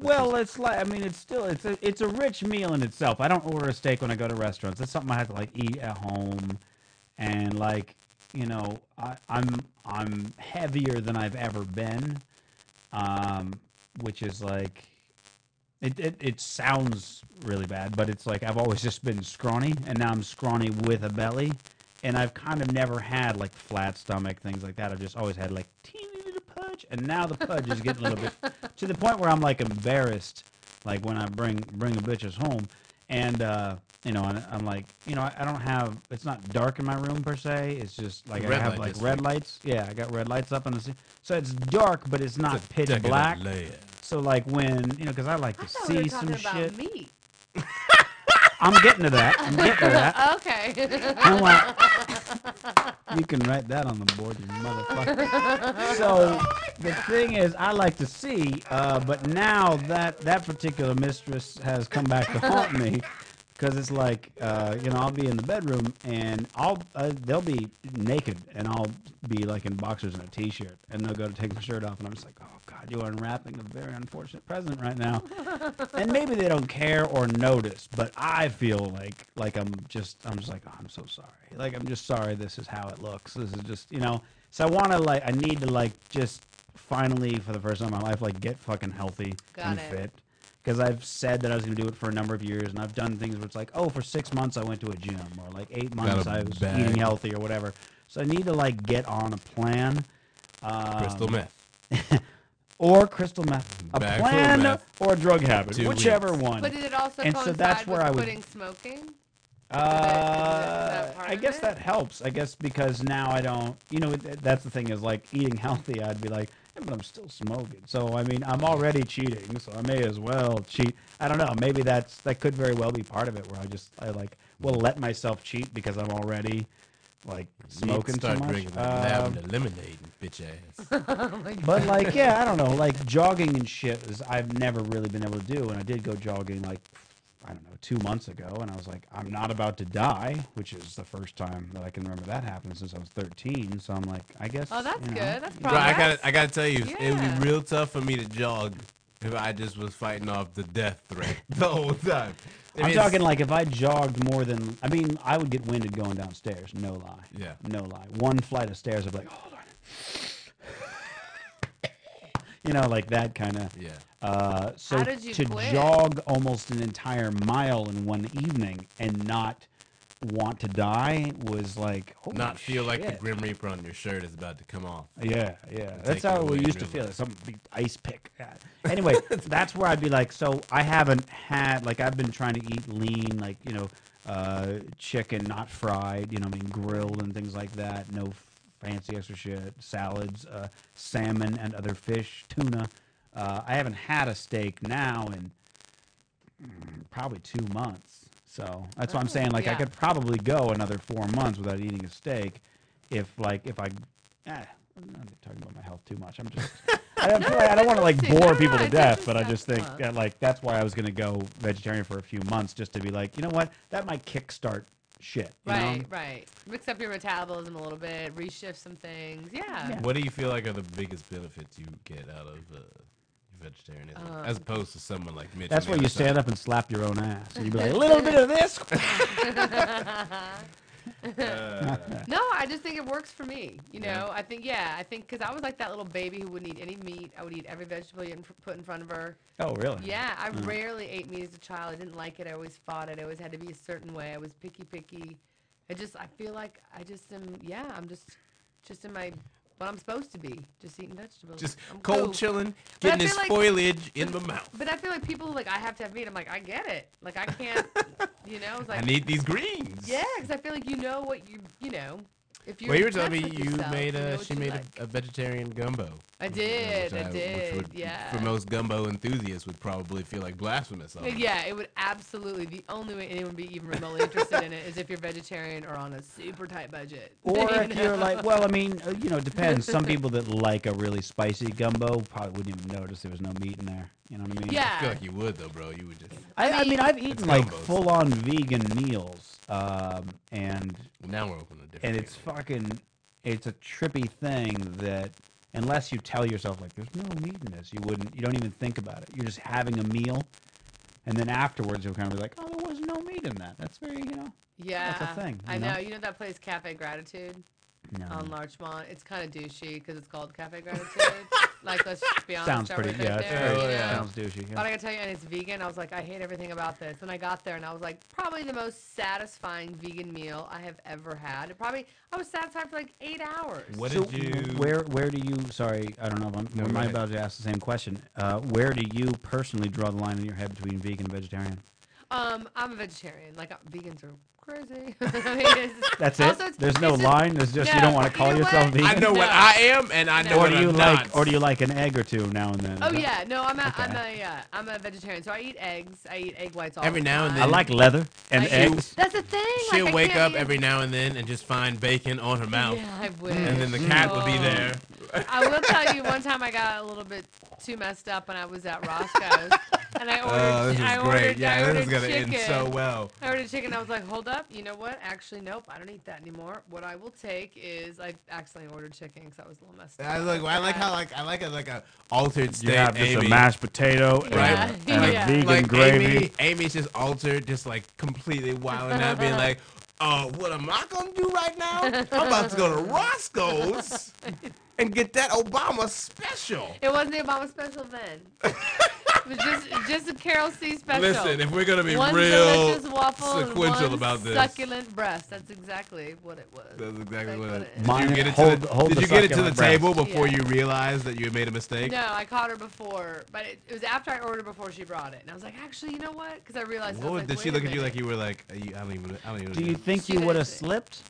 Well, it's like it's a rich meal in itself. I don't order a steak when I go to restaurants. That's something I have to like eat at home, and like I'm heavier than I've ever been, which is like it sounds really bad, but it's like I've always just been scrawny, and now I'm scrawny with a belly, and I've kind of never had like flat stomach things like that. I've just always had like teeny little pudge, and now the pudge is getting a little bit to the point where I'm like embarrassed, like when I bring a bitches home, and and I'm like, I don't have. It's not dark in my room per se. It's just like I Red have light like district. red lights. Yeah, I got red lights up on the so it's dark, but it's not pitch Decorative black. layer. So like when because I like I to thought we were see talking some about shit. meat. I'm getting to that. I'm getting to that. Okay. I want, you can write that on the board, you motherfucker. So the thing is, I like to see, but now that particular mistress has come back to haunt me, because it's like, I'll be in the bedroom and they'll be naked and I'll be like in boxers and a t-shirt, and they'll go to take my shirt off, and I'm just like, oh God, you are unwrapping a very unfortunate present right now. And maybe they don't care or notice, but I feel like I'm just like, oh, I'm so sorry. Like, I'm just sorry this is how it looks. This is just, so I need to just finally, for the first time in my life, get fucking healthy Got and it. fit. Because I've said that I was going to do it for a number of years, and I've done things where it's like, oh, for 6 months I went to a gym, or like 8 months a I was bag. eating healthy or whatever. So I need to get on a plan. Crystal meth. Or crystal meth. A Bag full of plan meth. or a drug habit, 2 whichever weeks. one. But did it also And so coincide that's where with I would- quitting smoking? I part of guess it? that helps. I guess because now I don't, that's the thing is eating healthy, I'd be like, yeah, but I'm still smoking. So, I mean, I'm already cheating, so I may as well cheat. I don't know. Maybe that could very well be part of it where I will let myself cheat because I'm already smoking Start too much. drinking that lavender lemonade, bitch ass. But I don't know, jogging and shit is I've never really been able to do, and I did go jogging I don't know, 2 months ago, and I was like, I'm not about to die, which is the first time that I can remember that happened since I was 13. So I'm like, I guess. Oh, that's good. That's Bro, progress. I gotta tell you, it would Yeah. be real tough for me to jog if I just was fighting off the death threat the whole time. I'm talking if I jogged more than, I would get winded going downstairs. No lie. Yeah. No lie. One flight of stairs, I'd be like, hold on. That kind of. Yeah. So How did you to quit? jog almost an entire mile in one evening and not want to die was like, holy Not feel like the shit. Grim Reaper on your shirt is about to come off. Yeah. That's take how it away we in used to real feel. life. Some big ice pick. Yeah. Anyway, that's where I'd be like, so I haven't had, I've been trying to eat lean, chicken, not fried, grilled and things like that. No fancy extra shit. Salads, salmon and other fish, tuna. I haven't had a steak now in probably 2 months. So that's what I'm saying. I yeah. could probably go another 4 months without eating a steak if I'm not talking about my health too much. I'm just, I don't want to interesting. bore No, people no, to it's death, but I interesting. just think that that's why I was going to go vegetarian for a few months, just to be like, you know what, that might kickstart shit. Right, right. Mix up your metabolism a little bit, reshift some things. Yeah. What do you feel like are the biggest benefits you get out of vegetarianism, as opposed to someone like Mitch? That's where you stand up and slap your own ass. And you'd be like, a little bit of this. No, I just think it works for me. You know, I think because I was like that little baby who wouldn't eat any meat. I would eat every vegetable you put in front of her. Oh, really? Yeah, I rarely ate meat as a child. I didn't like it. I always fought it. I always had to be a certain way. I was picky. I feel like I just am. Yeah, I'm just in my. What I'm supposed to be, just eating vegetables. Just I'm cold cool. chilling, But I getting his feel like- foliage in my mouth. But I feel like people like I have to have meat. I'm like I get it. Like I can't. It's like I need these greens. yeah, because I feel like you know what you know. If you're Well, you were in telling me touch with you yourself, made know a what she you made like. a vegetarian gumbo. I did, which would, yeah. For most gumbo enthusiasts, would probably feel like blasphemous. On Yeah, it would absolutely. The only way anyone would be even remotely interested in it is if you're vegetarian or on a super tight budget. Or You if know? you're like, well, I mean, it depends. Some people that like a really spicy gumbo probably wouldn't even notice there was no meat in there. You know what I mean? Yeah. I feel like you would though, bro. You would just. I mean, I've eaten like gumbos. full-on vegan meals, and Now we're open a different. and it's fucking, it's a trippy thing that unless you tell yourself like there's no meat in this, you don't even think about it. You're just having a meal, and then afterwards you'll kind of be like, oh, there was no meat in that. That's very, Yeah, that's a thing. I know. You know that place, Cafe Gratitude no. on Larchmont? It's kind of douchey because it's called Cafe Gratitude. Like, let's just be honest. Sounds over pretty, right yeah, it's there, very, you know? sounds douchey. But I gotta tell you, and it's vegan. I was like, I hate everything about this. And I got there, and I was like, probably the most satisfying vegan meal I have ever had. I was satisfied for like 8 hours. What So did you? where do you? Sorry, I don't know if I'm. No, am go I ahead. about to ask the same question? Where do you personally draw the line in your head between vegan and vegetarian? I'm a vegetarian. Like, vegans are crazy. I mean, it's- That's also, it. There's no it's just- line. There's just you no, don't want to call you know yourself what? vegan. I know what No. I am, and I know No. Or what do you I'm like? not. Or do you like an egg or two now and then? Oh Is that- yeah, no, I'm Okay. I'm a vegetarian. So I eat eggs. I eat egg whites all Every the now and time. I then. like leather and I eat- eggs. That's the thing. She'll like, I wake can't up eat- every now and then and just find bacon on her mouth, Yeah, I wish. and then the cat would be Oh. there. I will tell you, one time I got a little bit too messed up when I was at Roscoe's, and I ordered. Oh, this is I great. ordered, I Yeah, this ordered is gonna chicken. end so well. I ordered chicken. I was like, hold up. You know what? Actually, nope. I don't eat that anymore. What I will take is I accidentally ordered chicken because I was a little messed up. I like how I like a altered state. You have just Amy. a mashed potato Yeah. and Yeah. a vegan Like gravy. Amy's just altered, just like completely wilding out, being like, "Oh, what am I gonna do right now? I'm about to go to Roscoe's and get that Obama special." It wasn't the Obama special then. It was just a Carol C special. Listen, if we're gonna be one real delicious waffle and sequential one about this, succulent breast. That's exactly what it was. that's exactly what it is. Mine- Did you get it hold- to hold the, the did you get it to the succulent breast. table before Yeah. you realized that you had made a mistake? No, I caught her before, but it was after I ordered before she brought it, and I was like, actually, you know what? Because I realized. I was like, Did she wait a look at you like minute. you were like, I don't even. Do you think She you would have didn't. slipped?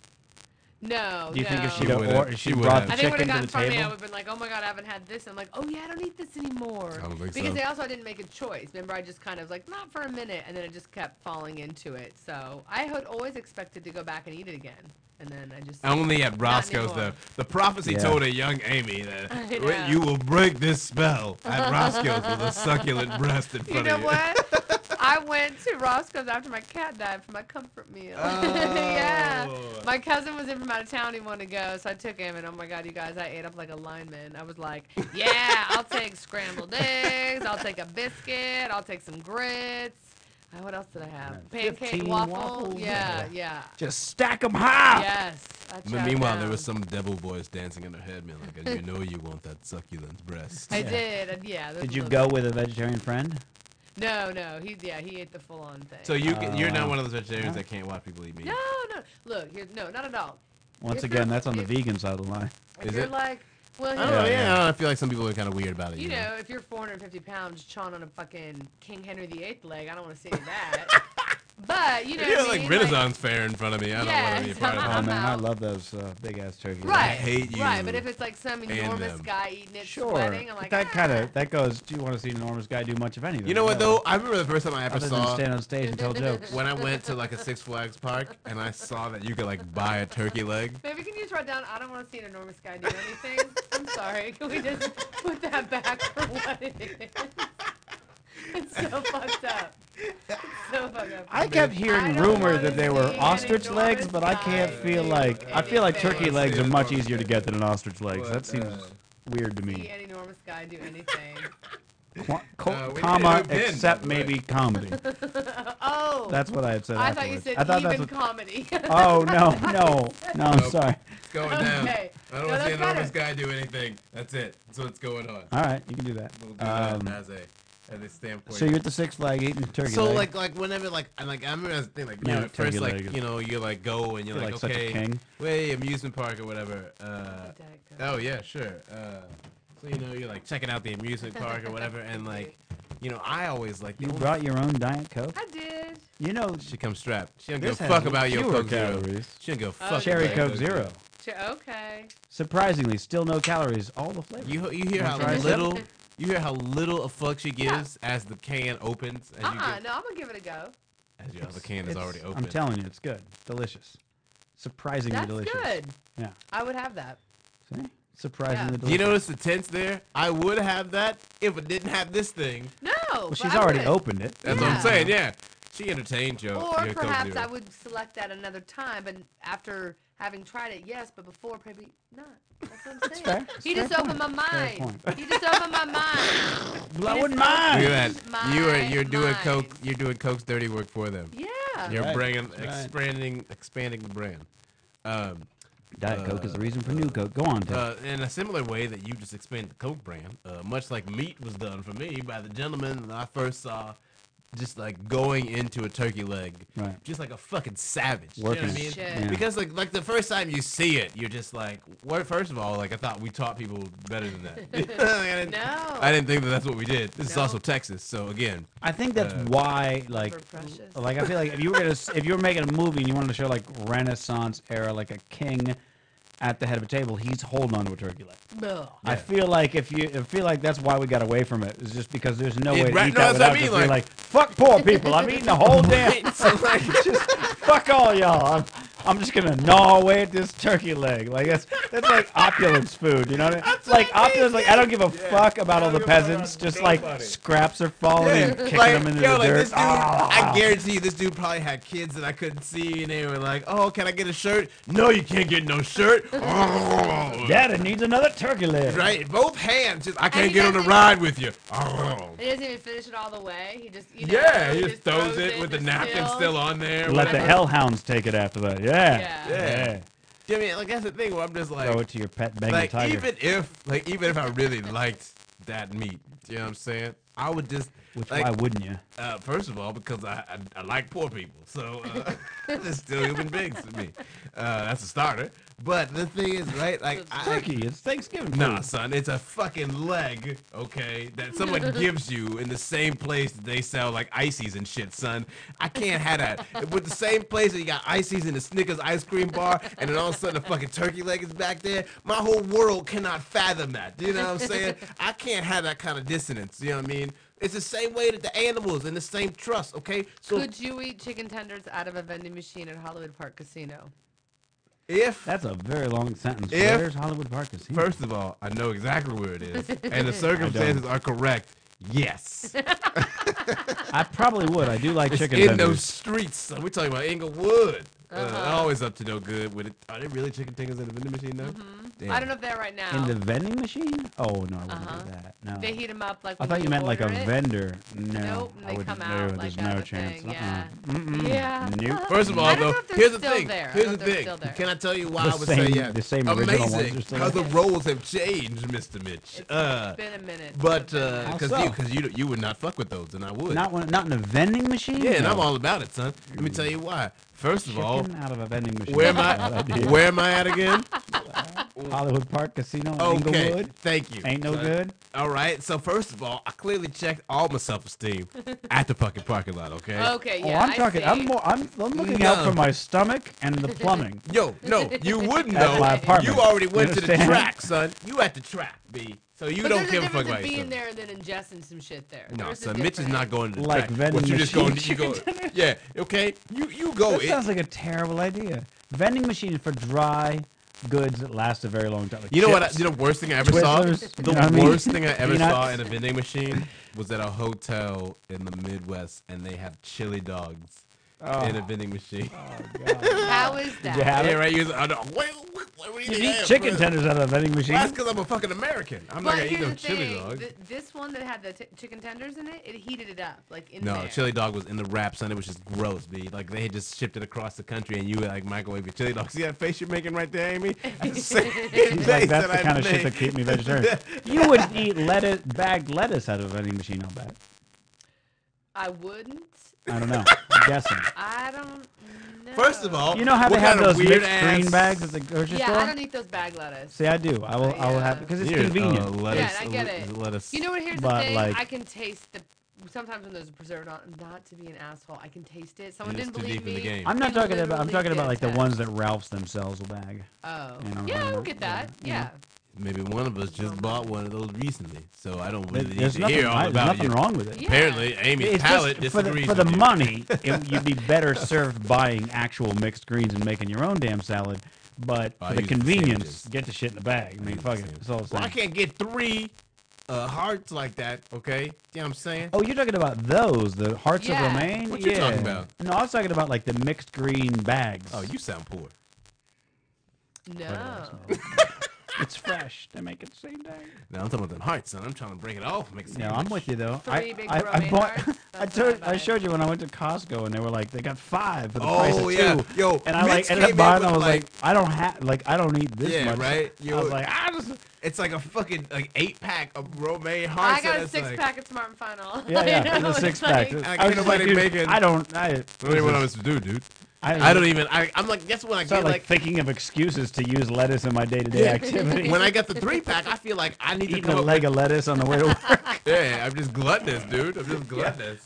No. Do you think if no. she'd She would've- have she she would've. brought the I think when chicken it to got in the front of me, I table? would have been like, oh my god, I haven't had this. I'm like, oh yeah, I don't eat this anymore. I don't think because so. I didn't make a choice. Remember, I just kind of was like, not for a minute, and then it just kept falling into it. So I had always expected to go back and eat it again, and then I just. Only at Roscoe's, anymore. though. The prophecy Yeah. told a young Amy that I know. you will break this spell at Roscoe's with a succulent breast in You front know of you. what? I went to Roscoe's after my cat died for my comfort meal. Yeah. Oh. My cousin was in from out of town. He wanted to go, so I took him. And oh my God, you guys, I ate up like a lineman. I was like, yeah, I'll take scrambled eggs. I'll take a biscuit. I'll take some grits. What else did I have? Pancake 15 waffle. waffles. Yeah, yeah. Just stack them high. Yes. I But chopped meanwhile, there down. was some devil voice dancing in her head, man. Like, you know, you want that succulent breast. I Yeah. did. And yeah. there's Did a you little go with a vegetarian friend? No. He ate the full on thing. So you're not one of those vegetarians yeah. that can't watch people eat meat. No. Look, here, no, not at all. Once If again, you're- that's on the if- vegan side of the line. If Is you're it? like, well, I you don't know, know. Yeah. Yeah, I feel like some people are kind of weird about it. you know, if you're 450 pounds chawing on a fucking King Henry VIII leg, I don't want to see any of that. But you know, You're what I like mean? Renaissance fair in front of me. I don't want to be a Yes, part of Oh that. I'm man, I out. love those big ass turkeys. Right, hate you right. But if it's like some and enormous them. guy eating it, Sure, sweating, I'm but like, that ah. kind of that goes. Do you want to see an enormous guy do much of anything? You know what really? though? I remember the first time I ever Other than saw stand on stage and tell jokes. when I went to like a Six Flags park and I saw that you could like buy a turkey leg. Maybe can you just write down? I don't want to see an enormous guy do anything. I'm sorry. Can we just put that back for what it is? It's so fucked up. So fucking I kept hearing I don't rumors wanna that they were see ostrich an legs, but I enormous can't guy feel do like I feel like turkey anything. legs are much Enormous easier to get than an ostrich legs. But, That seems weird to See me. an enormous guy do anything. We need a Comma, new pin, except by the way. maybe comedy. Oh. That's what I had said. I thought you afterwards. said I thought that's even what. comedy. Oh no! I'm Nope. sorry. It's going down. Okay. I don't No, want to see that's an enormous better. guy do anything. That's it. That's what's going on. All right, you can do that. We'll do that as a standpoint. So you're at the Six Flag eating turkey So leg. like whenever I remember as a thing like Man, at first turkey like leg. you like go and you're Feel like, like such a okay, king. way amusement park or whatever. Diet Coke. Oh yeah, sure. So you're like checking out the amusement park or whatever, and like I always like You brought your own Diet Coke. I did. You know, she comes strapped. She don't this give a has fuck about your fewer Coke Zero. calories. She don't give a Oh, fuck. Cherry about Coke your Zero. Okay. Surprisingly, still no calories. All the flavors. You hear how Wanna try little you hear how little a fuck she gives as the can opens as No, I'm gonna give it a go. as your other can is It's- already open. I'm telling you, it's good. Delicious. Surprisingly That's delicious. good. Yeah. I would have that. See? Surprisingly Yeah. delicious. You notice the tense there? I would have that if it didn't have this thing. No. Well, but she's I already would. opened it. That's what Yeah. I'm saying. Yeah, she entertained your Or your Coke perhaps Zero. I would select that another time, but after having tried it, yes, but before probably not. That's what I'm saying. fair. That's He fair just opened my point. Fair mind. point. He just opened my mind. Well, I He wouldn't just mind. Look opened at that. my You're doing mind. Coke. You're doing Coke's dirty work for them. Yeah. You're Right, bringing that's right. expanding the brand. Diet Coke is the reason for new Coke. Go on, Ted. In a similar way that you just expanded the Coke brand, much like meat was done for me by the gentleman that I first saw, just like going into a turkey leg, Right. just like a fucking savage. Working You know what I it. mean? Shit. Yeah. Because like the first time you see it, you're just like, what? First of all, like I thought we taught people better than that. No. I didn't think that that's what we did. This is No. also Texas, so again, I think that's why, like, For precious. I feel like if you were making a movie and you wanted to show like Renaissance era, like a king at the head of a table, he's holding on to a turkey leg. Ugh. I feel like I feel like that's why we got away from it. It's just because there's no Yeah, way to right, eat no, that that's what I without mean, just being like- like, fuck poor people. I'm eating the whole damn. so like, Just fuck all y'all. I'm just gonna gnaw away at this turkey leg. Like that's like opulence food. You know what I mean? Like opulence. Like I don't give a fuck about all the peasants. Just like scraps are falling and kicking them into the like dirt. this dude, Ah. I guarantee you, this dude probably had kids that I couldn't see, and they were like, "Oh, can I get a shirt?" No, you can't get no shirt. Daddy needs another turkey leg. Right, both hands. Just I can't he get on the doesn't- ride with you. He doesn't even finish it all the way. He just, Yeah, he just throws it with the just napkin spills. still on there. Let the whatever. hellhounds take it after that. Yeah. Yeah. Yeah. I mean, like that's the thing where I'm just like, Throw it to your pet Bengal like tiger. even if I really liked that meat, you know what I'm saying? I would just Which like, why wouldn't you? first of all, because I like poor people, so they're still human beings to me. That's a starter. But the thing is, right? Like, Turkey. It's Thanksgiving. nah, food. son, it's a fucking leg, okay, that someone gives you in the same place that they sell like ices and shit, son. I can't have that. With the same place that you got ices in the Snickers ice cream bar, and then all of a sudden a fucking turkey leg is back there. My whole world cannot fathom that. You know what I'm saying? I can't have that kind of dissonance. You know what I mean? It's the same way that the animals in the same trust, okay? So Could you eat chicken tenders out of a vending machine at Hollywood Park Casino? if That's a very long sentence. If- Where's Hollywood Park Casino? first of all, I know exactly where it is, and the circumstances are correct. Yes, I probably would. I do like it's chicken in tenders. those streets. Son. We're talking about Inglewood. Uh-huh. Always up to no good with it. Are they really chicken tenders in the vending machine though? Damn. I don't know if they're right now. In the vending machine? Oh no, I wouldn't Uh-huh. do that. No. They heat them up like. I when thought you meant like a order it. vendor. No, Nope, I they wouldn't. come No, out there's like no out of a chance. thing, yeah. Mm-mm. Yeah. Nope. First of all, I don't know though, if they're here's the still thing. there. I Here's don't the know if they're thing. still there. Can I tell you why The I would say same- yes? the same original ones Amazing are still how the there. roles have changed, Mr. Mitch. It's been a minute. But It's been a minute. because How so? you would not fuck with those, and I would. Not in a vending machine. Yeah, and No. I'm all about it, son. Let me tell you why. First of all, Chicken out of a vending machine. where am Bad I? idea. Where am I at again? Hollywood Park Casino in Okay, Inglewood. thank you. Ain't no son. good. All right. So first of all, I clearly checked all my self-esteem at the fucking parking lot. Okay. Okay, Oh, yeah. I'm talking. I I'm see. more. I'm looking out No. for my stomach and the plumbing. Yo, no, you wouldn't That's know. my apartment. You already You went to the understand? track, son. You at the track, B. So you But don't there's give a a fuck difference about in being yourself. there than ingesting some shit there. No, There's a son. Mitch is difference. not going to the Like track. vending What, you just machine go. You go. chicken Yeah. Okay. You go. That sounds like a terrible idea. Vending machine for dry, goods that last a very long time. Like You know what? chips, You know, worst thing I ever saw. Twizzlers, The you know what I mean? worst thing I ever Peanuts. saw in a vending machine was at a hotel in the Midwest, and they have chili dogs in a vending machine. How is that? Did you have Yeah, it? right. What do You think I eat am, chicken bro? tenders out of a vending machine. Well, that's because I'm a fucking American. I'm not But gonna eat here's no the chili thing: dog. this one that had the chicken tenders in it, it heated it up like in No, there. chili dog was in the wrap, son. It was just gross, B. Like they had just shipped it across the country, and you would like microwave your chili dog. See that face you're making right there, Amy? That's the same He's like, face that's that the kind of shit that make. keep me vegetarian. You wouldn't eat bagged lettuce out of a vending machine, I'll bet. I wouldn't. I don't know. I'm guessing. I don't know. First of all, You know how what they have kind of those weird mixed green ass- bags at the grocery Yeah, store? I don't eat those bag lettuce. See, I do. I will Yeah. have because it's Here, convenient. lettuce, Yeah, and I get it. Lettuce. You know what? Here's the But, thing: like- I can taste the. Sometimes when there's a preservative, not to be an asshole, I can taste it. Someone It's didn't too believe deep in the me. game. I'm not They talking about. I'm literally talking about did like the test. ones that Ralph's themselves will bag. Oh, You know, yeah, I or- will get that. Yeah. Maybe one of us just bought one of those recently, so I don't really need There's to nothing, hear all there's about nothing you. wrong with it. Yeah. Apparently, Amy's It's palate just for disagrees the with you. money, you'd be better served buying actual mixed greens and making your own damn salad. But I for the use the convenience, sandwiches. get the shit in the bag. I mean, fuck it. That's all I'm Well, I saying. can't get 3 hearts like that, okay? You know what I'm saying? Oh, you're talking about those, the hearts Yeah. of romaine? What you yeah. talking about? No, I was talking about like the mixed green bags. Oh, you sound poor. No. It's fresh. They make it the same day. Now I'm talking about them hearts, son. I'm trying to break it off. Make No, I'm with you though. Three big I romaine bought. hearts? I That's what I told. I buy. showed you when I went to Costco, and they were like, they got 5 for the price Oh of 2. yeah, yo. And I like Mitch ended up came in buying. with, I was like, I don't have. Like, I don't need this Yeah, much. right? I was like, I just. it's like a fucking like 8-pack of romaine hearts. I got and a it's 6-pack at Smart and Final. Yeah, yeah, You know, it's a it's 6-pack. like- I I can't was just like, nobody dude, making- I don't. I What do you want us to do, dude? I don't even. I'm like, guess what? I Start get like like thinking of excuses to use lettuce in my day-to-day activity. when I get the 3-pack, I feel like I need to Eating come a up leg of lettuce on the way to work. Yeah, I'm just gluttonous, dude. I'm just gluttonous.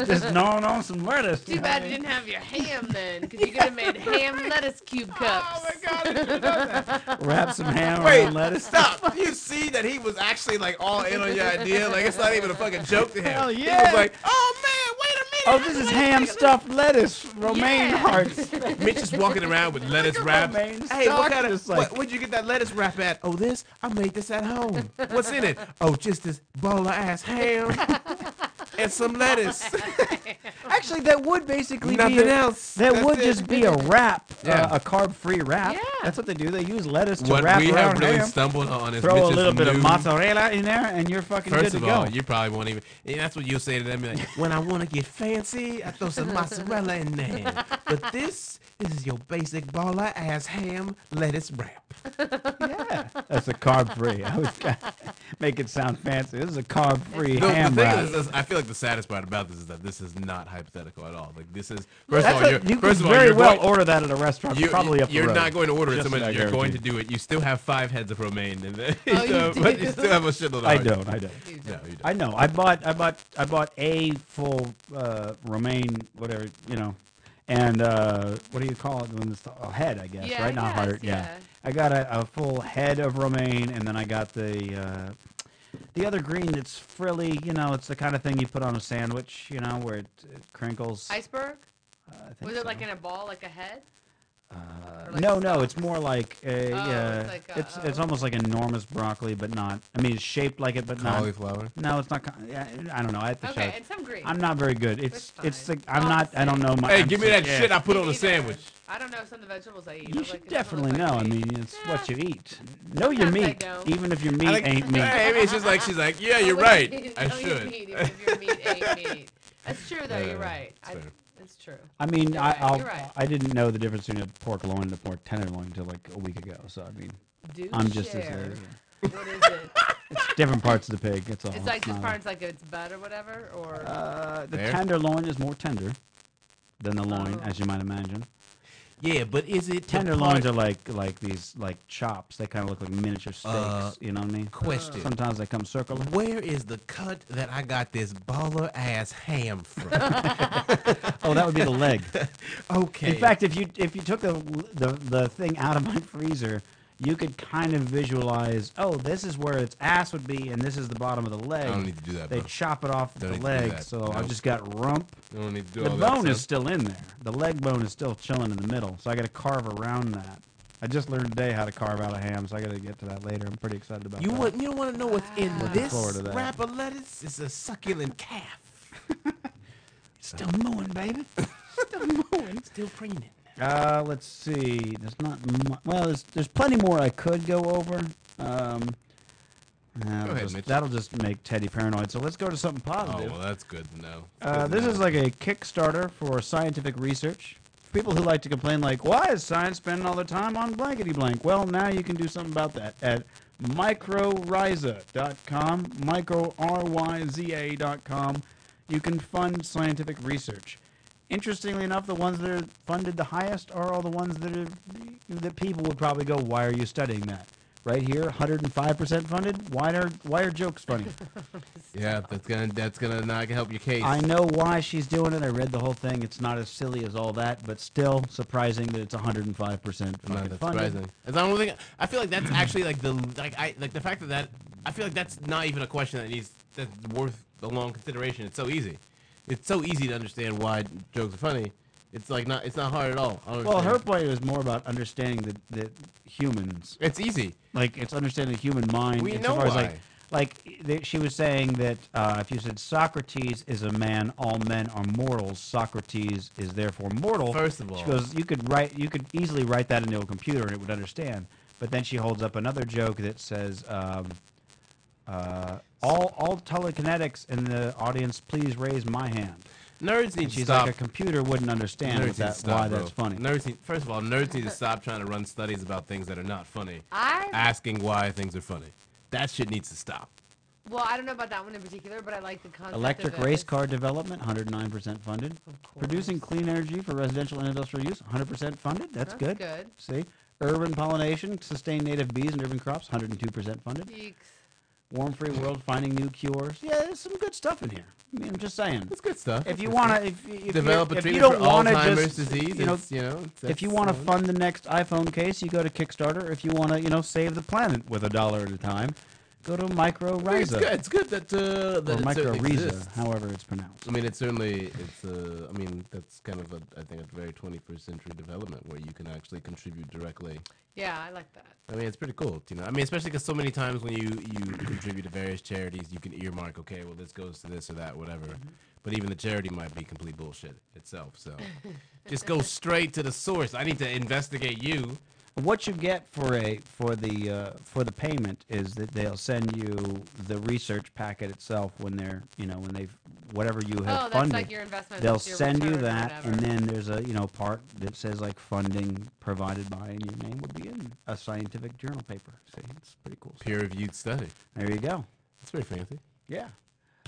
Just gnawing on some lettuce. Too bad you didn't have your ham then, because you could have made ham lettuce cube cups. Oh my god! I should've done that. Wrap some ham Wait, around lettuce. stop! You see that he was actually like all in on your idea? Like it's not even a fucking joke to him. Hell He yeah. was like, "Oh man, wait a minute!" Oh, this is ham stuffed lettuce, romaine Yeah. hearts. Mitch is walking around with lettuce wraps. romaine Hey, what stock, kind of? just like- Where'd you get that lettuce wrap at? Oh, this? I made this at home. What's in it? Oh, just this bowl of ass ham and some lettuce. Actually, that would basically Nothing be else. That That's would it. just be a wrap, Yeah. a carb-free wrap. Yeah. That's what they do. They use lettuce to What wrap we around have really ham. stumbled on is Throw a Mitch's little bit of new- mozzarella in there, and you're fucking First good to of go. all, you probably won't even. And that's what you'll say to them. Like, when I want to get fancy, I throw some mozzarella in there. But this is your basic ball of ass ham lettuce wrap. Yeah, that's a carb-free. I was trying to make it sound fancy. This is a carb-free The ham thing wrap. is, I feel like the saddest part about this is that this is not hypothetical at all. Like this is first of all, That's you're, what, you first could of all, very you're well going, order that at a restaurant, probably up the you're road. not going to order it. Just Someone about you're going to guaranteed. do it. You still have 5 heads of romaine, and then Oh, you but do? you still have a shitload of I hearts. don't. No, you don't. I know. I bought a full romaine, whatever, you know, and what do you call it when it's a head? I guess, Yeah, right? I Not guess, heart. Yeah. yeah. I got a full head of romaine, and then I got the other green that's frilly. You know, it's the kind of thing you put on a sandwich. You know, where it crinkles. Iceberg? I think Was it so. like in a ball, like a head? Or like No, stuffed? it's more like a, it's like a- it's almost like enormous broccoli, but not. I mean, it's shaped like it, but not. Cauliflower. No, it's not. Yeah, I don't know. I have to Okay, show. and some green. I'm not very good. It's fine. I'm All not. the I don't know my. Hey, I'm give me so- that yeah. shit I put on a Either. sandwich. I don't know some of the vegetables I eat. You I'm should like, it doesn't definitely look know. like I meat. mean, it's what you eat. Know your Sometimes I meat, don't. even if your meat I like, ain't meat. Hey, Amy, she's like, yeah, you're Know right. your meat- I know your should. meat, even if your meat ain't meat. That's true, though. Yeah, You're right. that's fair. It's true. I mean, You're right, I'll, you're right. I didn't know the difference between a pork loin and a pork tenderloin until like a week ago. So I mean, Do I'm just share. as What is it? it's different parts of the pig. It's all. It's like this not- part's like it's butt or whatever, or The There? tenderloin is more tender than the loin, Oh. as you might imagine. Yeah, but is it the Tenderloins part- are like these like chops. They kind of look like miniature steaks. You know what I mean? Question. Sometimes they come circular. Where is the cut that I got this baller ass ham from? Oh, that would be the leg. Okay. In fact, if you took the thing out of my freezer, you could kind of visualize. Oh, this is where its ass would be, and this is the bottom of the leg. I don't need to do that, They bro. chop it off Don't the need to do leg, that. so I Nope. just got rump. I don't need to do The all that bone is stuff. still in there. The leg bone is still chilling in the middle, so I got to carve around that. I just learned today how to carve out a ham, so I got to get to that later. I'm pretty excited about that. You don't want to know what's in Wow. this forward to that. wrap of lettuce? It's a succulent calf. Still mooing, baby. Still mooing. Still preening. Let's see. There's not well. There's plenty more I could go over. ahead, Mitch. That'll just make Teddy paranoid. So let's go to something Oh, positive. well, that's good to know. It's good to This know. is like a Kickstarter for scientific research. For people who like to complain, like, why is science spending all their time on blankety blank? Well, now you can do something about that at microryza.com, microryza.com. You can fund scientific research. Interestingly enough, the ones that are funded the highest are all the ones that people would probably go, why are you studying that? Right here, 105% funded. Why are jokes funny? Yeah, that's gonna not help your case. I know why she's doing it. I read the whole thing. It's not as silly as all that, but still surprising that it's 105% No, fucking that's funded. surprising. That's the only thing. I feel like that's actually like the fact that I feel like that's not even a question that's worth a long consideration. It's so easy. It's so easy to understand why jokes are funny. It's not hard at all. I don't Well, her understand. point was more about understanding that humans, It's easy. like it's understanding the human mind. We insofar know as, why. She was saying that if you said Socrates is a man, all men are mortals. Socrates is therefore mortal. First of all, She goes, you could easily write that into a computer and it would understand. But then she holds up another joke that says, all telekinetics in the audience, please raise my hand. nerds need And to she's stop. like, a computer wouldn't understand Nerds what need to stop, why bro. that's funny. First of all, nerds need to stop trying to run studies about things that are not funny. I Asking why things are funny. That shit needs to stop. well, I don't know about that one in particular, but I like the concept. Electric of it. race car development, 109% funded. Of course. Producing clean energy for residential and industrial use, 100% funded. That's good. Good. See? Urban pollination, sustain native bees and urban crops, 102% funded. Yeeks. Warm-free world, finding new cures. Yeah, there's some good stuff in here. I mean, I'm just saying. That's good stuff. If you want to, if Develop a you treatment for don't want to Alzheimer's just, disease, you know, if you want to fund the next iPhone case, you go to Kickstarter. If you want to, save the planet with $1 at a time, go to it's MicroRyza. good. It's good that Or it certainly MicroRyza, exists. however it's pronounced. I mean, it's I mean, that's kind of I think a very 21st century development where you can actually contribute directly. Yeah, I like that. I mean, it's pretty cool, I mean, especially because so many times when you contribute to various charities, you can earmark, okay, well, this goes to this or that, whatever. But even the charity might be complete bullshit itself. So just go straight to the source. I need to investigate you. What you get for the payment is that they'll send you the research packet itself when whatever you have Oh, that's funded. like your investment. They'll that's your send you return or that, whatever. and then there's a part that says like funding provided by, and your name will be in a scientific journal paper. See, it's pretty cool. Peer-reviewed study. There you go. It's very fancy. Yeah.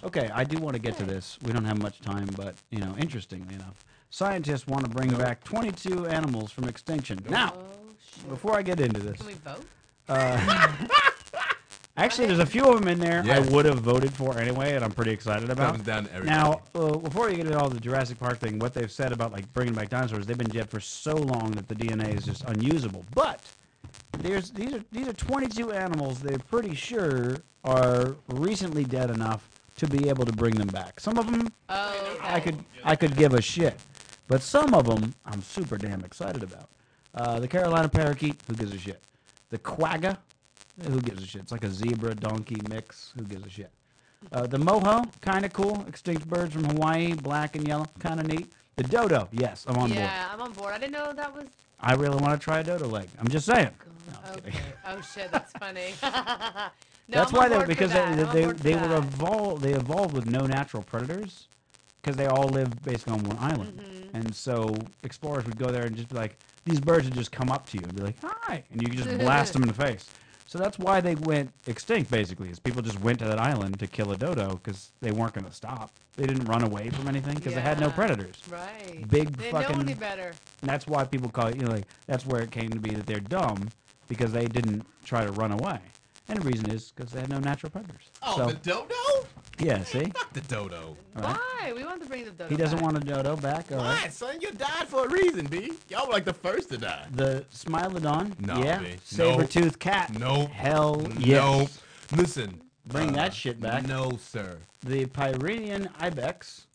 Okay, I do want to get to this. We don't have much time, but interestingly enough, scientists want to bring back 22 animals from extinction. Now, Oh shit. before I get into this, Can we vote? actually, there's a few of them in there I Yes. would have voted for anyway, and I'm pretty excited about. Comes down to everything. Now, before you get into all the Jurassic Park thing, what they've said about like bringing back dinosaurs, they've been dead for so long that the DNA is just unusable. But these are 22 animals they're pretty sure are recently dead enough to be able to bring them back. Some of them Oh, I could give a shit, but some of them I'm super damn excited about. The Carolina parakeet, who gives a shit? The quagga, who gives a shit? It's like a zebra donkey mix. Who gives a shit? The moho, kind of cool. Extinct birds from Hawaii, black and yellow, kind of neat. The dodo, yes, I'm on board. yeah, I'm on board. I didn't know that was. I really want to try a dodo leg. I'm just saying. No, I'm Okay. kidding. Oh shit, that's funny. No, That's I'm why on board for because that. I'm on they board for were that. they evolved with no natural predators because they all live basically on one island, Mm-hmm. and so explorers would go there and just be like, these birds would just come up to you and be like, hi, and you could just blast them in the face. So that's why they went extinct basically, is people just went to that island to kill a dodo because they weren't going to stop. They didn't run away from anything because they had no Yeah. predators. Right. Big They didn't know fucking- any better. And that's why people call it, like, that's where it came to be that they're dumb because they didn't try to run away. And the reason is because they had no natural predators. Oh, so, the dodo? yeah, see? Not the dodo. Why? We want to bring the dodo He doesn't back. want a dodo back, all right? Why, son? You died for a reason, B. Y'all were like the first to die. The Smilodon, No, yeah. B. Saber-toothed cat, No. hell yes. No. Listen. Bring that shit back. No, sir. The Pyrenean ibex,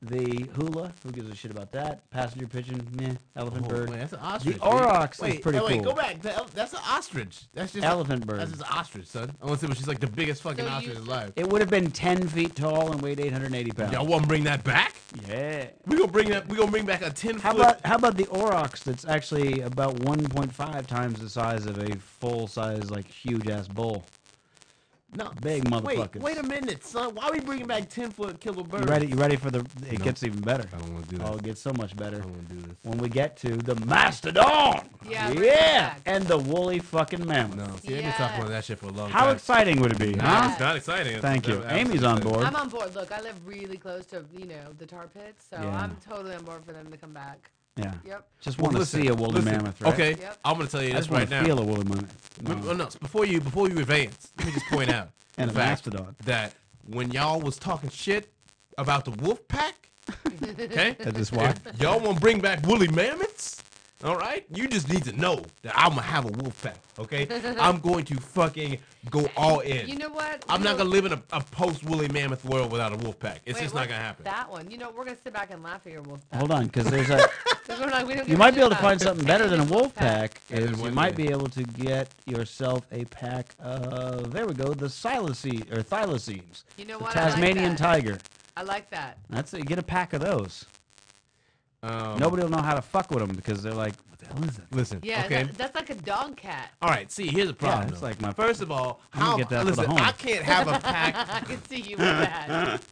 The hula, who gives a shit about that? Passenger pigeon, meh. Elephant Oh, bird. man, that's an ostrich. The aurochs is wait, pretty wait, cool. go back. That's an ostrich. That's just Elephant bird. That's just an ostrich, son. I want to see, but she's like the biggest fucking So ostrich you- alive. It would have been 10 feet tall and weighed 880 pounds. Y'all want to bring that back? Yeah. We gonna bring that. We gonna bring back a 10 How foot. about the aurochs? That's actually about 1.5 times the size of a full size, like huge ass bull. No, Big motherfuckers. Wait a minute, son. Why are we bringing back 10-foot killer birds? You ready for the? It No. gets even better. I don't want to do that. Oh, it gets so much better I don't want to do this. when we get to the mastodon. Yeah, bring it back. and the woolly fucking mammoth. No, see, I've been Yes. talking about that shit for a long How time. exciting would it be, Nah, huh? it's not exciting. Thank you. It's Amy's on exciting. board. I'm on board. Look, I live really close to the tar pits, so Yeah. I'm totally on board for them to come back. Yeah. Yep. Just Well, want to listen, see a woolly listen, mammoth, right? Okay, Yep. I'm gonna tell you I this just want right to now. feel a woolly mammoth. Well, no, before you advance, let me just point out And the a fact mastodon. that when y'all was talking shit about the wolf pack, okay, That is why. if y'all want to bring back woolly mammoths. All right, you just need to know that I'm gonna have a wolf pack. Okay, I'm going to fucking go all in. You know what? I'm not gonna live in a post woolly mammoth world without a wolf pack. It's Wait, just not what's gonna happen. That one. You know, we're gonna sit back and laugh at your wolf. Hold on, because there's a. You might be able to find something better than a wolf pack. And then Is you one might day- be able to get yourself a pack of, there we go, the thylacines. You know The what? Tasmanian I like that. tiger. I like that. That's it. Get a pack of those. Nobody will know how to fuck with them because they're like, what the hell is that? Listen, Yeah, okay. that's like a dog cat. All right, see, here's the problem. it's though. like my- First of all, I'm gonna get that for the listen, home. I can't have a pack. I can see you with that.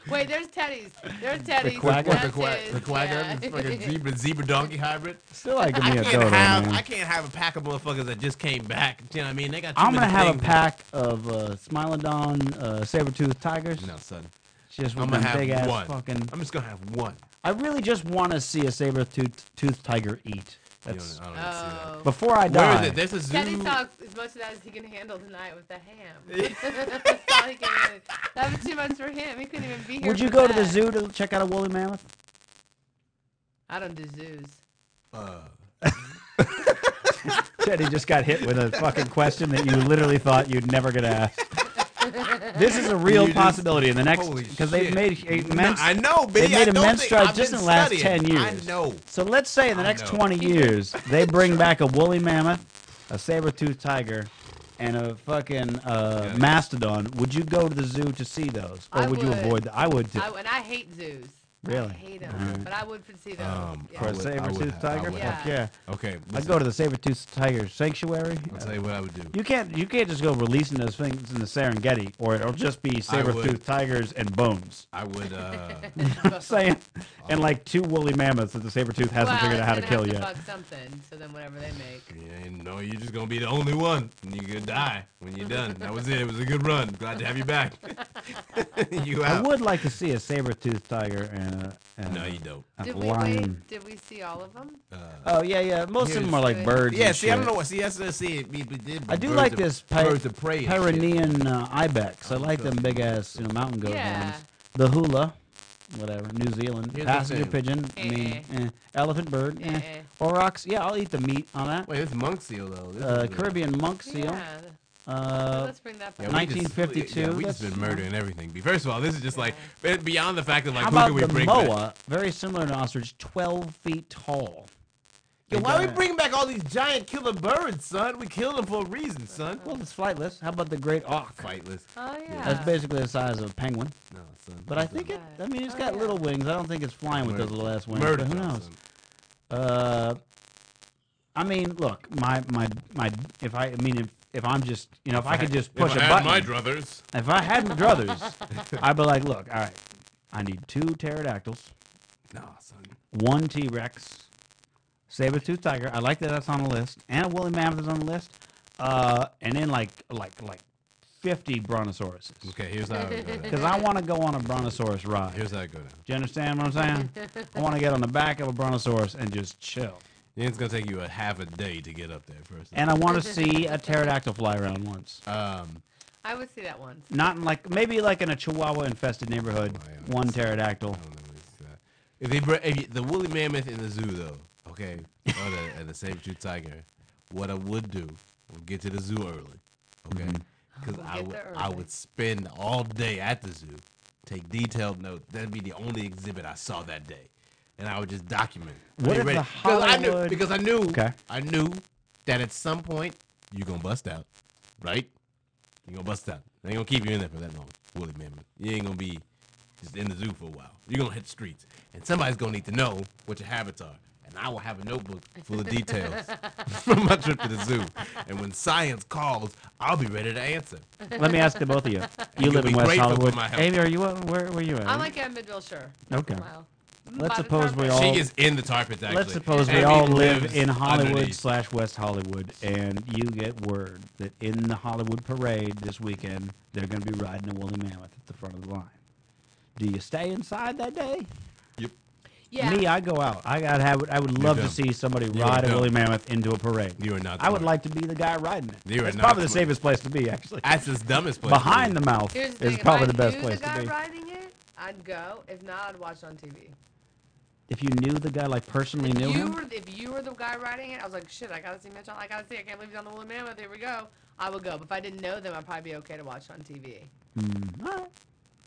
Wait, there's Teddy's. There's Teddy's. quagga? That's the his, quagga, yeah. this fucking zebra donkey hybrid. Still like give me I a can't dodo, have man. I can't have a pack of motherfuckers that just came back. You know what I mean? They got. Too I'm many gonna have a things. pack of Smilodon saber-toothed tigers. No, son. Just I'm with gonna them have big ass one. fucking. I'm just gonna have one. I really just want to see a saber-toothed tiger eat. You That's don't wanna see that. Oh. before I Where die. is it? There's a zoo. Teddy saw as much of that as he can handle tonight with the ham. That's all he can. That was too much for him. He couldn't even be here. Would you for go to the that. zoo to check out a woolly mammoth? I don't do zoos. Teddy just got hit with a fucking question that you literally thought you'd never get asked. This is a real You just- possibility in the next holy because they've shit. made immense. I know, They've B. I made don't immense think- strides I've just been in the last studying. 10 years. I know. So let's say in the I next know. 20 years they bring back a woolly mammoth, a saber-toothed tiger, and a fucking mastodon. Would you go to the zoo to see those, or I would you would. avoid? I would too. And I hate zoos. Really? I hate them. Alright. But I would see those. Yeah. For a saber-toothed tiger? would. Yeah. Fuck yeah. Okay. I'd listen, go to the saber-toothed tiger sanctuary. I'll tell you what I would do. You can't just go releasing those things in the Serengeti, or it'll just be saber-toothed tigers and bones. I would. I'm saying, and like 2 woolly mammoths that the saber-tooth hasn't figured out how to it's kill gonna yet. have to fuck something. So then whatever they make. Yeah, no, you're just gonna be the only one. And you're gonna die when you're done. That was it. It was a good run. Glad to have you back. You I out. would like to see a saber-toothed tiger and No, you don't. a Did we lion. wait? Did we see all of them? Oh yeah. Most of them are like Here's- birds. Yeah, and see, I don't shit. know what. See, that's see. I do like this birds of prey. and shit. Pyrenean ibex. I like them big ass mountain goat Yeah. ones. The hula, whatever. New Zealand Here's the passenger thing. pigeon. I mean, elephant bird. Eh. Aurochs. Yeah, I'll eat the meat on that. Wait, this is monk seal though. This is, Caribbean monk seal. Yeah. Let's bring that back. Yeah, we just- 1952, Yeah, we just that's- been murdering everything. First of all, this is just like beyond the fact of like How who about can we the bring moa? back? Very similar to ostrich, 12 feet tall. Yo, They why are we got- bringing back all these giant killer birds, son? We killed them for a reason, son. Well, it's flightless. How about the great auk? Fightless. Oh yeah. That's basically the size of a penguin. No, son. But I think it. I mean, it's got little wings. I don't think it's flying with those little ass wings. Murder. But who knows? Son. I mean, look, if I'm just, if I could just push if a I had button, my druthers. if I had my druthers, I'd be like, look, all right, I need 2 pterodactyls, No, son. 1 T-Rex, saber-toothed tiger. I like that that's on the list, and a woolly mammoth is on the list, and then like 50 brontosauruses. Okay, here's how I go down. Because I want to go on a brontosaurus ride. Here's how I go down. Do you understand what I'm saying? I want to get on the back of a brontosaurus and just chill. It's gonna take you a half a day to get up there first. And I want to see a pterodactyl fly around once. I would see that once. Not in maybe like in a Chihuahua-infested neighborhood. Oh, yeah. One pterodactyl. I don't know what it's, if the woolly mammoth in the zoo though, okay, or the saber-tooth tiger, what I would do, would get to the zoo early, okay, because Get there I early. would spend all day at the zoo, take detailed notes. That'd be the only exhibit I saw that day, and I would just document. What if Ready? the Hollywood... Because I knew Okay. I knew that at some point you're gonna bust out, right? You're gonna bust out. They ain't gonna keep you in there for that long, woolly mammoth. You ain't gonna be just in the zoo for a while. You're gonna hit the streets, and somebody's gonna need to know what your habits are. And I will have a notebook full of details from my trip to the zoo. And when science calls, I'll be ready to answer. Let me ask the both of you. You You'll live in be West grateful for Hollywood. my help. Amy, are you where you at? I'm like at Midville, sure. Okay. Wow. Let's By the suppose we carpet. all... She is in the tar pits, actually. Let's suppose we Amy all live lives in Hollywood underneath. / West Hollywood, and you get word that in the Hollywood parade this weekend, they're going to be riding a woolly mammoth at the front of the line. Do you stay inside that day? Yep. Yeah. Me, I go out. I would love to don't. see somebody You ride a don't. woolly mammoth into a parade. You are not I would smart. like to be the guy riding it. You are That's not probably the smart. safest place to be, actually. That's the dumbest place. Behind the mouth Here's the is thing, probably if the I best knew place the to guy be. riding it, I'd go. If not, I'd watch it on TV. If you knew the guy, like personally knew him, If you were the guy riding it, I was like, shit, I gotta see Mitch. I gotta see. I can't believe he's on the woolly mammoth. Here we go. I would go. But if I didn't know them, I'd probably be okay to watch it on TV. all right.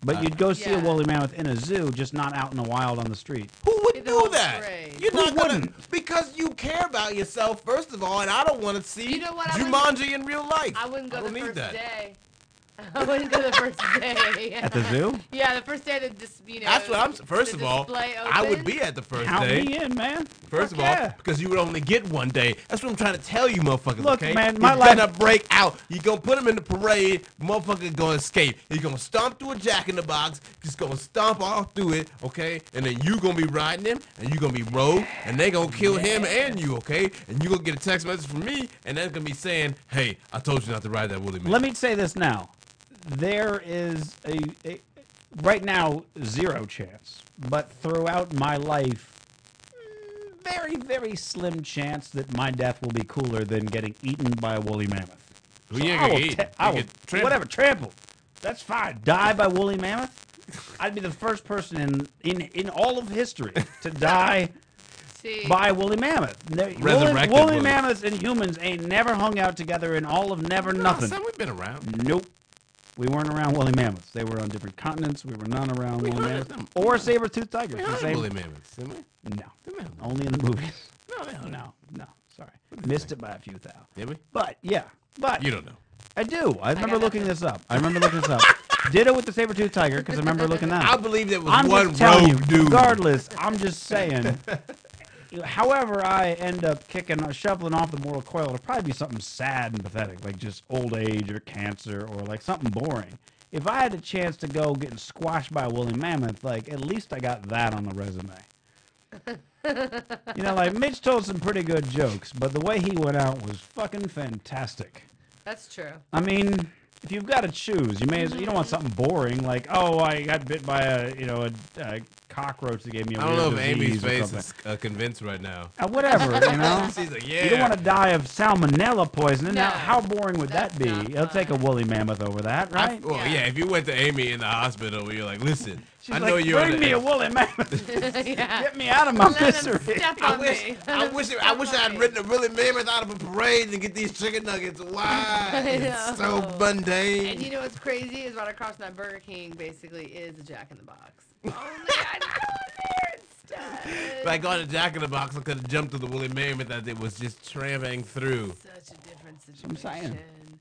But you'd go see a Yeah. woolly mammoth in a zoo, just not out in the wild on the street. Who would Get do the whole that? parade. You're Who not gonna wouldn't? because you care about yourself first of all, and I don't want to see You know what? I wouldn't- Jumanji in real life. I wouldn't go don't the need first that. day. I wouldn't go the first day. At the zoo? Yeah, the first day that just That's what I'm. First the of all, display I would opened. be at the first Count day. me in, man. First of Fuck all, yeah. because you would only get one day. That's what I'm trying to tell you, motherfuckers. Look, okay? man, my You're life- gonna break out. You gonna put him in the parade. Motherfucker gonna escape. He's gonna stomp through a Jack in the Box. Just gonna stomp all through it, okay? And then you gonna be riding him, and you gonna be rogue, and they gonna kill him and you, okay? And you gonna get a text message from me, and that's gonna be saying, "Hey, I told you not to ride that woolly man." Let me say this now. There is a right now 0 chance, but throughout my life, very, very slim chance that my death will be cooler than getting eaten by a woolly mammoth. Well, you ain't I gonna will eat. I You will, get trampled. whatever, trampled. That's fine. Die by woolly mammoth? I'd be the first person in all of history to die See, by a woolly mammoth. Resurrected Woolly woolly. mammoths and humans ain't never hung out together in all of never nothing. Son, we've been around. Nope. We weren't around woolly mammoths. They were on different continents. We were not around woolly hunted mammoths. them. Or saber-toothed tigers. We The hunted same- woolly mammoths, didn't we? No. We hunted them. Only in the movies. No, they hunted. No. Sorry. Missed it by a few thou. Did we? But, yeah. But You don't know. I do. I remember got looking nothing. this up. Ditto with the saber-toothed tiger, because I remember looking that I up. believe there was I'm one just telling rogue you, dude. regardless, I'm just saying. However I end up shuffling off the mortal coil, it'll probably be something sad and pathetic, like just old age or cancer or like something boring. If I had a chance to go getting squashed by a woolly mammoth, like at least I got that on the resume. You know, like Mitch told some pretty good jokes, but the way he went out was fucking fantastic. that's true. I mean, if you've got to choose, you don't want something boring like, oh, I got bit by a cockroach that gave me a I don't know weird if Amy's disease or face something. is convinced right now. Whatever, you know. She's like, yeah. You don't want to die of salmonella poisoning. No, Now, how boring would that that's be? not I'll take a fun. woolly mammoth over that, right? Well, yeah. If you went to Amy in the hospital, where you're like, listen, She's I like, know you're. bring me a woolly mammoth. Yeah. Get me out of my Let 'em misery. step I on wish, me. I wish, I wish I had ridden a really mammoth out of a parade and get these chicken nuggets. Why? It's so know. mundane. And you know what's crazy is right across from that Burger King basically is a Jack in the Box. Only I'd go in there instead. If I got a Jack in the Box, I could have jumped to the woolly mammoth as it was just tramping through. Such a different I'm situation. saying.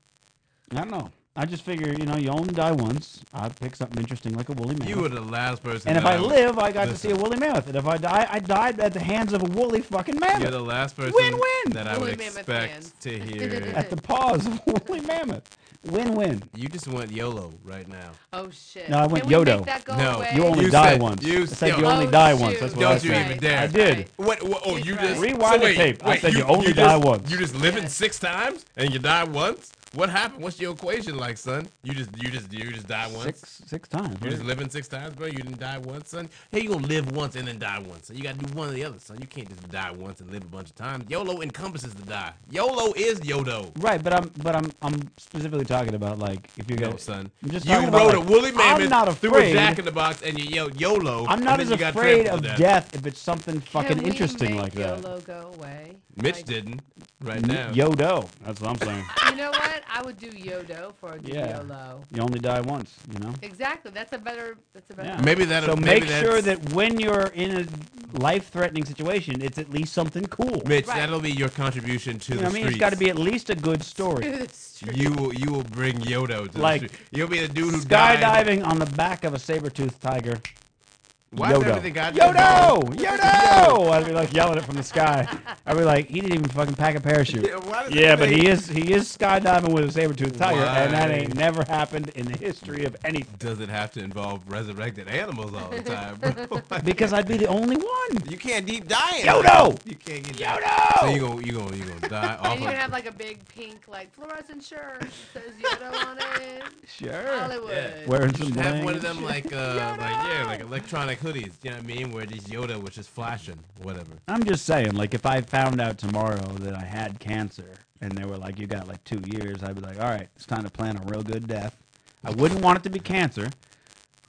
I don't know. I just figure, you only die once. I'd pick something interesting like a woolly mammoth. You were the last person. And if that I would- live, I got to Listen. see a woolly mammoth. And if I die, I died at the hands of a woolly fucking mammoth. You're the last person Win-win. that I would Woolly mammoth expect hands. to hear. At the paws of a woolly mammoth. Win-win. You just went YOLO right now. Oh shit. No, I went Can we Yodo. make that go No, away? You only You die said- once. you I said said- you only Oh, die shoot. once. That's what Don't I you said. even dare. I did. What? Oh, He's you right. just Rewind the tape. I said you only die once. You just living Yes. 6 times and you die once. What happened? What's your equation like, son? You just die once. Six times. You just right? living 6 times, bro. You didn't die once, son. Hey, you gonna live once and then die once. So you gotta do one or the other, son. You can't just die once and live a bunch of times. YOLO encompasses the die. YOLO is Yodo. Right, but I'm specifically talking about like if you're No, gonna. son. I'm just You talking about, rode a like, woolly I'm mammoth not through a afraid. Jack in the Box and you yelled YOLO. I'm not and as then you got afraid trampled of to death if it's something Can fucking we interesting make like that. YOLO go away? Mitch Like, didn't. right now. Yodo. That's what I'm saying. You know what? I would do Yodo for a Yeah. YOLO. You only die once, you know? Exactly. That's a better. Yeah. Maybe that'll. So maybe make sure that's- that when you're in a life-threatening situation, it's at least something cool. Mitch, Right. that'll be your contribution to You know the what I mean? streets. It's got to be at least a good story. It's true. You will bring Yodo to Like, the street. You'll be the dude who died. Skydiving on the back of a saber-toothed tiger. Why does Yodo. everything got Yodo! Yodo! I'd be like yelling it from the sky. I'd be like, he didn't even fucking pack a parachute. Yeah, why does Yeah, but everything- he is skydiving with a saber-toothed tiger, and that Why? ain't never happened in the history of anything. Does it have to involve resurrected animals all the time, bro? Because I'd be the only one. You can't deep die in Yodo! it. You can't get Yodo! So you gonna die off And you of can have like a big pink like fluorescent shirt that says Yodo on it. Sure. Hollywood. Yeah. Wearing You some should have bling one of and them shit. like electronic hoodies. You know what I mean? Where these Yoda was just flashing, whatever. I'm just saying, like, if I found out tomorrow that I had cancer and they were like, you got like 2 years, I'd be like, all right, it's time to plan a real good death. I wouldn't want it to be cancer.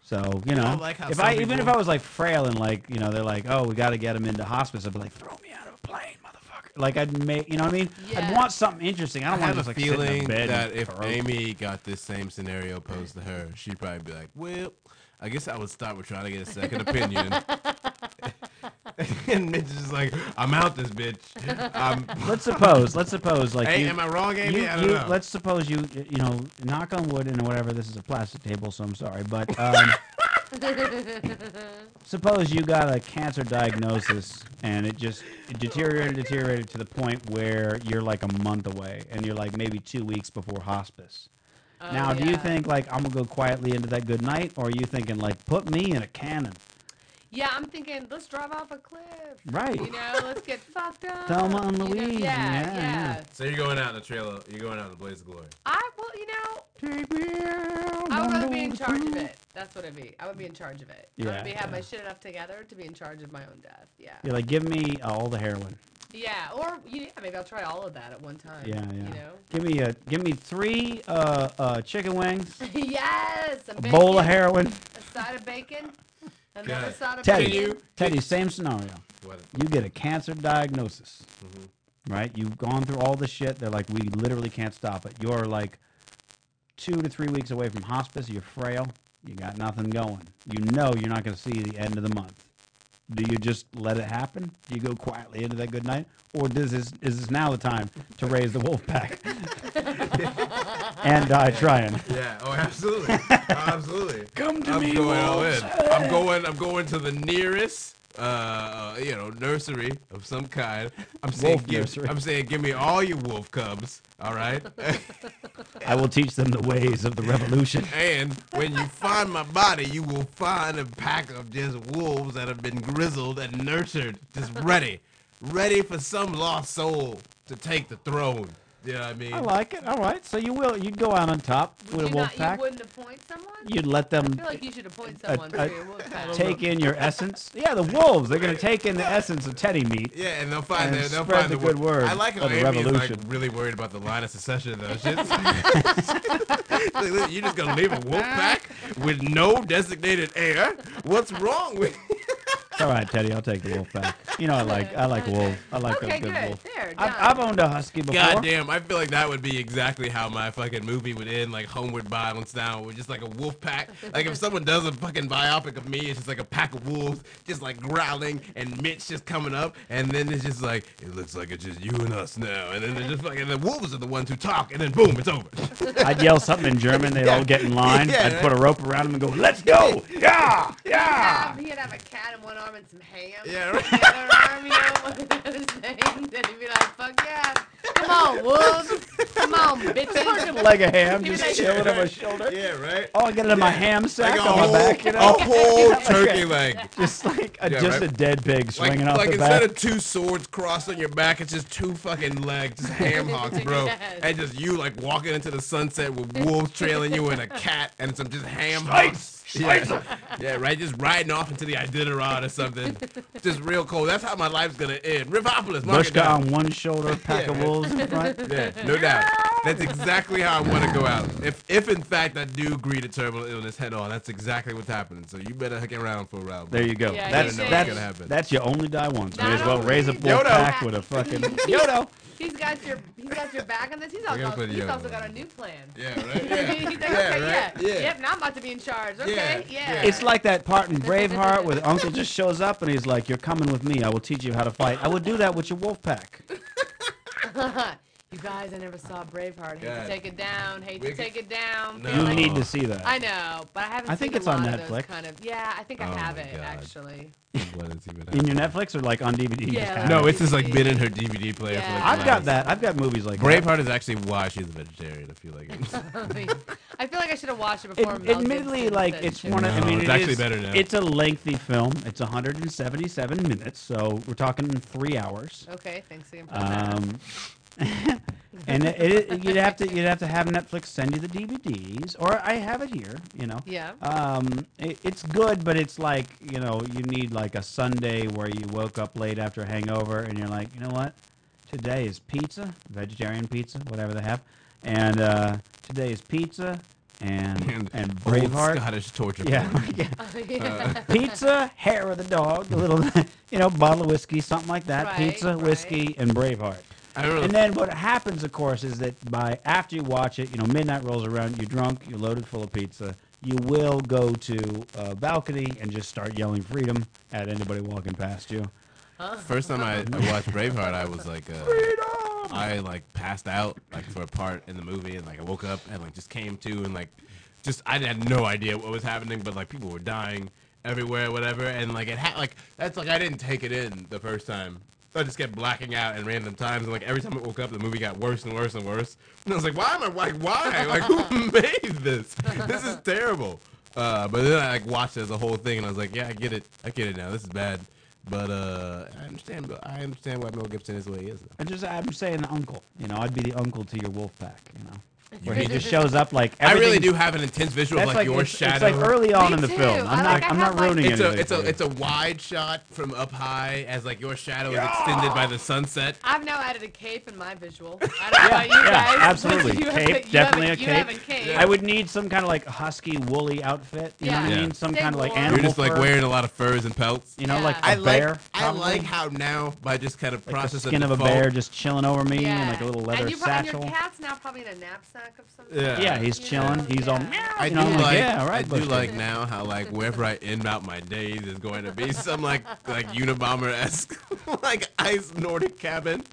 So, you know, like how if some I even if people- I was like frail and like, you know, they're like, oh, we got to get him into hospice, I'd be like, throw me out of a plane, motherfucker. Like, I'd make, you know what I mean? Yeah. I'd want something interesting. I I don't want have to a just like sit in feeling a bed that and if croak. Amy got this same scenario posed to her, she'd probably be like, well, I guess I would start with trying to get a second opinion. And Mitch is just like, I'm out this bitch. Let's suppose, like, Hey, you, am I wrong, Amy? you, I don't know. let's suppose you know, knock on wood and whatever. This is a plastic table, so I'm sorry, but suppose you got a cancer diagnosis and it deteriorated to the point where you're like a month away, and you're like maybe 2 weeks before hospice. Oh, Now, do you yeah. think like I'm gonna go quietly into that good night, or are you thinking like put me in a cannon? Yeah, I'm thinking let's drive off a cliff. Right. You know, let's get fucked up. Thelma and You know, Louise, Yeah, yeah. So you're going out in the trailer. You're going out in the blaze of glory. Well, you know, I would rather be in charge of it. That's what it'd be. I would be in charge of it. I Yeah, would have my yeah. shit enough together to be in charge of my own death. Yeah. You're like, give me all the heroin. Yeah, or yeah, maybe I'll try all of that at one time. Yeah, yeah. You know. Give me 3 chicken wings, Yes. A a bowl of bacon, heroin. A side of bacon. Another God. side of Teddy, bacon. Teddy, same scenario. What? You get a cancer diagnosis, Mm-hmm. right? You've gone through all the shit. They're like, we literally can't stop it. You're like 2 to 3 weeks away from hospice. You're frail. You got nothing going. You know you're not going to see the end of the month. Do you just let it happen? Do you go quietly into that good night? Or is this now the time to raise the wolf pack and die trying? Yeah. Oh, absolutely. Absolutely. Come to I'm me, going all wolves. in. I'm going to the nearest, nursery of some kind. I'm saying, Wolf nursery. I'm saying, give me all your wolf cubs. All right. I will teach them the ways of the revolution. And when you find my body, you will find a pack of just wolves that have been grizzled and nurtured, just ready for some lost soul to take the throne. You know what I mean? I like it. All right. So you'd go out on top with a Would you wolf not? pack. You wouldn't appoint someone? You'd let them I feel like you should appoint someone for your wolf pack. take in your essence. Yeah, the wolves. They're gonna take in the essence of Teddy meat. Yeah, and they'll find And they'll spread find the good word I like how of the Amy is like revolution. really worried about the line of secession though. Shit's you just gonna leave a wolf pack with no designated heir? What's wrong with It's all right, Teddy. I'll take the wolf pack. You know, I like wolf. I like Okay, a good good. wolf. There, I've done. owned a husky before. God damn, I feel like that would be exactly how my fucking movie would end, like Homeward Bound style, with just like a wolf pack. Like if someone does a fucking biopic of me, it's just like a pack of wolves just like growling and Mitch just coming up, and then it's just like, it looks like it's just you and us now. And then they're just fucking, the wolves are the ones who talk, and then boom, it's over. I'd yell something in German. They'd all get in line. Yeah, I'd right. put a rope around them and go, "Let's go!" Yeah, yeah. He'd have a cat in one arm and some ham. Yeah, right. In the other arm, you know, one of those things. And he'd be like, fuck yeah. Come on, wolves. Come on, bitches. Fucking leg of ham He'd be just like- chilling on my shoulder. Yeah, right? Oh, I get it in my ham sack Like a on my back, you know? whole turkey leg. Just like Yeah, just right. a dead pig swinging off like the instead back. of 2 swords crossed on your back, it's just 2 fucking legs, just ham hocks, bro. Yes. And just you like walking into the sunset with wolves trailing you and a cat and some just ham hocks. Yeah. Yeah, right. Just riding off into the Iditarod or something. Just real cold. That's how my life's gonna end. Rivopolis, mark it Bushka down. on one shoulder, pack of Yeah. wolves in front. Yeah, no doubt. That's exactly how I want to go out. If in fact I do agree to terminal illness head on, that's exactly what's happening. So you better hang around for a while. There you go. Yeah, that's you should. Gonna happen. that's you only die once. May Not as well only- raise a wolf pack with a fucking Yodo. He's got your back on this. He's gonna also, put he's Yoda also on got a it. new plan. Yeah, right. He's Yeah, like, yeah, okay, right. Yeah. Yep, now I'm about to be in charge. Okay, yeah. It's like that part in Braveheart where the uncle just shows up and he's like, "You're coming with me. I will teach you how to fight." I would do that with your wolf pack. You guys, I never saw Braveheart. Hate God. to take it down. Hate to Wicked. take it down. No. Feel You like- need to see that. I know, but I haven't. I think seen it's a on lot of those Netflix. Kind of. Yeah, I think I Oh have my it God. actually. What is even In your Netflix or like on DVD? You Yeah, just like- have No, it? it's just like been in her DVD player for Yeah. like I've the got last- that. I've got movies like that. Braveheart is actually why she's a vegetarian. I feel like it. I feel like I should have watched it before. Mel Admittedly, Gibson like said it's shit. one of. I No, mean, it's it actually is- better now. It's a lengthy film. It's 177 minutes, so we're talking 3 hours. Okay, thanks again for that. And you'd have to have Netflix send you the DVDs, or I have it here. You know. Yeah. It's good, but it's like you need like a Sunday where you woke up late after a hangover, and you're like, you know what? Today is pizza, vegetarian pizza, whatever they have, and today is pizza and Old Braveheart. Scottish torture. Yeah, porn. Yeah. pizza, hair of the dog, a little, bottle of whiskey, something like that. Right, Pizza, right. whiskey, and Braveheart. I don't know. And then what happens, of course, is that after you watch it, midnight rolls around, you're drunk, you're loaded full of pizza. You will go to a balcony and just start yelling freedom at anybody walking past you. First time I watched Braveheart, I was like, I like passed out like for a part in the movie, and like I woke up and like just came to, and like I had no idea what was happening, but like people were dying everywhere, whatever, and like that's like I didn't take it in the first time. So I just kept blacking out at random times, and like every time I woke up, the movie got worse and worse and worse. And I was like, why? Like, who made this? This is terrible. But then I like watched it as a whole thing, and I was like, yeah, I get it now. This is bad. But I understand why Mel Gibson is the way he is. I'm saying the uncle. I'd be the uncle to your wolf pack. Where he just shows up like I really everything- do have an intense visual of That's like your it's shadow. like early on Me in the too. film. I I'm not have, like- ruining It's anything. a wide shot from up high as like your shadow is extended by the sunset. I've now added a cape in my visual. I don't know about you guys. but absolutely. you Cape, you definitely have a You have a cape. cape. I would need some kind of like husky woolly outfit. You know what I Yeah. mean? Some Stay kind of like warm. animal You're just like fur. wearing a lot of furs and pelts. Yeah. Like I a bear. like probably. how now by just kind of Like the process skin of a default- bear just chilling over me Yeah. and like a little leather and and satchel. your cat's now probably in a knapsack of some Yeah. sort. Yeah, he's You chilling. know? He's all Yeah. meow. I you do know, I'm like, like yeah, all right, I do Buster. like now how like wherever I end out my days is going to be some like Unabomber esque like ice Nordic cabin.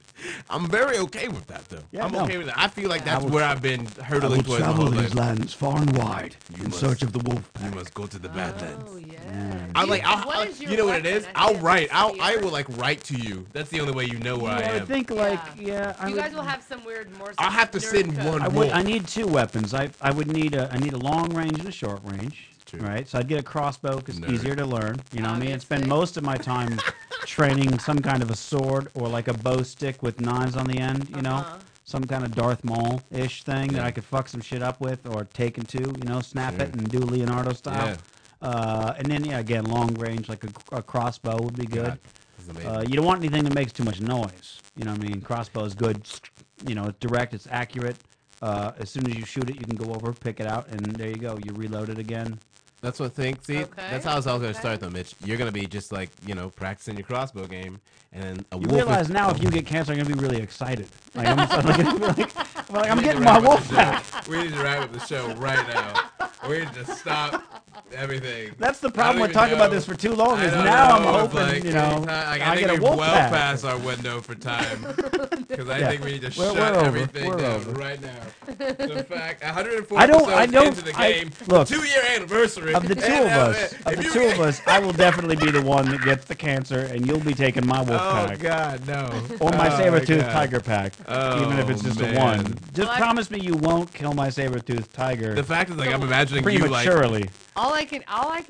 I'm very okay with that though. Yeah, I'm no. okay with that. I feel like that's will- where I've been hurtling towards my whole life. lands far and wide in search of the wolf. You must go to the Badlands. Oh yeah. I like. What is your You know what it is? weapon? I I'll think it's write. I spear. will like write to you. That's the only way you know where I I am. would think like I You would, guys will have some weird Morse. I'll have to nerd send code. one I wolf. need two weapons. I would need a long range and a short range. True. Right, so I'd get a crossbow because it's Nerd. easier to learn. You know what I mean? And spend Obviously. most of my time training some kind of a sword or like a bow stick with knives on the end. Some kind of Darth Maul-ish thing that I could fuck some shit up with or take into. Snap it and do Leonardo style. And then again, long range like a crossbow would be good. God, this is amazing. You don't want anything that makes too much noise. You know what I mean? Crossbow is good. It's direct. It's accurate. As soon as you shoot it, you can go over, pick it out, and there you go. You reload it again. That's what I think. See, Okay, that's how it's all going to okay. start, though, Mitch. You're going to be just like practicing your crossbow game, and then a You wolf. realize now if you get cancer, I'm gonna be really excited. Like I'm We need getting to my wrap up wolf the back. show. We need to wrap up the show right now. We need to stop everything. That's the I problem don't with even talking about know. this for too long. I Is don't now know, I'm it's hoping, like, I I get think a we're wolf well pack. past our window for time. Because I Yeah. think we need to We're shut over. everything We're down over. right now. In fact, 104 I don't- episodes into the I- game, look, 2-year anniversary. Of the two and, of us, if you- I will definitely be the one that gets the cancer, and you'll be taking my wolf Oh pack. God, no! Or my Oh, saber-toothed God. tiger pack, even if it's Oh, just man. a one. Just Well, I- promise me you won't kill my saber-toothed tiger The fact is, like, I'm imagining you like. prematurely. All I can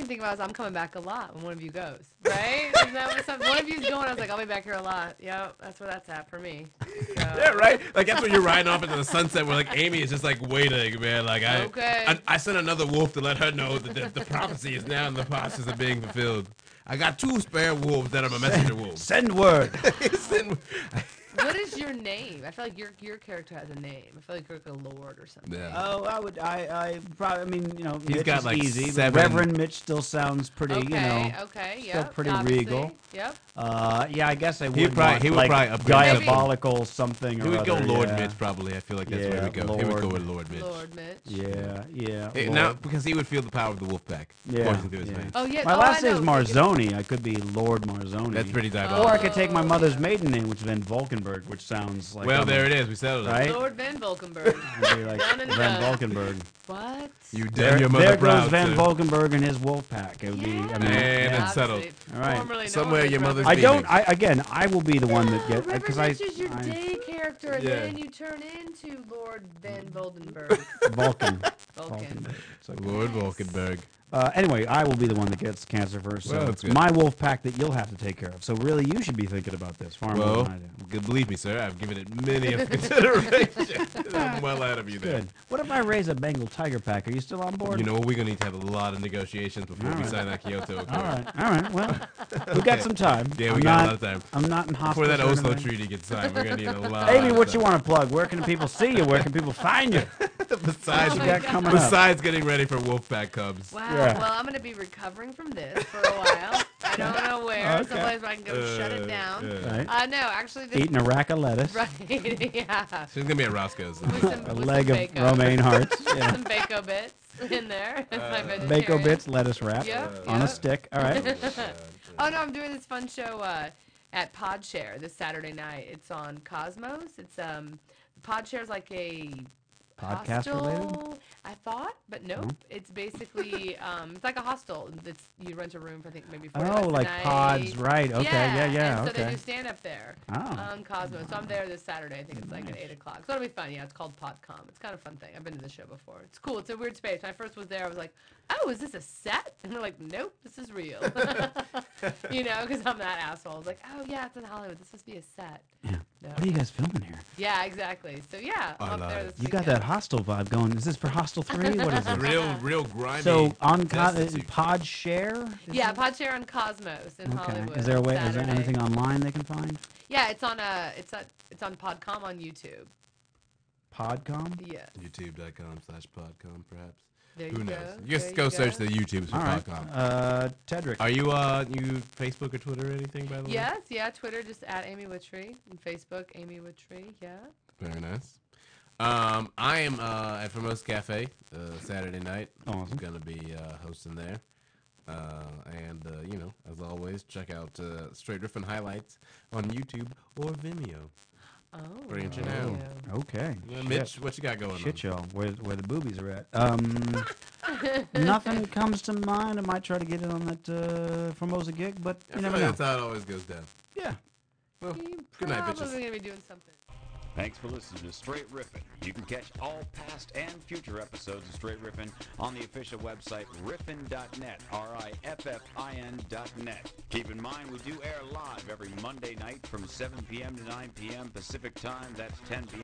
think about is I'm coming back a lot when one of you goes. Right? Isn't that what one of you's going? I was like, I'll be back here a lot. Yep, that's where that's at for me. So. Yeah, right. Like that's when you're riding off into the sunset, where like Amy is just like waiting, man. Like Okay. I sent another wolf to let her know that the prophecy is now in the process of being fulfilled. I got 2 spare wolves that are my messenger wolves. Send word. What is your name? I feel like your character has a name. I feel like you're like a lord or something. Yeah. Oh, I probably, I mean, you know, He's Mitch got, is like, easy. But 7 Reverend Mitch still sounds pretty, Okay, you know, okay, still yep. pretty obviously. regal. Yep. Yeah, I guess I would He would probably like, upgrade diabolical something or He would go other, Lord yeah. Mitch probably. I feel like that's where Yeah, we go. He would go Lord. with Lord Mitch. Lord Mitch. Yeah. Now, Lord. because he would feel the power of the wolf pack Yeah, coursing through his yeah. veins. Oh yeah. My oh, last I name is know. Marzoni. I could be Lord Marzoni. That's pretty Or diabolical. I could take my Oh, mother's yeah. maiden name, which is Van Valkenburg, which sounds like Well, there it is. We settled it. Right? Lord Van Valkenburg. I'd be like Done and Van done. Valkenburg. What? You There, done your mother there goes proud, Van sir. Valkenburg and his wolf pack. It would be, I mean, And yeah. it's settled. All right. Formerly Somewhere known your as mother's I Reverend- don't. I will be the one that gets Reverend because Mitch is your I day character, and Yeah. then you turn into Lord Van Voldenberg. Vulcan. Vulcan. It's okay. Lord Valkenburg. Anyway, I will be the one that gets cancer first. So Well, it's that's good. my wolf pack that you'll have to take care of. So really, you should be thinking about this far more Well, than I do. believe me, sir, I've given it many of consideration. I'm well out of you there. Good. What if I raise a Bengal tiger pack? Are you still on board? You know what? We're going to need to have a lot of negotiations before All we right. sign that Kyoto Accord. All right. Well, we've got some time. Yeah, we I'm got not, a lot of time. I'm not in hospital. Before that or Oslo anything. Treaty gets signed, we're going to need a lot Amy, of what stuff. you want to plug? Where can people see you? Where can people find you? Besides, Oh my got God. coming up? besides getting ready for Wolfpack Cubs. Wow. Yeah. Well, I'm gonna be recovering from this for a while. I don't know where. Okay. Someplace where I can go shut it down. yeah. Right. No, actually, this Eating a rack of lettuce, right. Yeah. She's going to be at Roscoe's. With some, a with leg some of bacon. romaine hearts, yeah. Some bacon bits in there. My bacon vegetarian. bits, lettuce wrap Yep, on a yep. stick. All right. Oh no, I'm doing this fun show at Podshare this Saturday night. It's on Cosmos. It's Podshare's like a Podcast hostel, related? I thought, but nope. It's basically it's like a hostel. It's you rent a room for I think maybe $40 Oh, a like night. pods, right? Okay, yeah. And so they Okay. do stand up there Oh. on Cosmos. So I'm there this Saturday. I think it's like at 8 o'clock. So it'll be fun. Yeah, it's called PodCom. It's kind of a fun thing. I've been to the show before. It's cool. It's a weird space. When I first was there, I was like, oh, is this a set? And they're like, nope, this is real. You know, because I'm that asshole. I was like, oh yeah, it's in Hollywood. This must be a set. Yeah. No. What are you guys filming here? Yeah, exactly. So yeah, I I'm up there lied. this You got weekend. that hostel vibe going. Is this for Hostel 3? What is it? Real grimy. So on destitute. Pod Share? Yeah, Podshare on Cosmos in Hollywood. Is there a way? Is there Saturday. anything online they can find? Yeah, it's on PodCom on YouTube. Podcom. Yeah. YouTube.com/podcom, perhaps. There Who you knows? go. Just There go you search go. the YouTubes for All right. Podcom. Tedrick. Are you you Facebook or Twitter or anything, by the way? Yes, yeah. Twitter just at Amy Witry and Facebook Amy Witry. Yeah. Very nice. I am at Formosa Cafe Saturday night. Awesome. I'm gonna be hosting there. And you know, as always, check out Straight Riffin highlights on YouTube or Vimeo. Oh. Branching there out. you go. Okay. Yeah, Shit. Mitch, what you got going Shit, on? y'all. Where the boobies are at. Nothing comes to mind. I might try to get in on that Formosa gig, but I you feel never like know. that's how it always goes down. Yeah. Well, You're good night, probably bitches. gonna be doing something. Thanks for listening to Straight Riffin. You can catch all past and future episodes of Straight Riffin on the official website riffin.net, riffin.net. Keep in mind, we do air live every Monday night from 7 p.m. to 9 p.m. Pacific Time. That's 10 p.m.